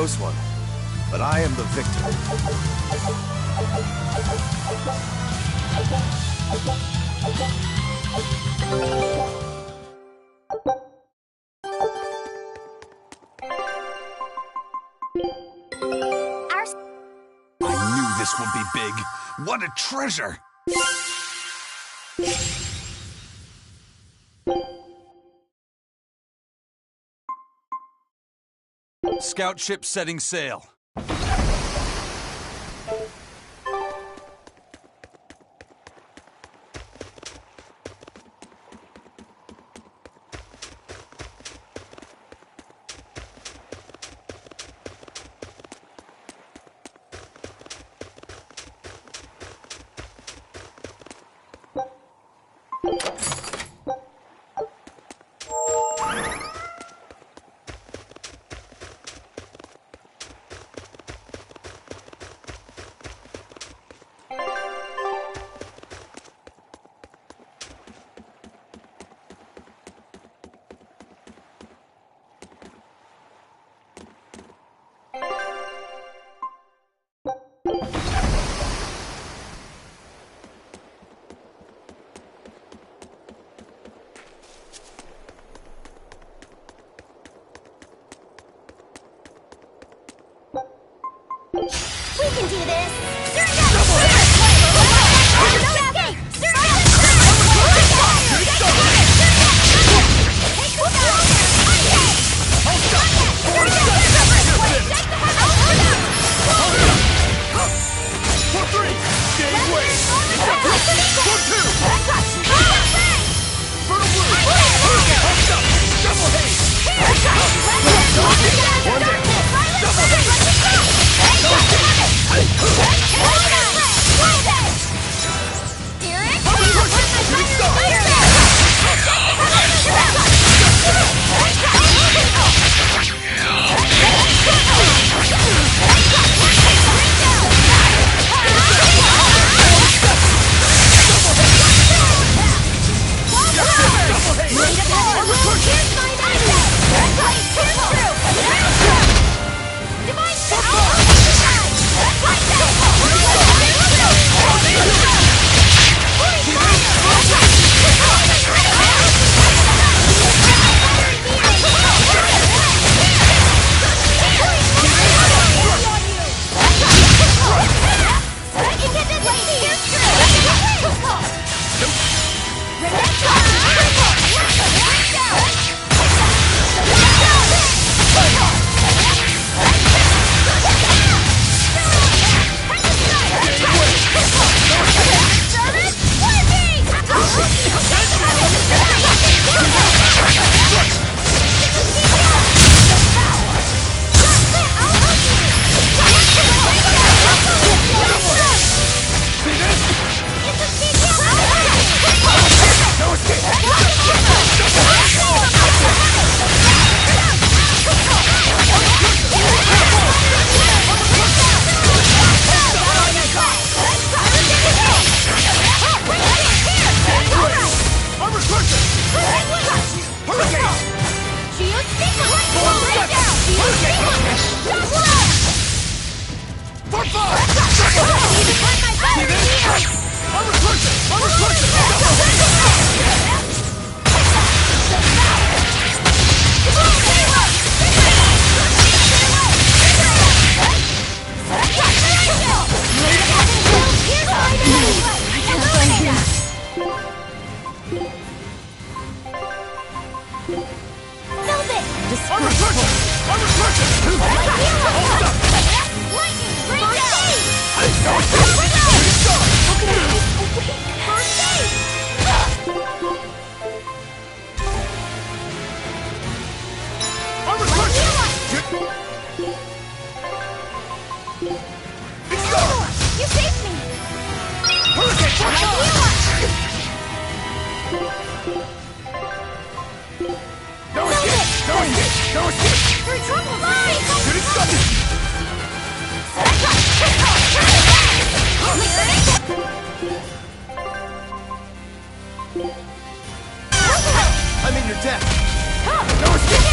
close one, but I am the victor. I knew this would be big. What a treasure! Scout ship setting sail. We can do this! I'm in your deck. No escape!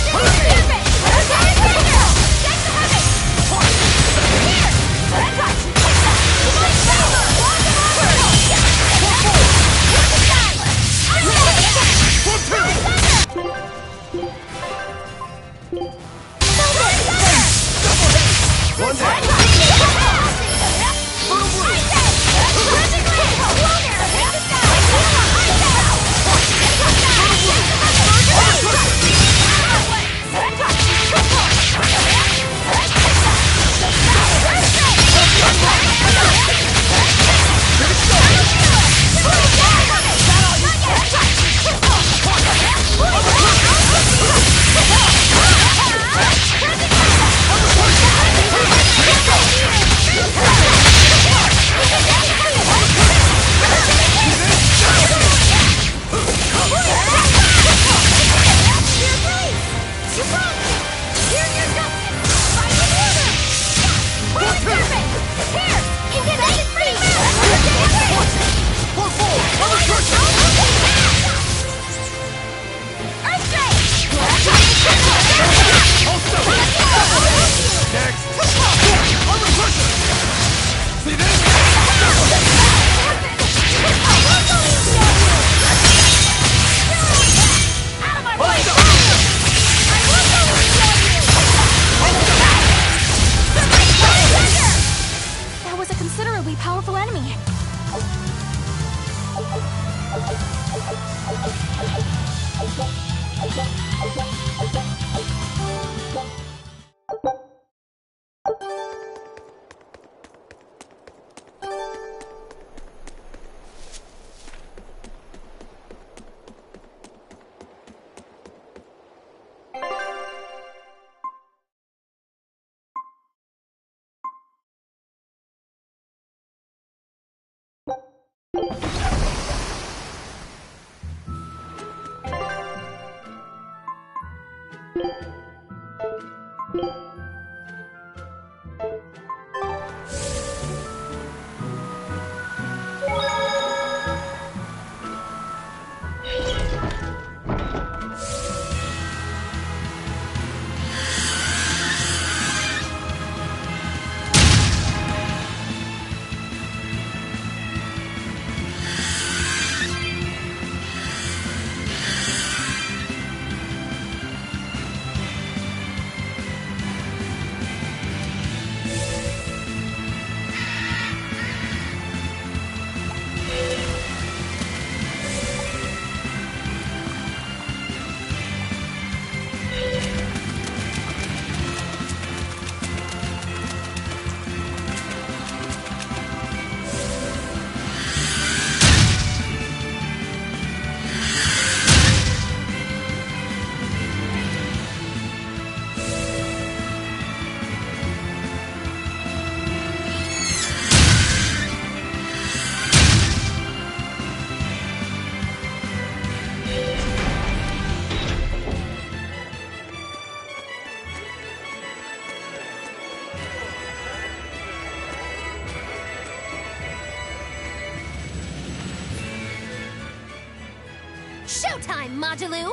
Showtime, Modulou!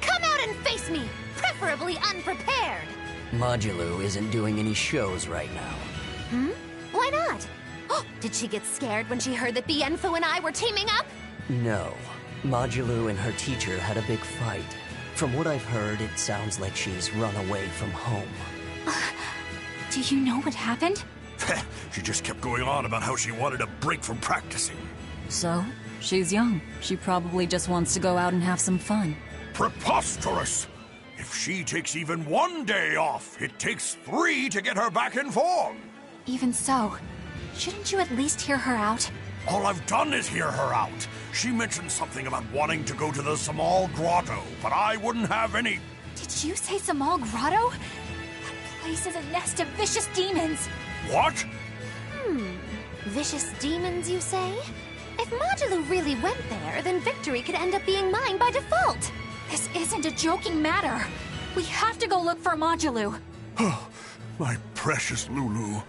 Come out and face me, preferably unprepared! Modulou isn't doing any shows right now. Hmm? Why not? Oh, did she get scared when she heard that Bienfu and I were teaming up? No. Modulou and her teacher had a big fight. From what I've heard, it sounds like she's run away from home. Do you know what happened? She just kept going on about how she wanted a break from practicing. So? She's young. She probably just wants to go out and have some fun. Preposterous! If she takes even one day off, it takes 3 to get her back in form. Even so, shouldn't you at least hear her out? All I've done is hear her out. She mentioned something about wanting to go to the Samal Grotto, but I wouldn't have any... Did you say Samal Grotto? That place is a nest of vicious demons. What? Vicious demons, you say? If Modulou really went there, then victory could end up being mine by default. This isn't a joking matter. We have to go look for Modulou. Oh, my precious Lulu.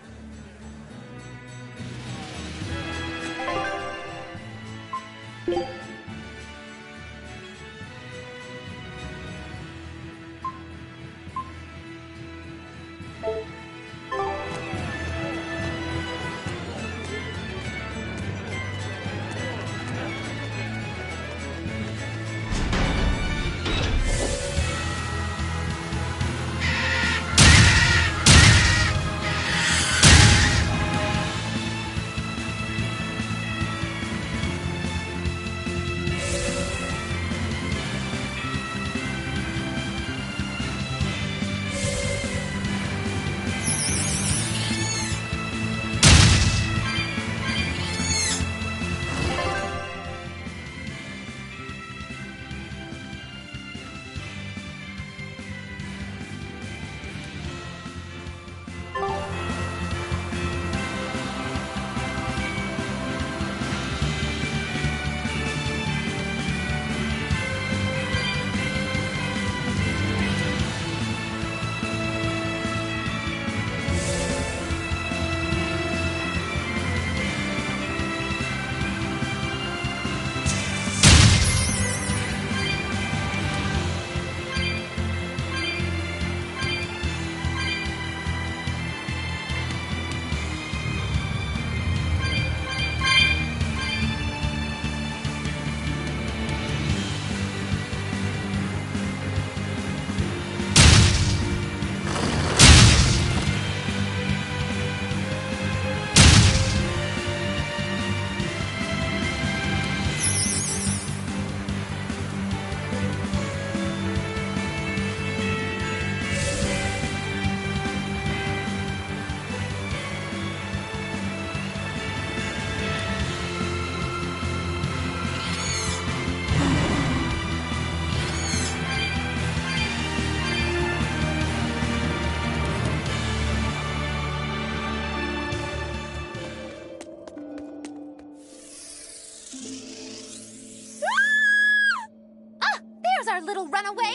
our little runaway?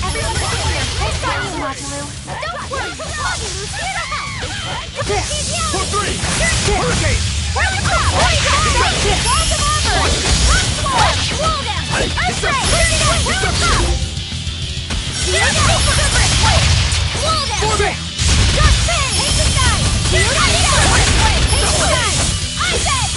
Everyone stay here. We'll start you, Waterloo. Don't worry, Waterloo's here to help. For three! Hurricane! Walls of armor! Wall down! Earthquake! Wall down! Dark Fang! Take the sky! Take the sky! I said!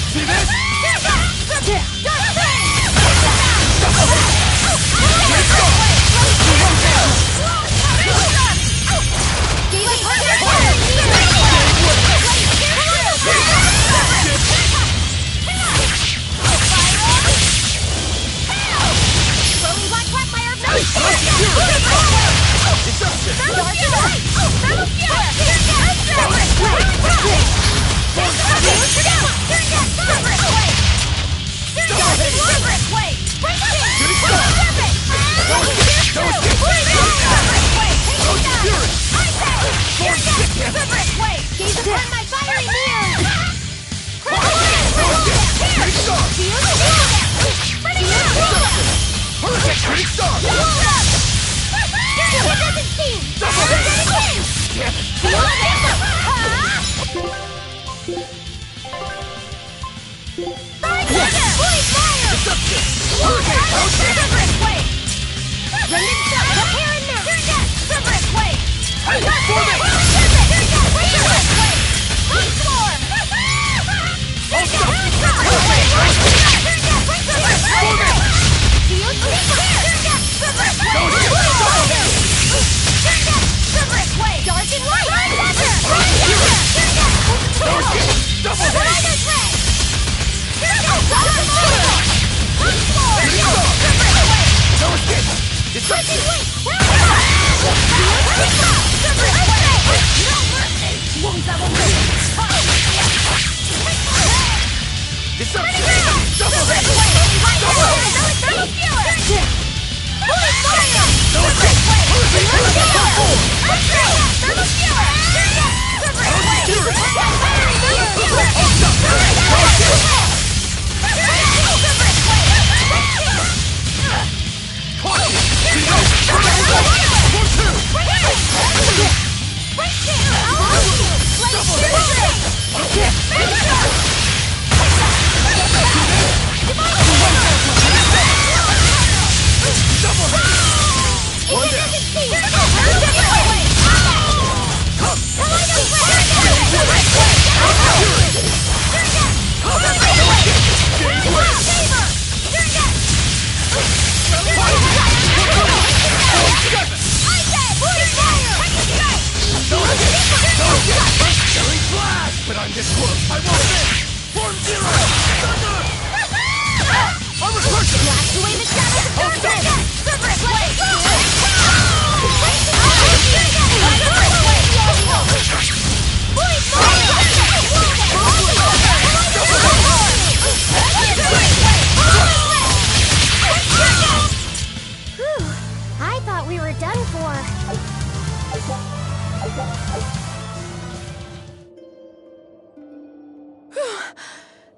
See this?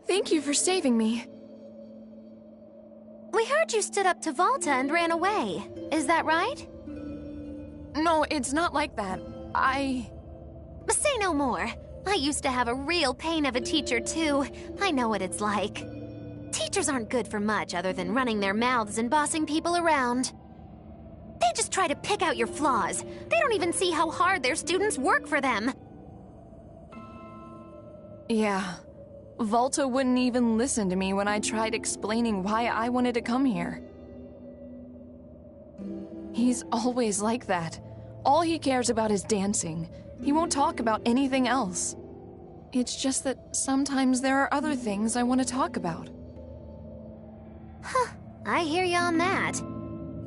Thank you for saving me. We heard you stood up to Volta and ran away. Is that right? No, it's not like that. Say no more. I used to have a real pain of a teacher, too. I know what it's like. Teachers aren't good for much other than running their mouths and bossing people around. They just try to pick out your flaws. They don't even see how hard their students work for them. Yeah. Volta wouldn't even listen to me when I tried explaining why I wanted to come here. He's always like that. All he cares about is dancing. He won't talk about anything else. It's just that sometimes there are other things I want to talk about. Huh, I hear you on that.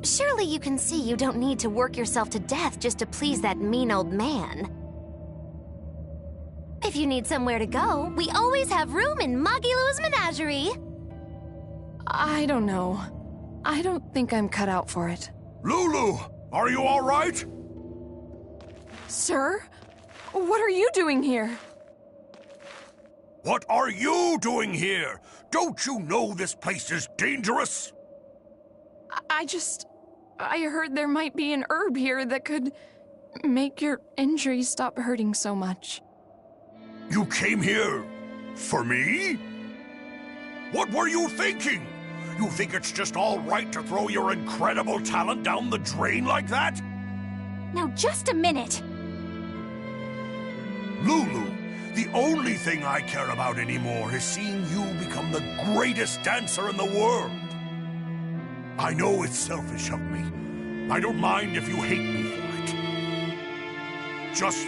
Surely you can see you don't need to work yourself to death just to please that mean old man. If you need somewhere to go, we always have room in Magilou's menagerie. I don't know. I don't think I'm cut out for it. Lulu, are you all right? Sir? What are you doing here? What are you doing here? Don't you know this place is dangerous? I heard there might be an herb here that could make your injuries stop hurting so much. You came here for me? What were you thinking? You think it's just all right to throw your incredible talent down the drain like that? Now, just a minute. Lulu, the only thing I care about anymore is seeing you become the greatest dancer in the world. I know it's selfish of me. I don't mind if you hate me for it. Just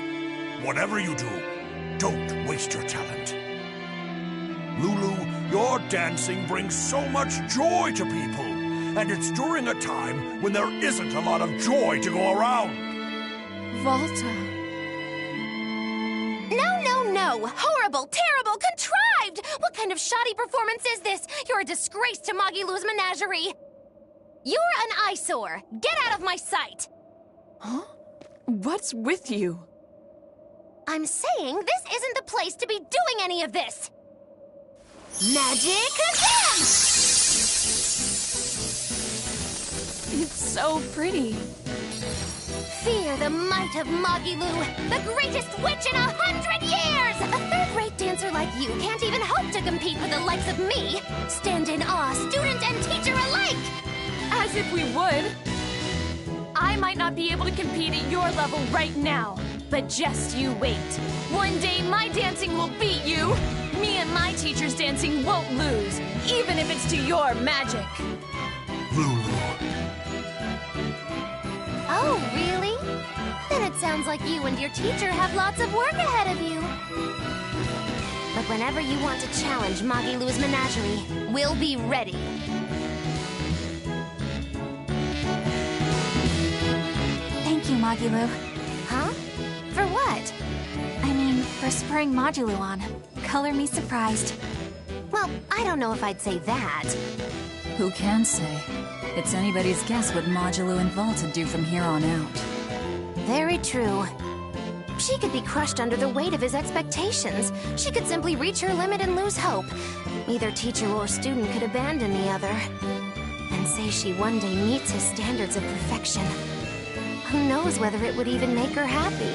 whatever you do, don't waste your talent. Lulu, your dancing brings so much joy to people, and it's during a time when there isn't a lot of joy to go around. Volta. No! Horrible, terrible, contrived! What kind of shoddy performance is this? You're a disgrace to Magilou's menagerie. You're an eyesore. Get out of my sight. Huh? What's with you? I'm saying this isn't the place to be doing any of this. Magic again! It's so pretty. Fear the might of Magilou, the greatest witch in 100 years! A third-rate dancer like you can't even hope to compete with the likes of me. Stand in awe, student and teacher alike! As if we would. I might not be able to compete at your level right now, but just you wait. One day my dancing will beat you. Me and my teacher's dancing won't lose, even if it's to your magic. Lulu. Oh, really? Then it sounds like you and your teacher have lots of work ahead of you. But whenever you want to challenge Magilou's menagerie, we'll be ready. Thank you, Magilou. Huh? For what? I mean, for spurring Magilou on. Color me surprised. Well, I don't know if I'd say that. Who can say? It's anybody's guess what Magilou and Volta do from here on out. Very true. She could be crushed under the weight of his expectations. She could simply reach her limit and lose hope. Either teacher or student could abandon the other. And say she one day meets his standards of perfection. Who knows whether it would even make her happy?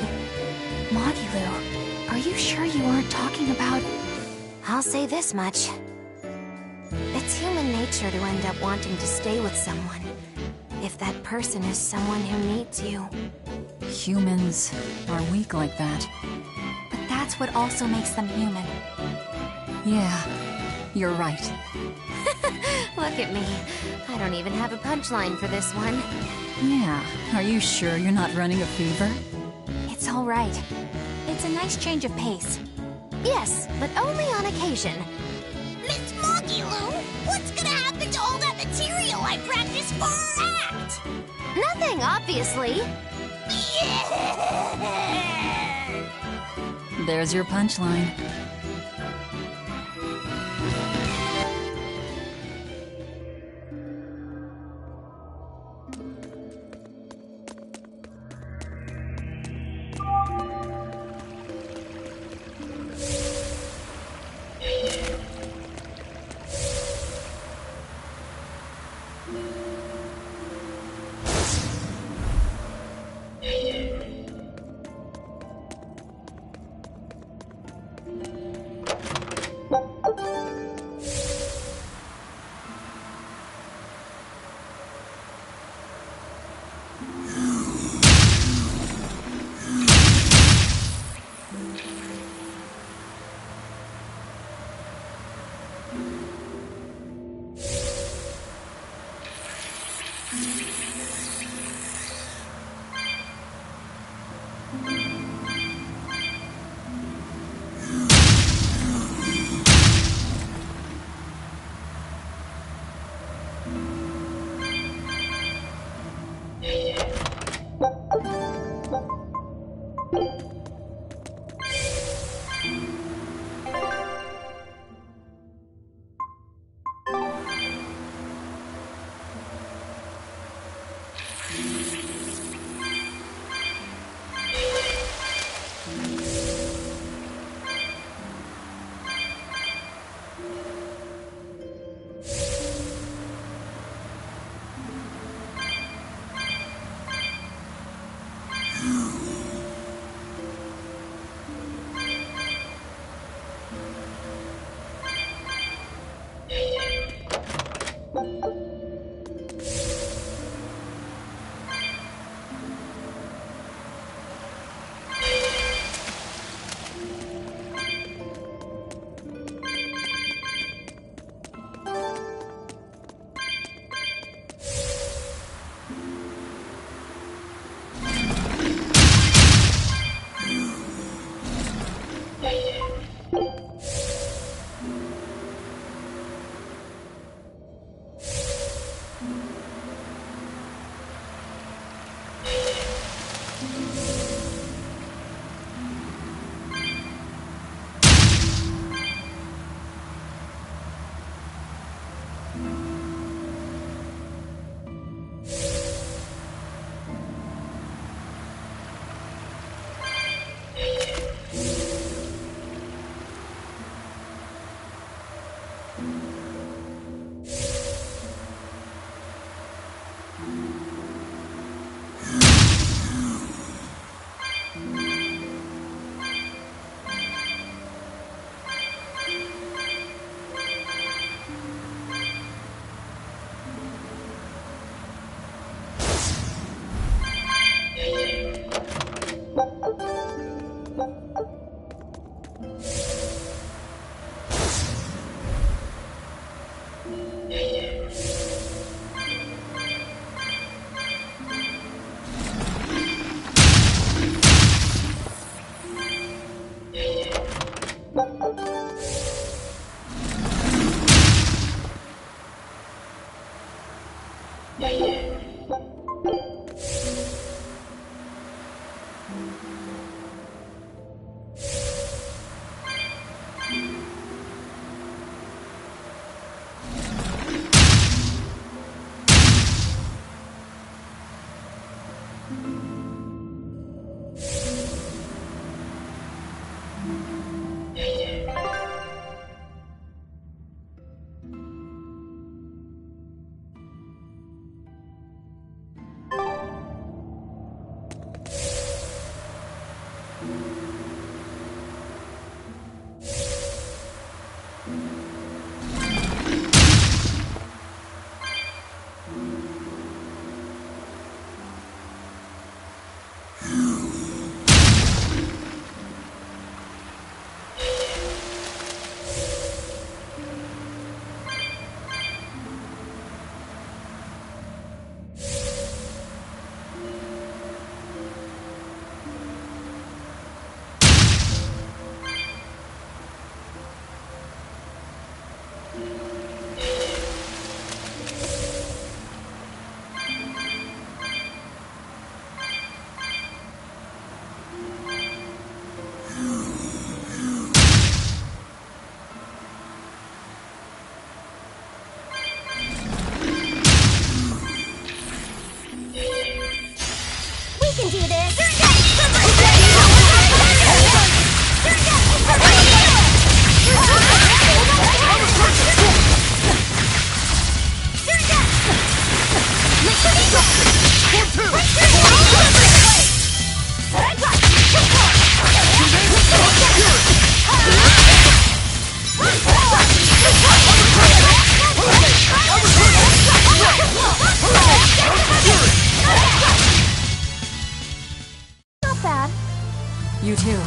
Magilou, are you sure you aren't talking about... I'll say this much. It's human nature to end up wanting to stay with someone, if that person is someone who needs you. Humans are weak like that. But that's what also makes them human. Yeah, you're right. Look at me. I don't even have a punchline for this one. Yeah, are you sure you're not running a fever? It's all right. It's a nice change of pace. Yes, but only on occasion. Miss Magilou, what's gonna happen to all that material I practiced for our act? Nothing, obviously. Yeah! There's your punchline. You too.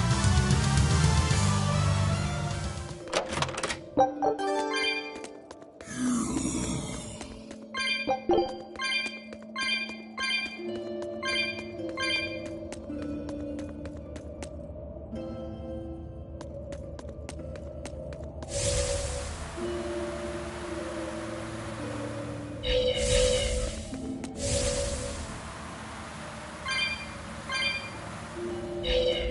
Yeah.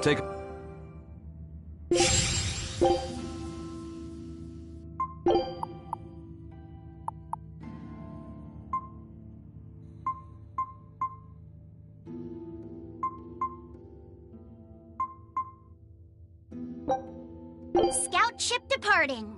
Take. Scout ship departing.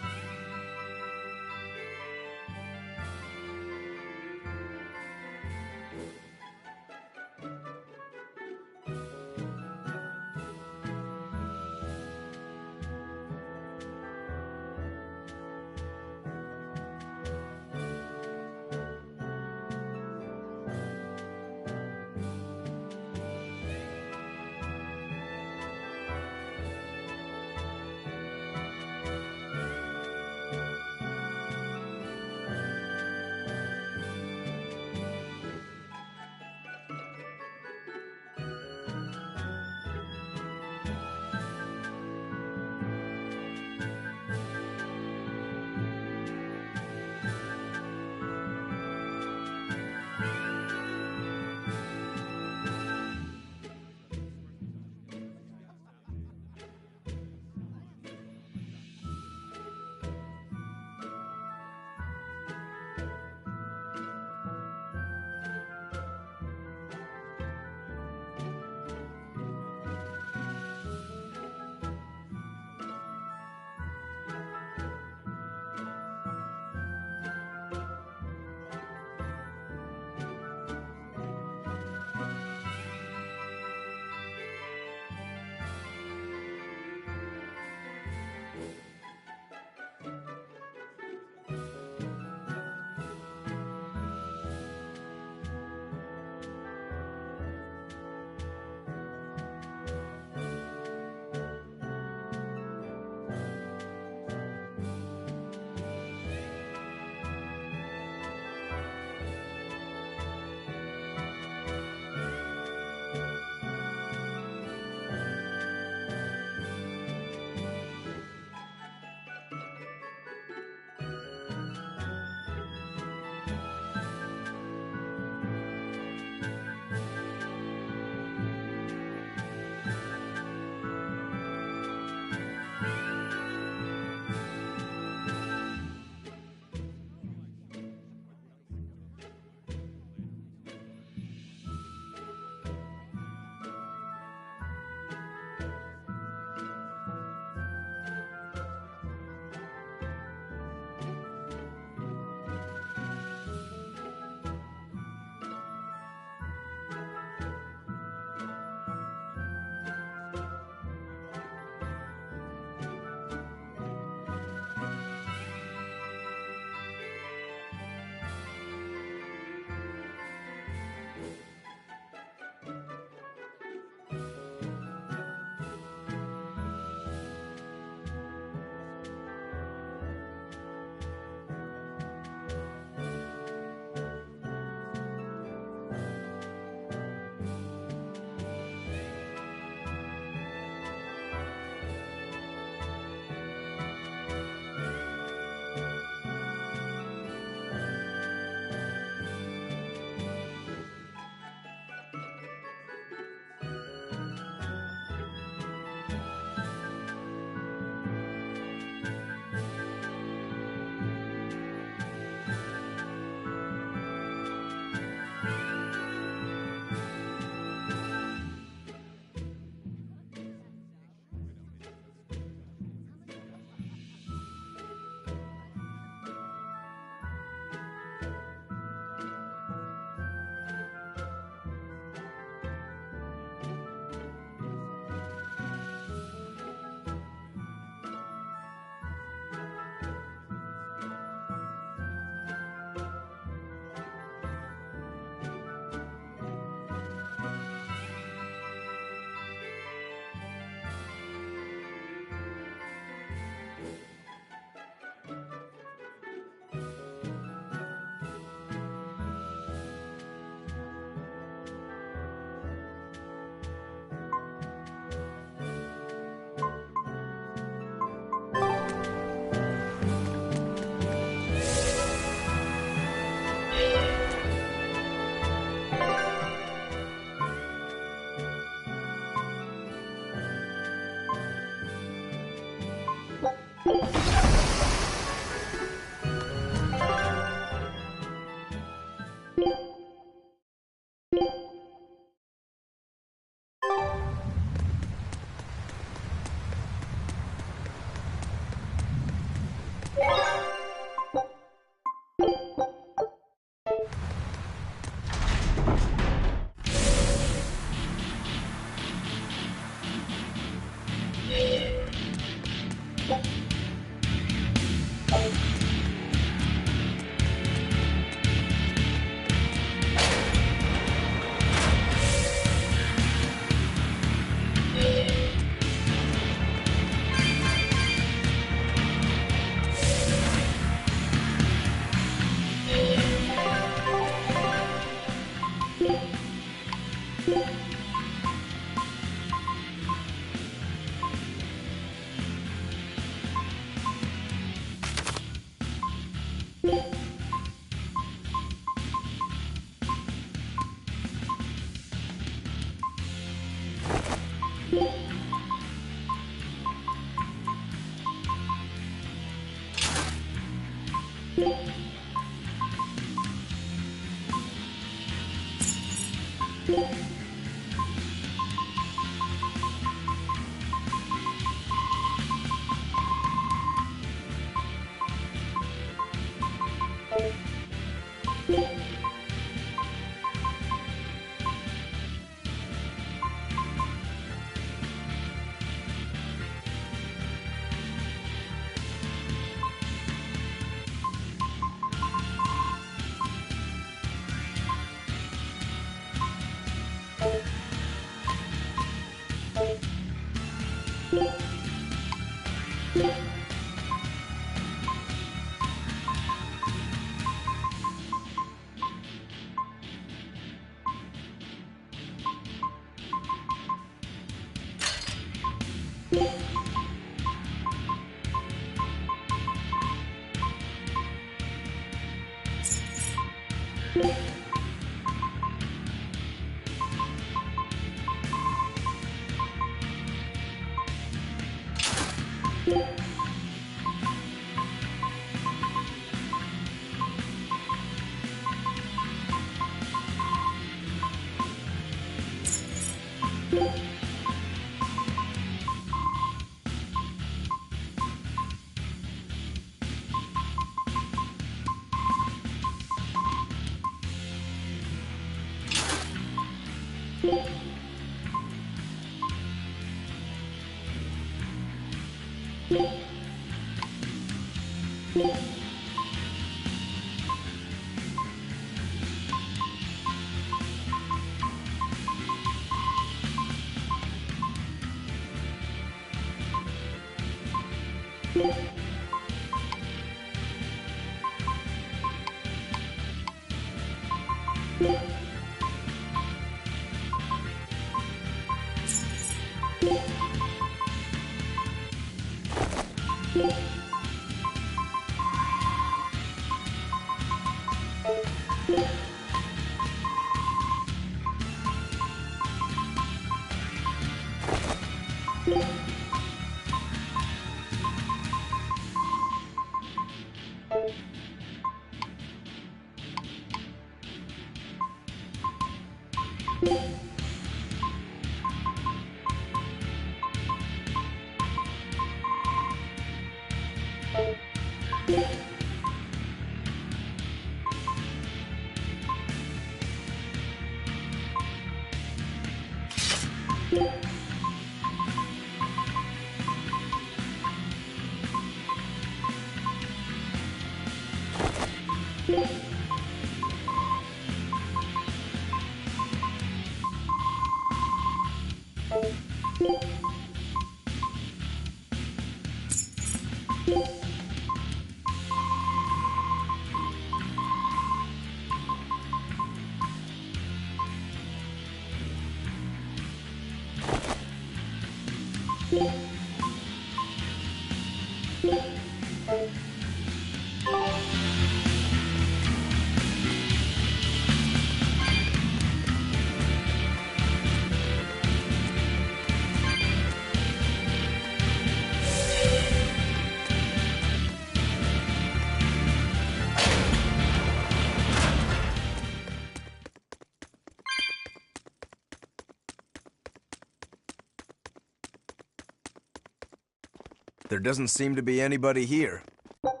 There doesn't seem to be anybody here. You're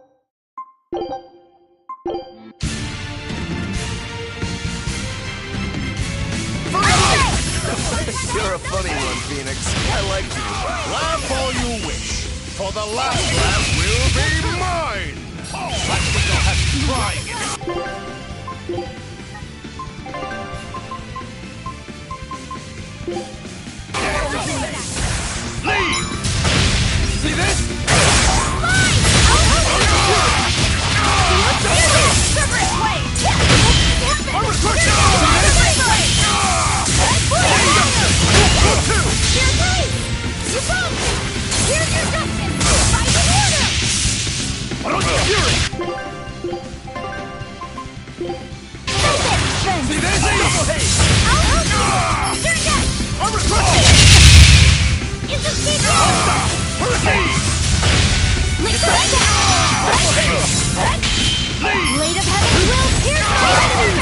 a funny one, Phoenix. I like you. Laugh all you wish, for the last laugh will be mine! That's what you'll have trying it. Leave! See this? Blade of Heaven will pierce the enemy!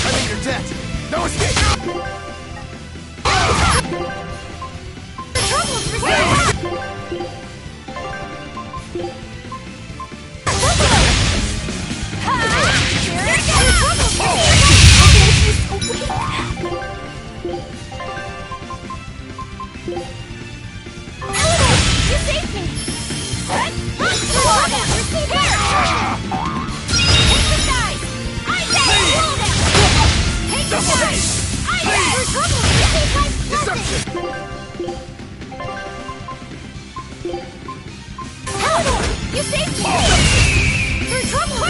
I'm in your debt! No escape! You saved me! You saved me! Through trouble!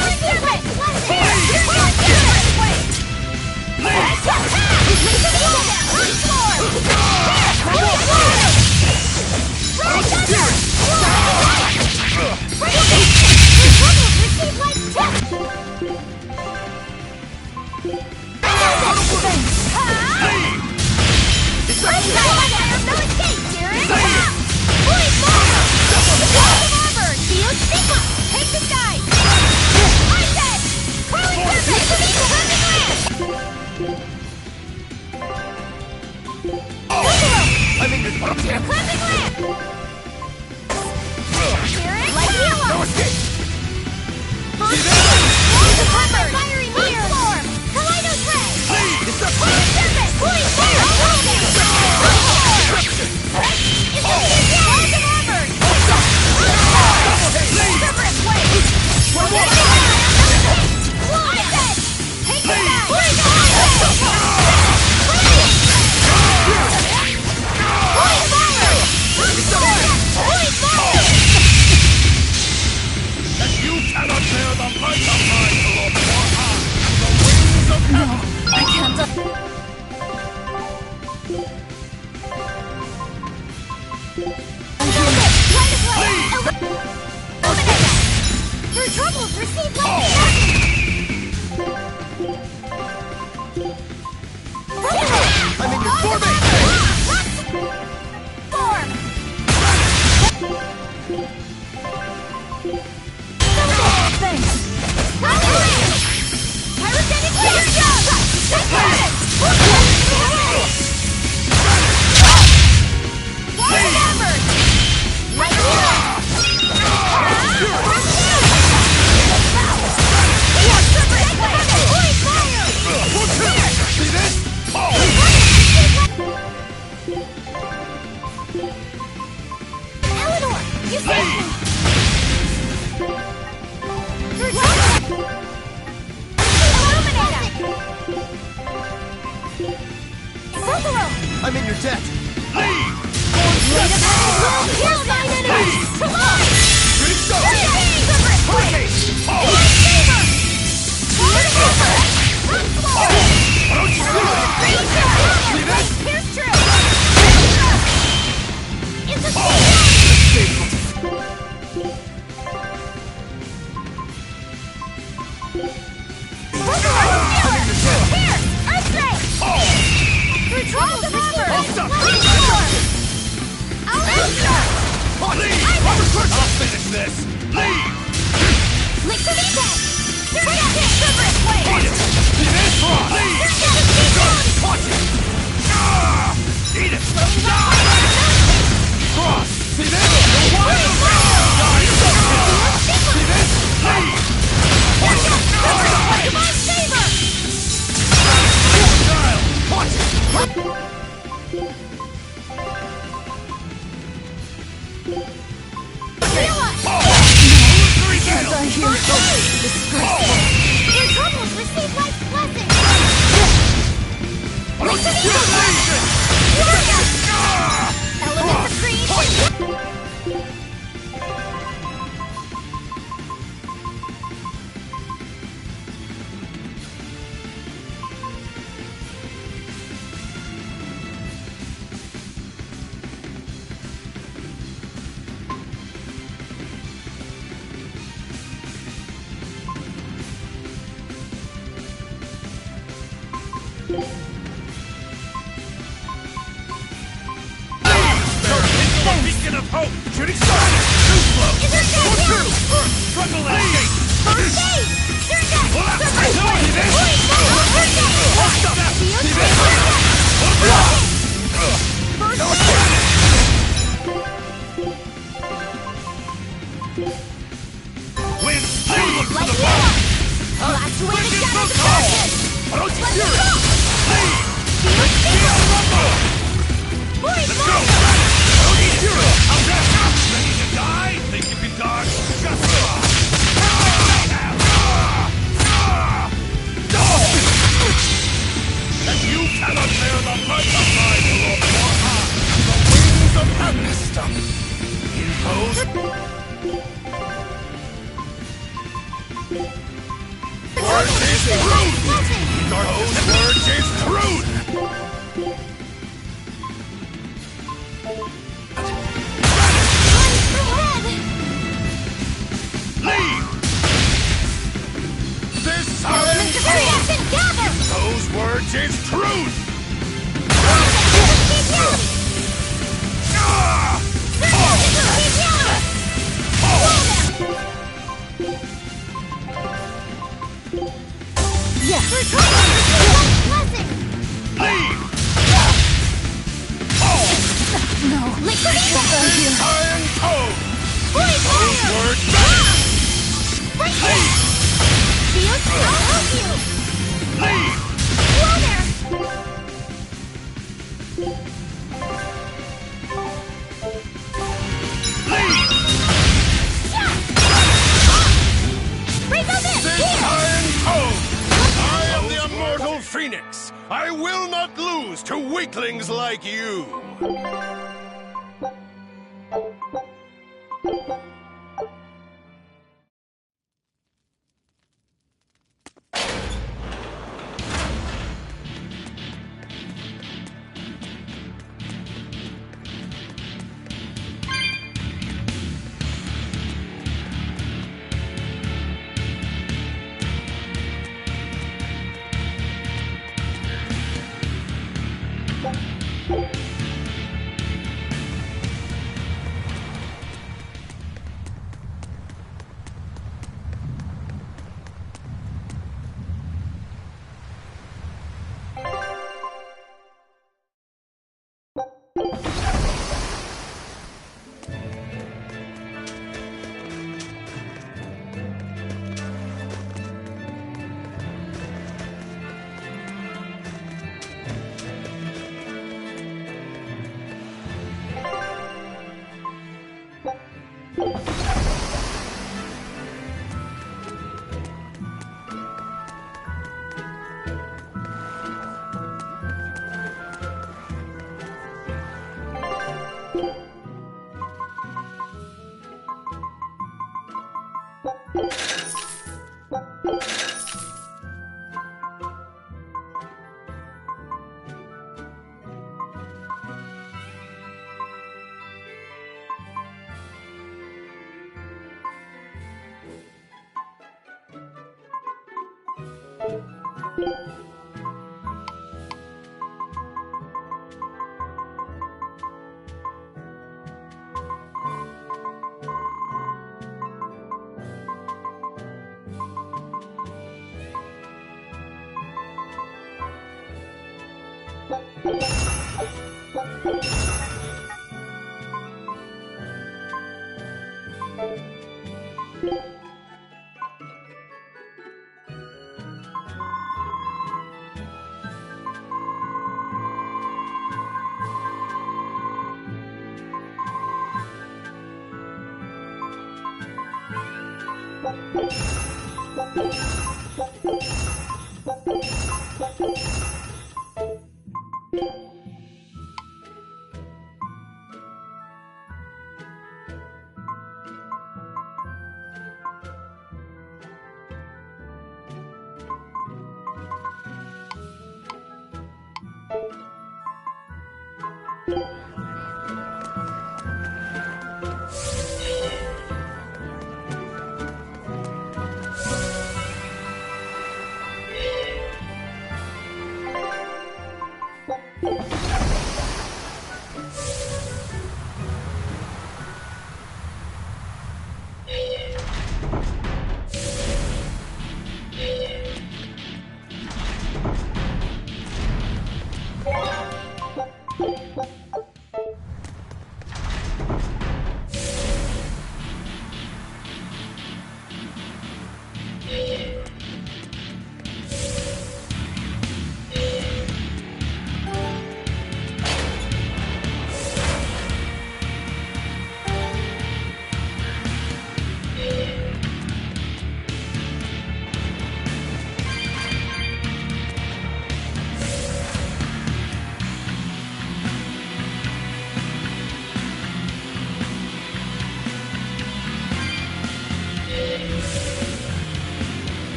I'm in your debt! No escape! Fiery meteor storm! Kaleido's ray! Serpent! Holy fire! You cannot bear the might of my lord! The wings of heaven! I can't. Your troubles receive I'm in your forming! I'm in your debt! Blade of Heaven will pierce thine enemies! Come on! I'll finish this! Leave! Lick the defense! Separate way! Eat it! Watch it! Eat it! Cross! See this? See this? Leave! Watch it! Saber! Watch it! Feel it! Here! beacon of hope! Shooting star! Too slow! One, two! Struggle and escape! First aid! Pull out! Surface No, blade! it is! First aid! Stop! Shield Leave strike! No First escape! Wind! Lead! Like that! Blast away the shadows of darkness! Approach Let's Fury! go! Lead! Shield Shield rumble! Void Let's go! Fire! Approach Fury! I'm ready to die? Think you can dodge? Just try! And you cannot bear the brunt of my blow! The wings of Anistum! Impose! Words is rude! Those words is rude! Leave! This Elements of reaction gather! Those words is truth! Yes! Leave! No! Liquidation! Iron Code! Void Those Fire! words Leave! Shield, I'll help you! Leave! Whoa there! Leave! Freeze on this! This Here! Iron Code! I am the immortal Phoenix! I will not lose to weaklings like you!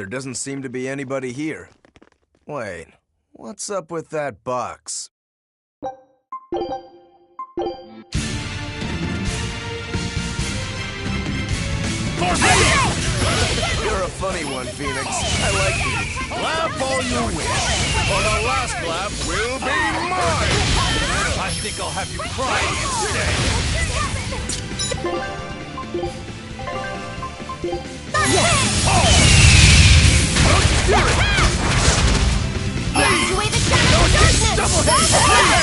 there doesn't seem to be anybody here. Wait, what's up with that box? You're a funny one, Phoenix. I like you. Laugh all you wish, for the last laugh will be mine! I think I'll have you crying instead! Blast away the shadow of darkness!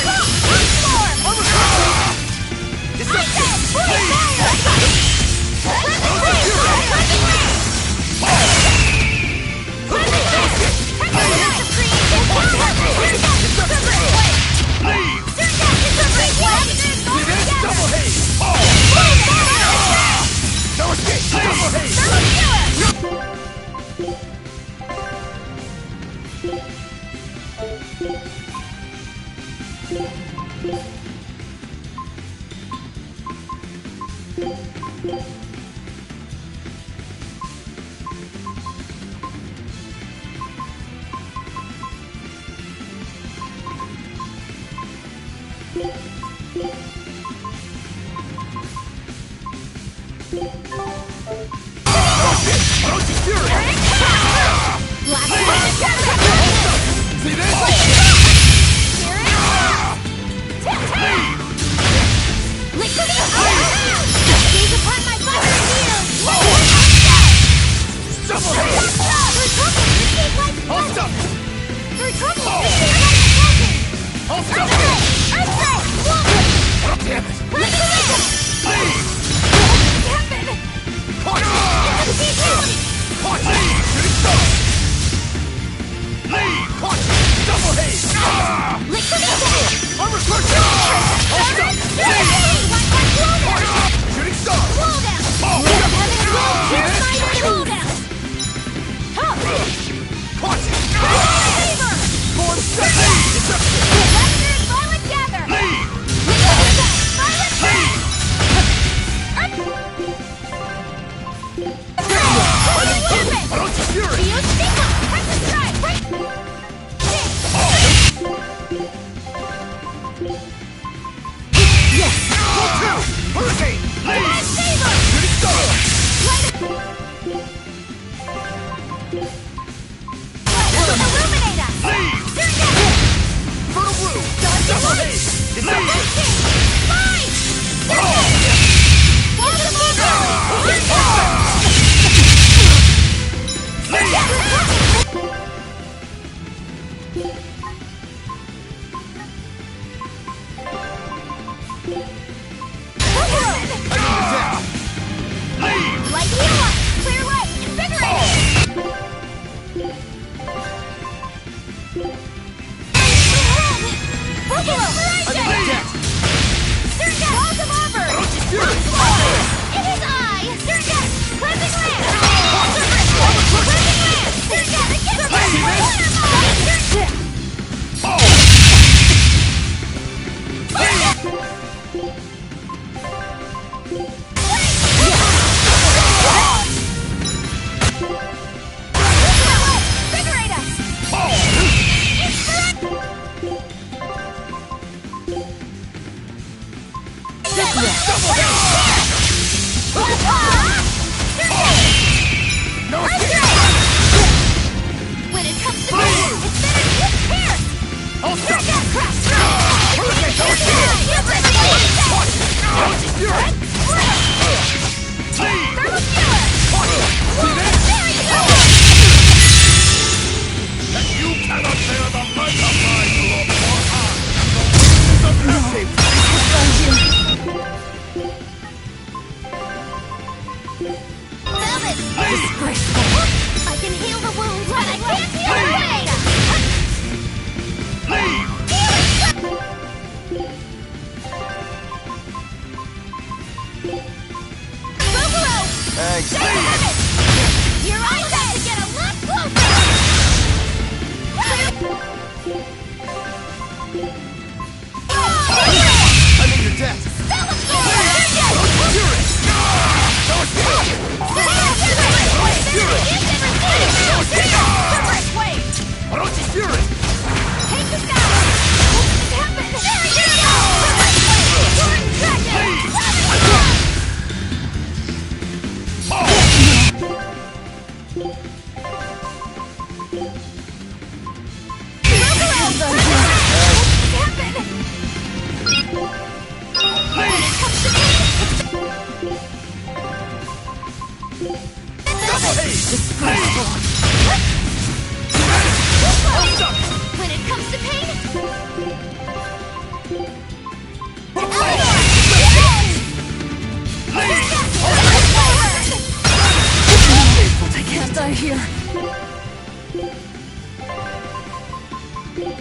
Thanks.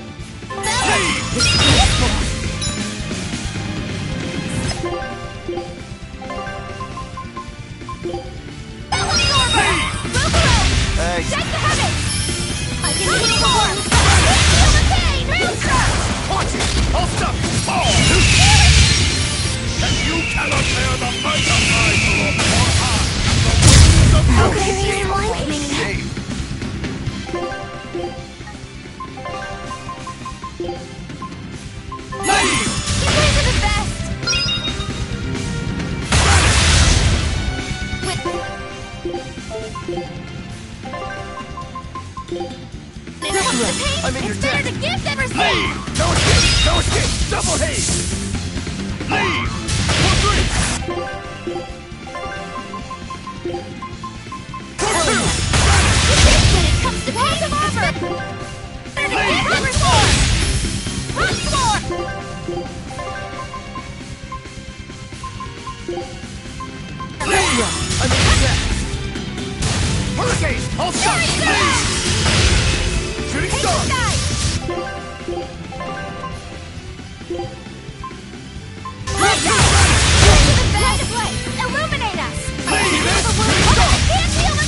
Check the heavens! I can heal the harm! Feel the pain! Watch it! I'll stop you! Fall! And you cannot bear the might of my blood or harm! The How winds could of you like me? Leave! You guys are the best! I'm in your It's better debt. to give than receive! Leave! No escape! No escape! Double haste! Leave! For three! When it comes to paying them over! Better to give than receive! Once more! Leave! I'm in your debt! Hurricane! I'll stop you! Please! Shooting star! Let's go! Get to the bed! Illuminate us! Leave it! I can't feel the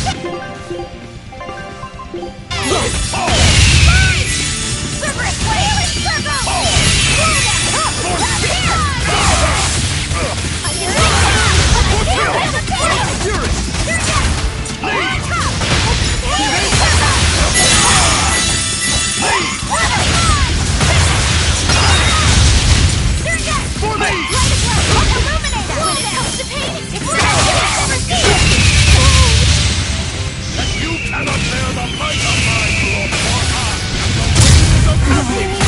Mine! Cerberus Whale Circle! You cannot bear the might of my blood or harm! The winds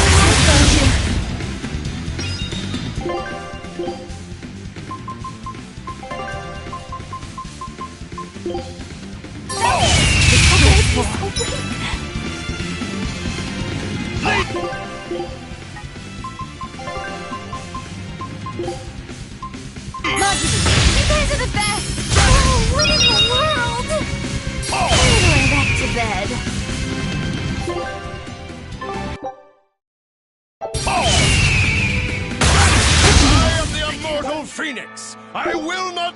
You guys are the best! Oh, what in the world? Anyway, back to bed. I am the immortal Phoenix! I will not...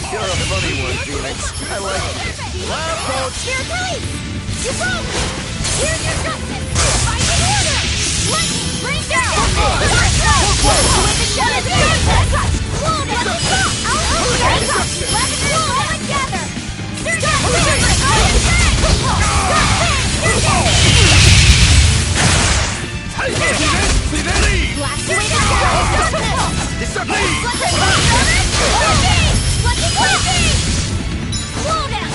You're a funny one, Phoenix. I like it. Lab coach! Here it goes! You won't! Here's your justice! Fight in order! Lightning, bring down! Let's go! With the shut it down! Slow down! Let it flow together! Stir down! Blast away the Slow down!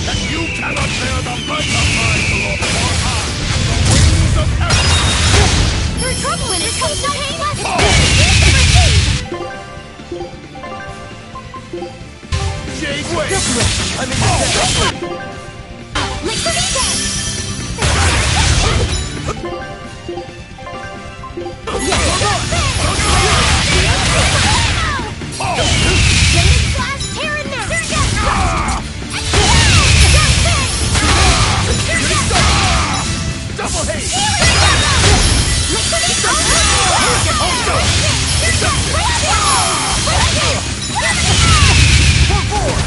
And you cannot bear the might of my lord or I, the wings of heaven! You're in trouble when it comes to pain! Jade Way! I'm in the Double haste!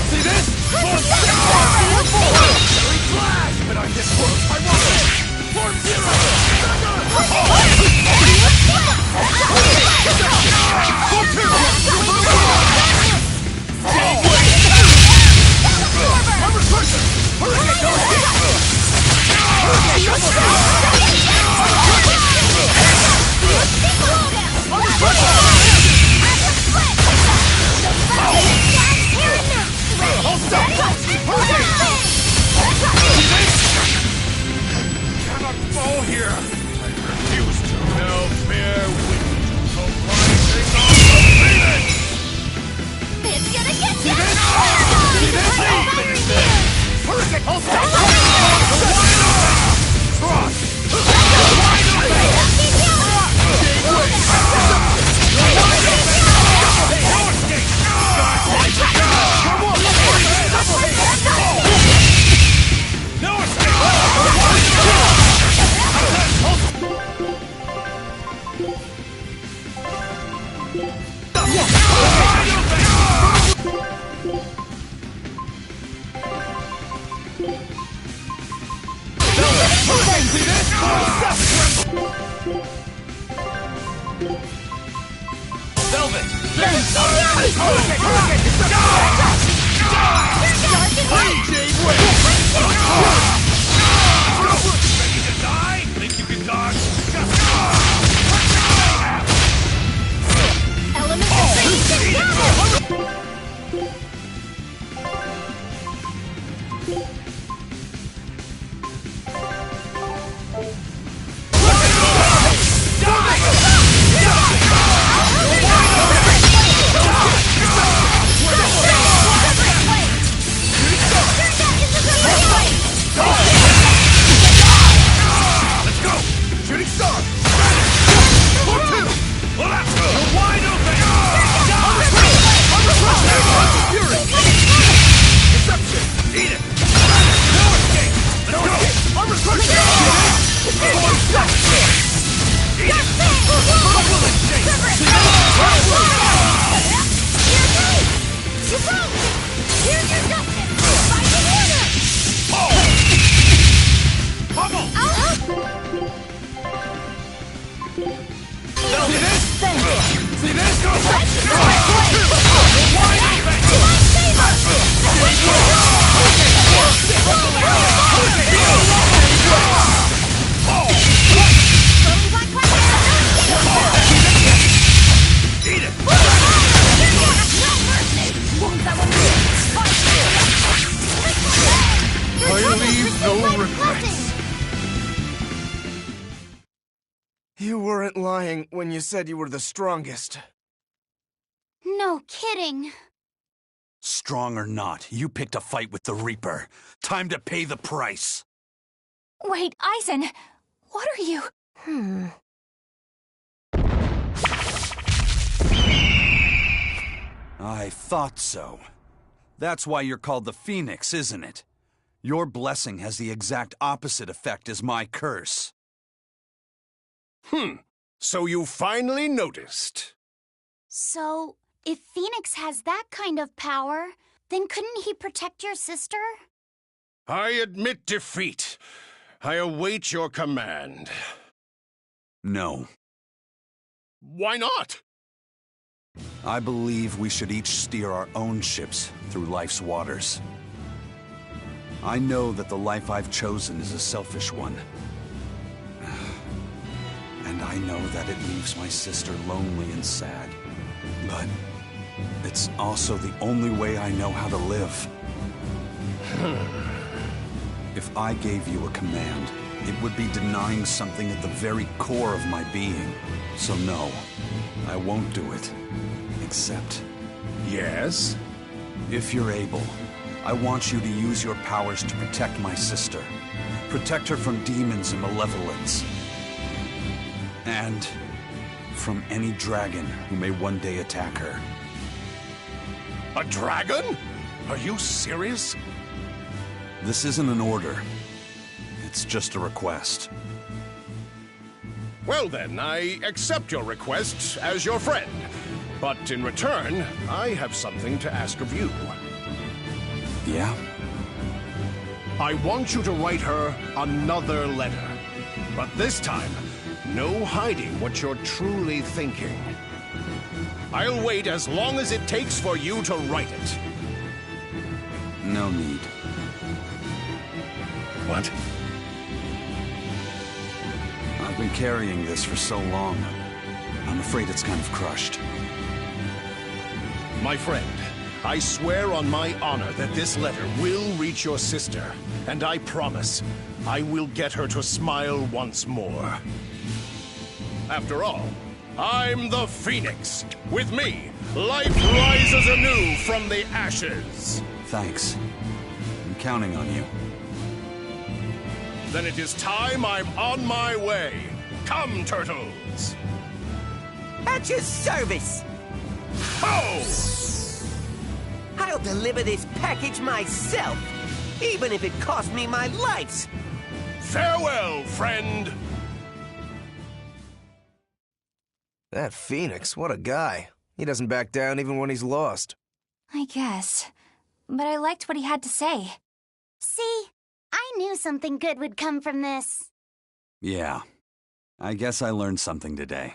See this? Very flash! But I'm this close, I want it! Form Zero! Cannot fall here! I refuse to. No fair wind to rising on the Phoenix! It's gonna get you! See this? I'll finish this! Hurricane! Hold still! Trust! You weren't lying when you said you were the strongest. No kidding. Strong or not, you picked a fight with the Reaper. Time to pay the price. Wait, Eisen, what are you? I thought so. That's why you're called the Phoenix, isn't it? Your blessing has the exact opposite effect as my curse. So you finally noticed. So, if Phoenix has that kind of power, then couldn't he protect your sister? I admit defeat. I await your command. No. Why not? I believe we should each steer our own ships through life's waters. I know that the life I've chosen is a selfish one. And I know that it leaves my sister lonely and sad. But It's also the only way I know how to live. If I gave you a command, it would be denying something at the very core of my being. So no, I won't do it. Except... Yes? If you're able, I want you to use your powers to protect my sister. Protect her from demons and malevolence. And from any dragon who may one day attack her. A dragon? Are you serious? This isn't an order. It's just a request. Well then, I accept your request as your friend. But in return, I have something to ask of you. Yeah? I want you to write her another letter. But this time, no hiding what you're truly thinking. I'll wait as long as it takes for you to write it. No need. What? I've been carrying this for so long. I'm afraid it's kind of crushed. My friend, I swear on my honor that this letter will reach your sister. And I promise, I will get her to smile once more. After all, I'm the Phoenix. With me, life rises anew from the ashes. Thanks. I'm counting on you. Then it is time I'm on my way. Come, turtles! At your service! Oh! I'll deliver this package myself, even if it costs me my life! Farewell, friend! That Phoenix, what a guy. He doesn't back down even when he's lost. I guess. But I liked what he had to say. See? I knew something good would come from this. Yeah. I guess I learned something today.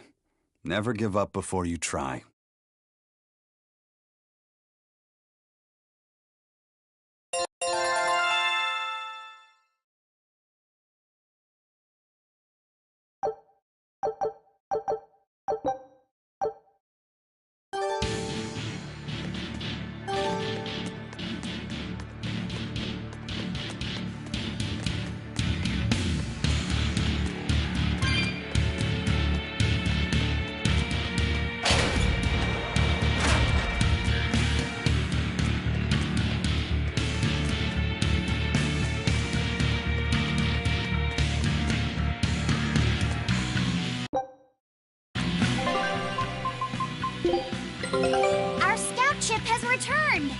Never give up before you try. Our scout ship has returned!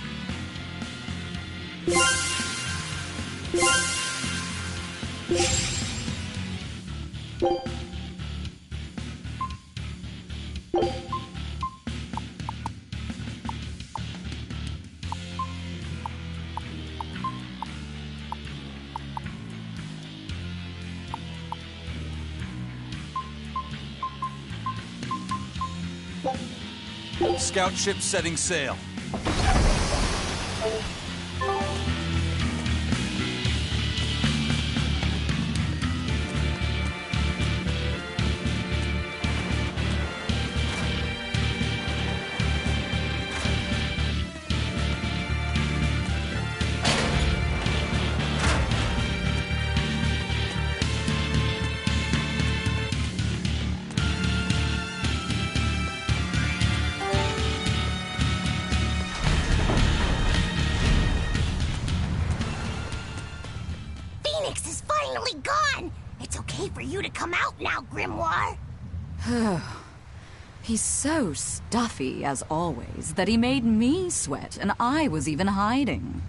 Scout ship setting sail. Phoenix is finally gone! It's okay for you to come out now, Grimoire! He's so stuffy, as always, that he made me sweat, and I was even hiding.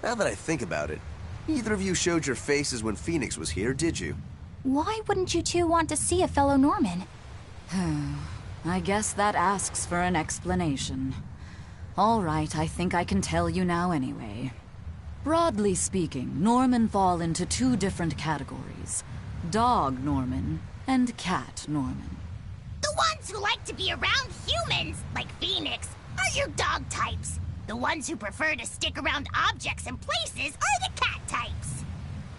Now that I think about it, neither of you showed your faces when Phoenix was here, did you? Why wouldn't you two want to see a fellow Norman? I guess that asks for an explanation. All right, I think I can tell you now anyway. Broadly speaking, Norman fall into two different categories. Dog Norman and cat Norman. The ones who like to be around humans, like Phoenix, are your dog types. The ones who prefer to stick around objects and places are the cat types.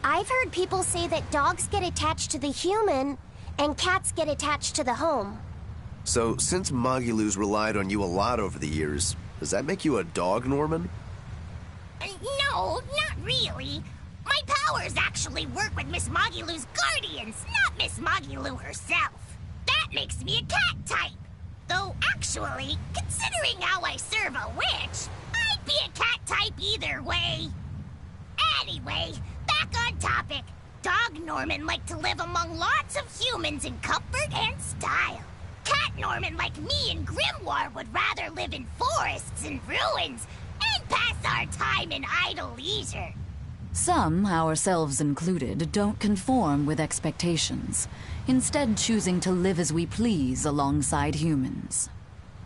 I've heard people say that dogs get attached to the human, and cats get attached to the home. So, since Magilou's relied on you a lot over the years, does that make you a dog, Norman? No, not really. My powers actually work with Miss Magilou's guardians, not Miss Magilou herself. That makes me a cat type. Though, actually, considering how I serve a witch, I'd be a cat type either way. Anyway, back on topic. Dog Norman liked to live among lots of humans in comfort and style. Cat Norman, like me and Grimoire, would rather live in forests and ruins and pass our time in idle leisure. Some, ourselves included, don't conform with expectations, instead choosing to live as we please alongside humans.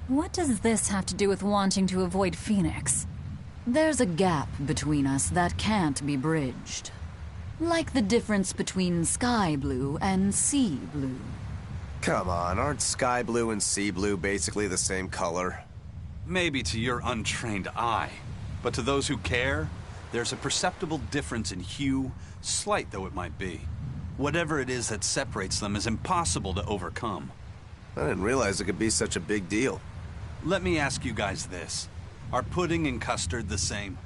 What does this have to do with wanting to avoid Phoenix? There's a gap between us that can't be bridged. Like the difference between sky blue and sea blue. Come on, aren't sky blue and sea blue basically the same color? Maybe to your untrained eye, but to those who care, there's a perceptible difference in hue, slight though it might be. Whatever it is that separates them is impossible to overcome. I didn't realize it could be such a big deal. Let me ask you guys this. Are pudding and custard the same?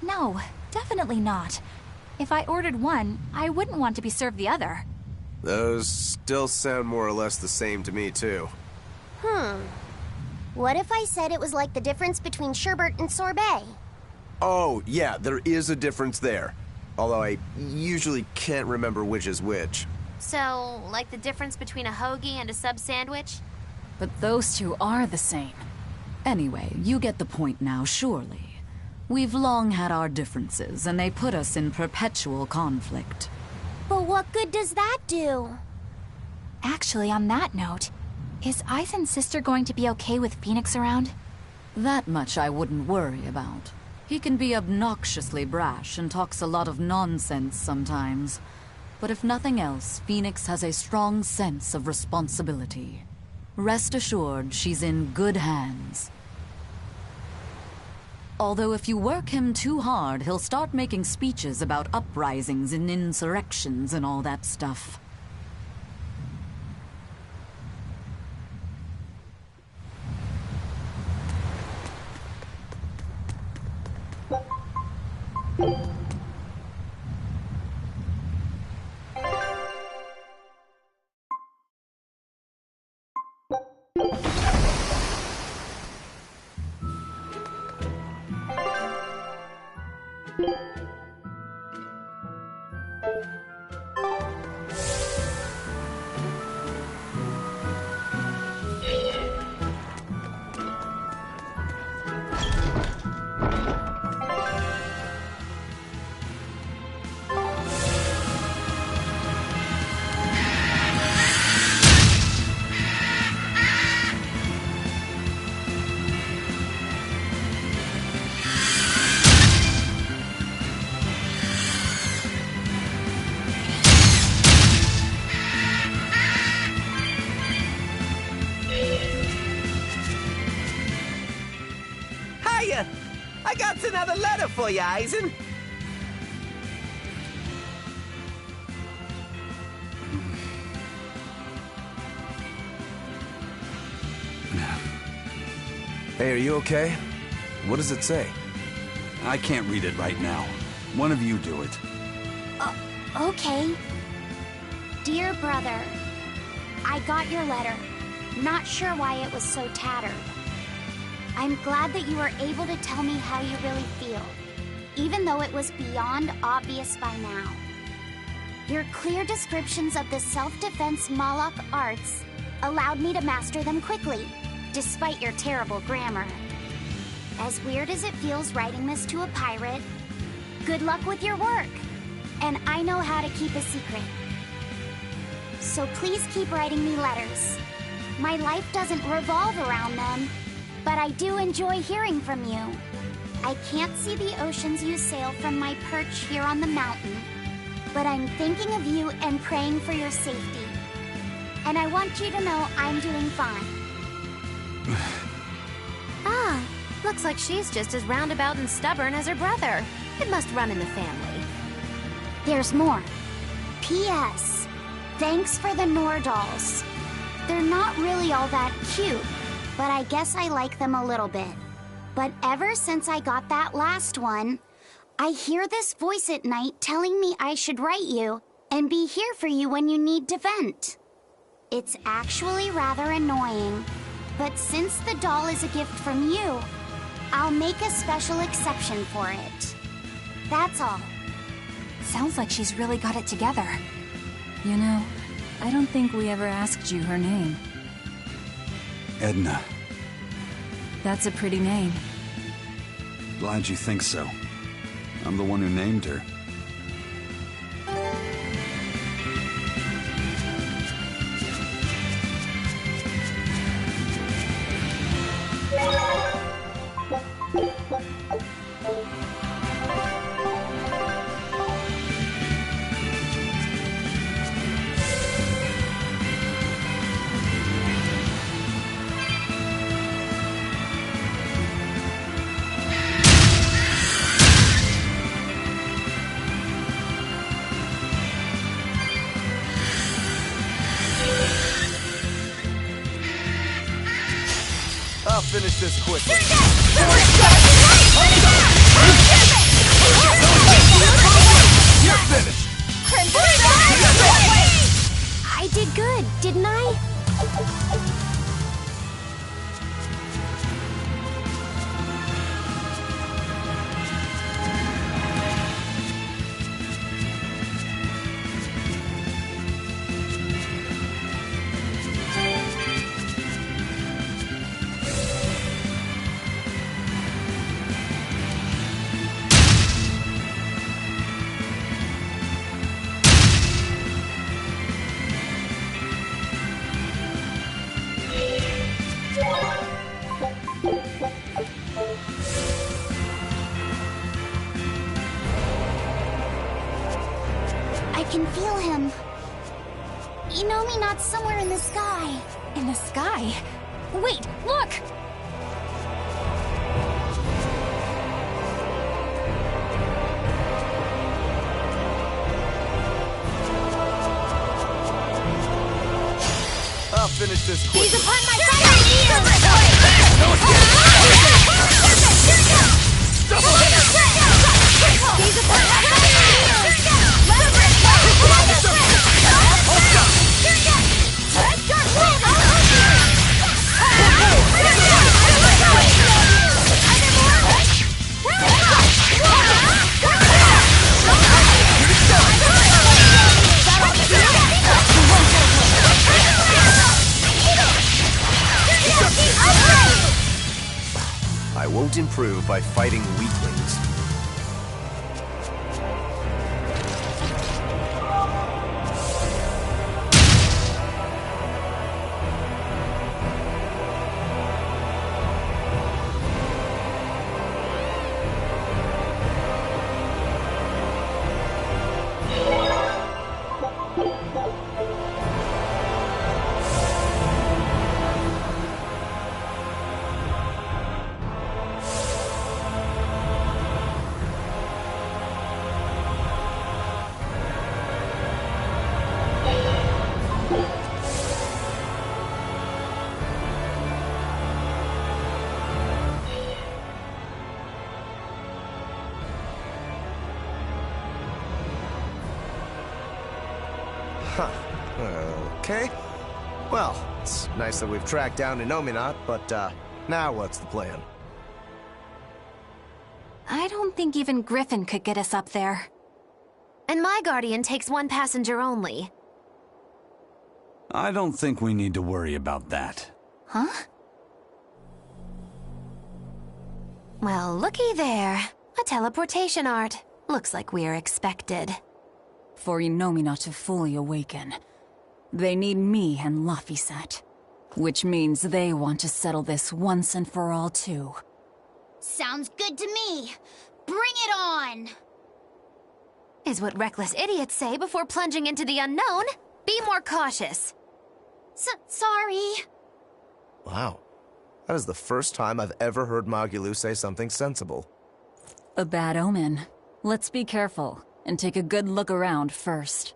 No, definitely not. If I ordered one, I wouldn't want to be served the other. Those still sound more or less the same to me, too. What if I said it was like the difference between sherbet and sorbet? Oh, yeah, there is a difference there. Although I usually can't remember which is which. So, like the difference between a hoagie and a sub sandwich? But those two are the same. Anyway, you get the point now, surely. We've long had our differences, and they put us in perpetual conflict. But what good does that do? Actually, on that note, is Aizen's sister going to be okay with Phoenix around? That much I wouldn't worry about. He can be obnoxiously brash and talks a lot of nonsense sometimes. But if nothing else, Phoenix has a strong sense of responsibility. Rest assured, she's in good hands. Although if you work him too hard, he'll start making speeches about uprisings and insurrections and all that stuff. I got another letter for you, Aizen. Hey, are you okay? What does it say? I can't read it right now. One of you do it. Okay. Dear brother, I got your letter. Not sure why it was so tattered. I'm glad that you were able to tell me how you really feel, even though it was beyond obvious by now. Your clear descriptions of the self-defense Malak arts allowed me to master them quickly, despite your terrible grammar. As weird as it feels writing this to a pirate, good luck with your work, and I know how to keep a secret. So please keep writing me letters. My life doesn't revolve around them, but I do enjoy hearing from you. I can't see the oceans you sail from my perch here on the mountain, but I'm thinking of you and praying for your safety. And I want you to know I'm doing fine. Looks like she's just as roundabout and stubborn as her brother. It must run in the family. There's more. P.S. Thanks for the Nordals. They're not really all that cute, but I guess I like them a little bit. But ever since I got that last one, I hear this voice at night telling me I should write you and be here for you when you need to vent. It's actually rather annoying, but since the doll is a gift from you, I'll make a special exception for it. That's all. Sounds like she's really got it together. You know, I don't think we ever asked you her name. Edna. That's a pretty name. Glad you think so. I'm the one who named her. I'll finish this quickly. You're finished. I did good, didn't I? I can feel him. Not somewhere in the sky. In the sky? Wait, look! I'll finish this quickly. He's upon my side! He's upon my I won't improve by fighting weaklings. Huh. Okay. Well, it's nice that we've tracked down Inominat, but, now what's the plan? I don't think even Griffin could get us up there. And my guardian takes one passenger only. I don't think we need to worry about that. Huh? Well, looky there. A teleportation art. Looks like we're expected. For Inomina to fully awaken, they need me and Laphicet. Which means they want to settle this once and for all, too. Sounds good to me. Bring it on! Is what reckless idiots say before plunging into the unknown. Be more cautious. Sorry. Wow. That is the first time I've ever heard Magilou say something sensible. A bad omen. Let's be careful, and take a good look around first.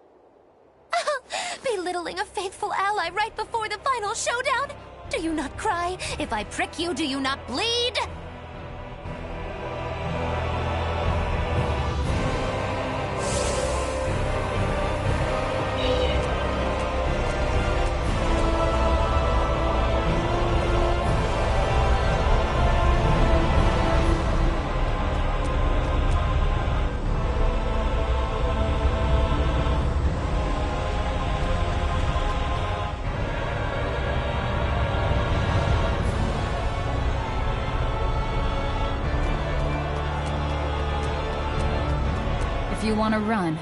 Belittling a faithful ally right before the final showdown? Do you not cry? If I prick you, do you not bleed? If you want to run,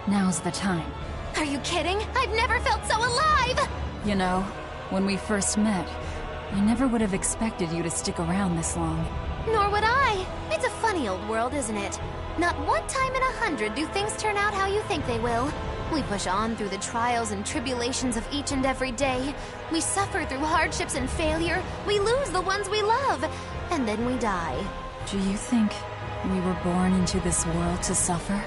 now's the time. Are you kidding? I've never felt so alive! You know, when we first met, I never would have expected you to stick around this long. Nor would I. It's a funny old world, isn't it? Not one time in 100 do things turn out how you think they will. We push on through the trials and tribulations of each and every day. We suffer through hardships and failure. We lose the ones we love. And then we die. Do you think we were born into this world to suffer?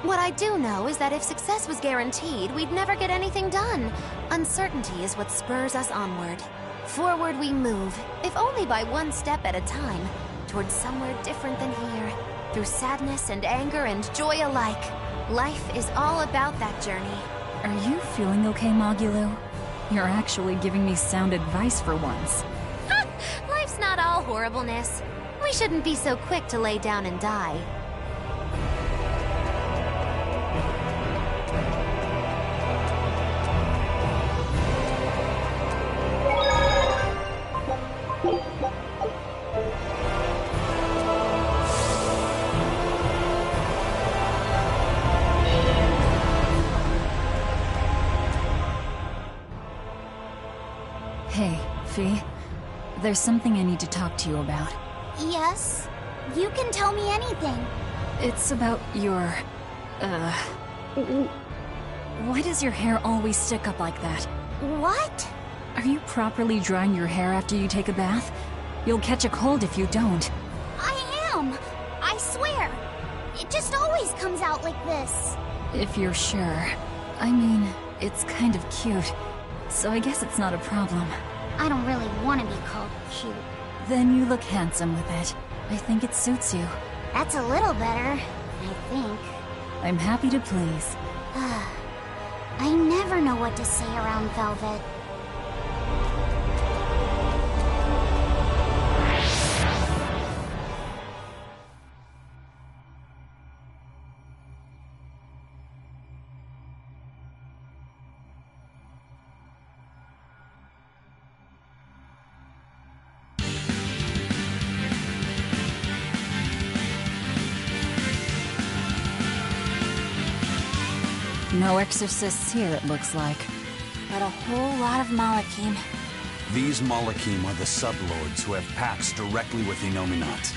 What I do know is that if success was guaranteed, we'd never get anything done. Uncertainty is what spurs us onward. Forward we move, if only by one step at a time, towards somewhere different than here. Through sadness and anger and joy alike. Life is all about that journey. Are you feeling okay, Magilou? You're actually giving me sound advice for once. Life's not all horribleness. We shouldn't be so quick to lay down and die. Hey, Fee. There's something I need to talk to you about. Yes? You can tell me anything. It's about your... Why does your hair always stick up like that? What? Are you properly drying your hair after you take a bath? You'll catch a cold if you don't. I am! I swear! It just always comes out like this. If you're sure. I mean, it's kind of cute. So I guess it's not a problem. I don't really want to be called cute. Then you look handsome with it. I think it suits you. That's a little better, I think. I'm happy to please. I never know what to say around Velvet. No exorcists here, it looks like. But a whole lot of Malakim. These Malakim are the sublords who have pacts directly with Inominat.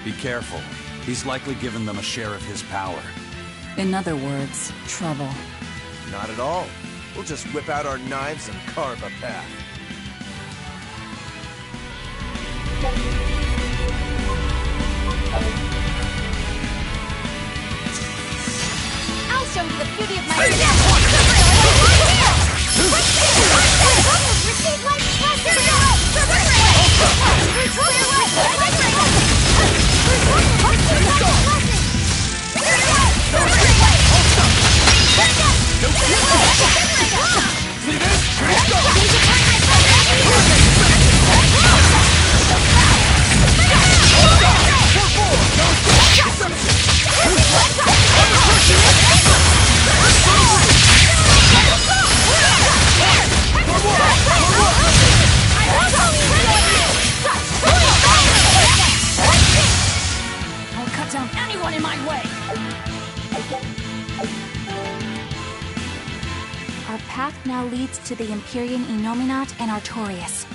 Be careful. He's likely given them a share of his power. In other words, trouble. Not at all. We'll just whip out our knives and carve a path. I'll show you the beauty of my I'll cut down anyone in my way! Our path now leads to the Empyrean Inominat and Artorias.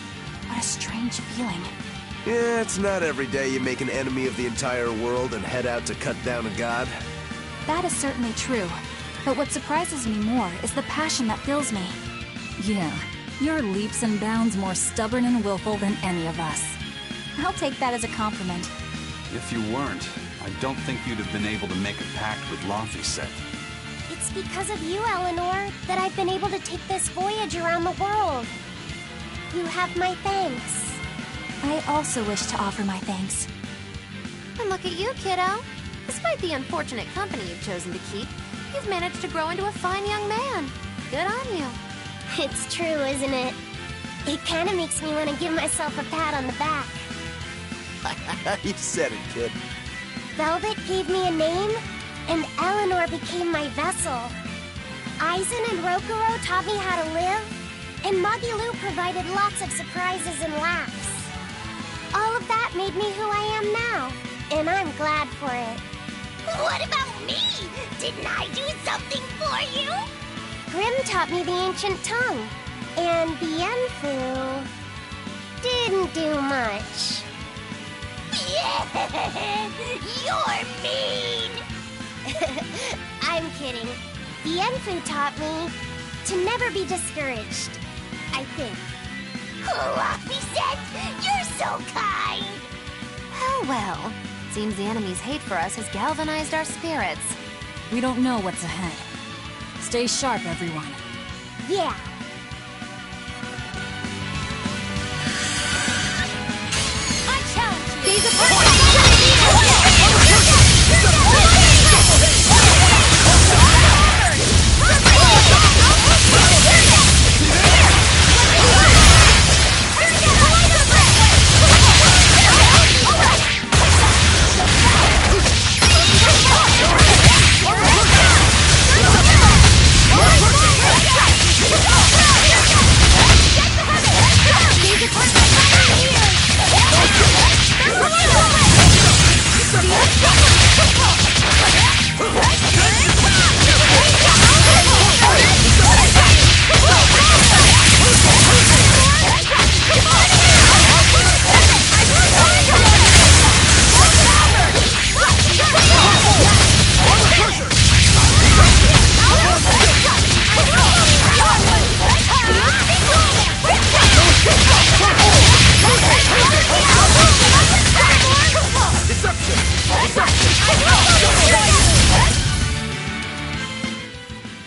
What a strange feeling. Yeah, it's not every day you make an enemy of the entire world and head out to cut down a god. That is certainly true. But what surprises me more is the passion that fills me. Yeah, you're leaps and bounds more stubborn and willful than any of us. I'll take that as a compliment. If you weren't, I don't think you'd have been able to make a pact with Laphicet. It's It's because of you, Eleanor, that I've been able to take this voyage around the world. You have my thanks. I also wish to offer my thanks. And look at you, kiddo. Despite the unfortunate company you've chosen to keep, you've managed to grow into a fine young man. Good on you. It's true, isn't it? It kind of makes me want to give myself a pat on the back. You said it, kid. Velvet gave me a name, and Eleanor became my vessel. Aizen and Rokuro taught me how to live, and Magilu provided lots of surprises and laughs. All of that made me who I am now, and I'm glad for it. What about me? Didn't I do something for you? Grimm taught me the ancient tongue, and Bienfu didn't do much. Yeah, you're mean! I'm kidding. Bienfu taught me to never be discouraged, I think. Laphicet, you're so kind! Oh well. Seems the enemy's hate for us has galvanized our spirits. We don't know what's ahead. Stay sharp, everyone. Yeah. I challenge you!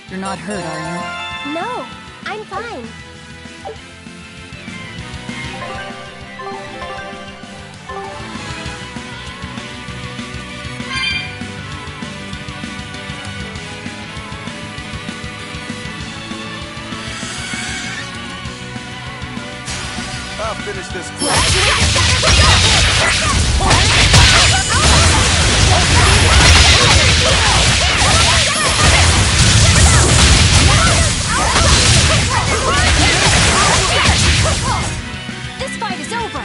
You're not hurt, are you? No, I'm fine. I'll finish this This fight is over!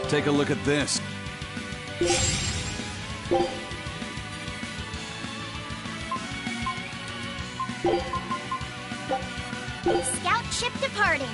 Take a look at this. Scout ship departing.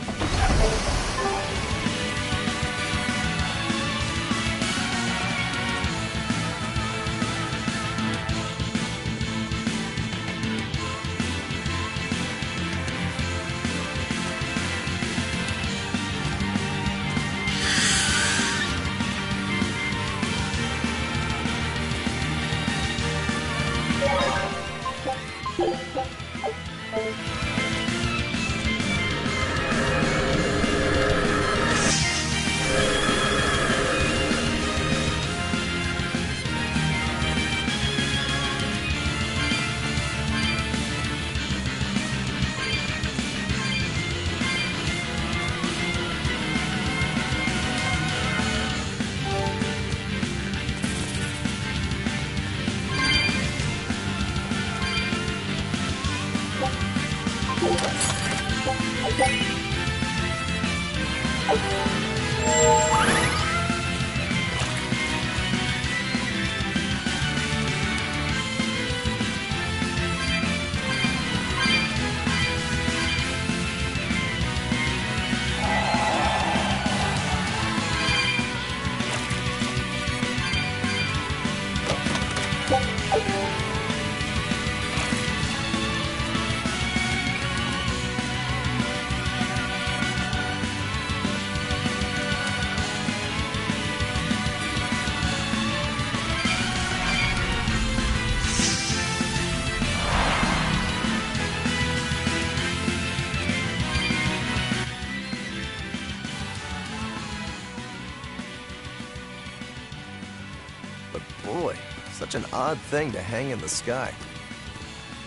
But boy, such an odd thing to hang in the sky.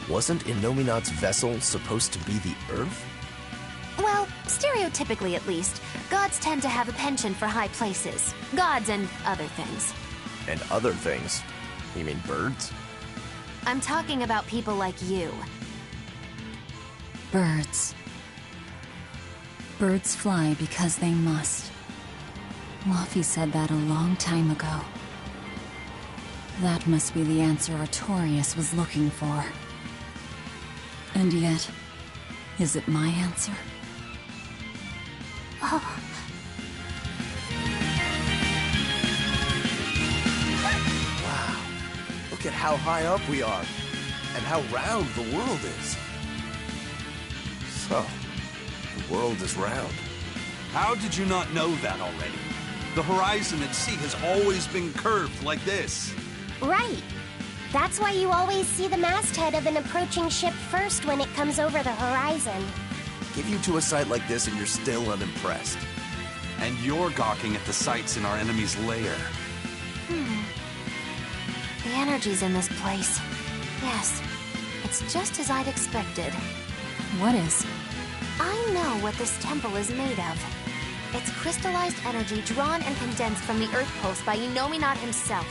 Wasn't Innominat's vessel supposed to be the Earth? Well, stereotypically at least, gods tend to have a penchant for high places. Gods and other things. And other things? You mean birds? I'm talking about people like you. Birds. Birds fly because they must. Luffy said that a long time ago. That must be the answer Artorias was looking for. And yet, is it my answer? Oh. Wow. Look at how high up we are, and how round the world is. So, the world is round. How did you not know that already? The horizon at sea has always been curved like this. Right. That's why you always see the masthead of an approaching ship first when it comes over the horizon. Give you to a sight like this and you're still unimpressed. And you're gawking at the sights in our enemy's lair. The energy's in this place. Yes, it's just as I'd expected. What is? I know what this temple is made of. It's crystallized energy drawn and condensed from the Earth Pulse by Innominat himself.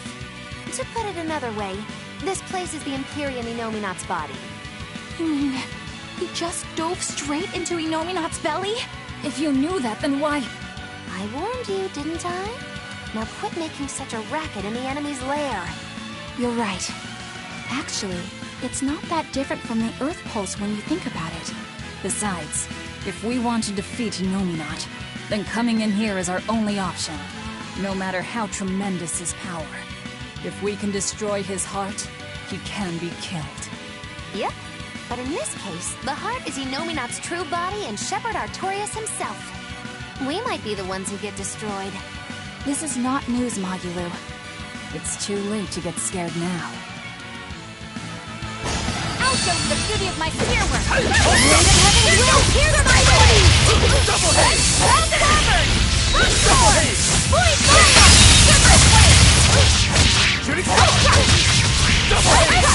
To put it another way, this place is the Empyrean Innominat's body. You mean, he just dove straight into Innominat's belly? If you knew that, then why? I warned you, didn't I? Now quit making such a racket in the enemy's lair. You're right. Actually, it's not that different from the Earth Pulse when you think about it. Besides, if we want to defeat Innominat, then coming in here is our only option. No matter how tremendous his power. If we can destroy his heart, he can be killed. Yep, but in this case, the heart is Innominat's true body and Shepherd Artorias himself. We might be the ones who get destroyed. This is not news, Magulu. It's too late to get scared now. I'll show you the beauty of my spearwork! The wind of heaven will pierce my body! Double haze! Well covered! Double haze! Void fire! Super flame! Shooting star! Double haze!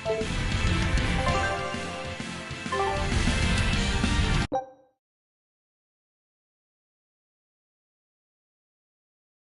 Bye.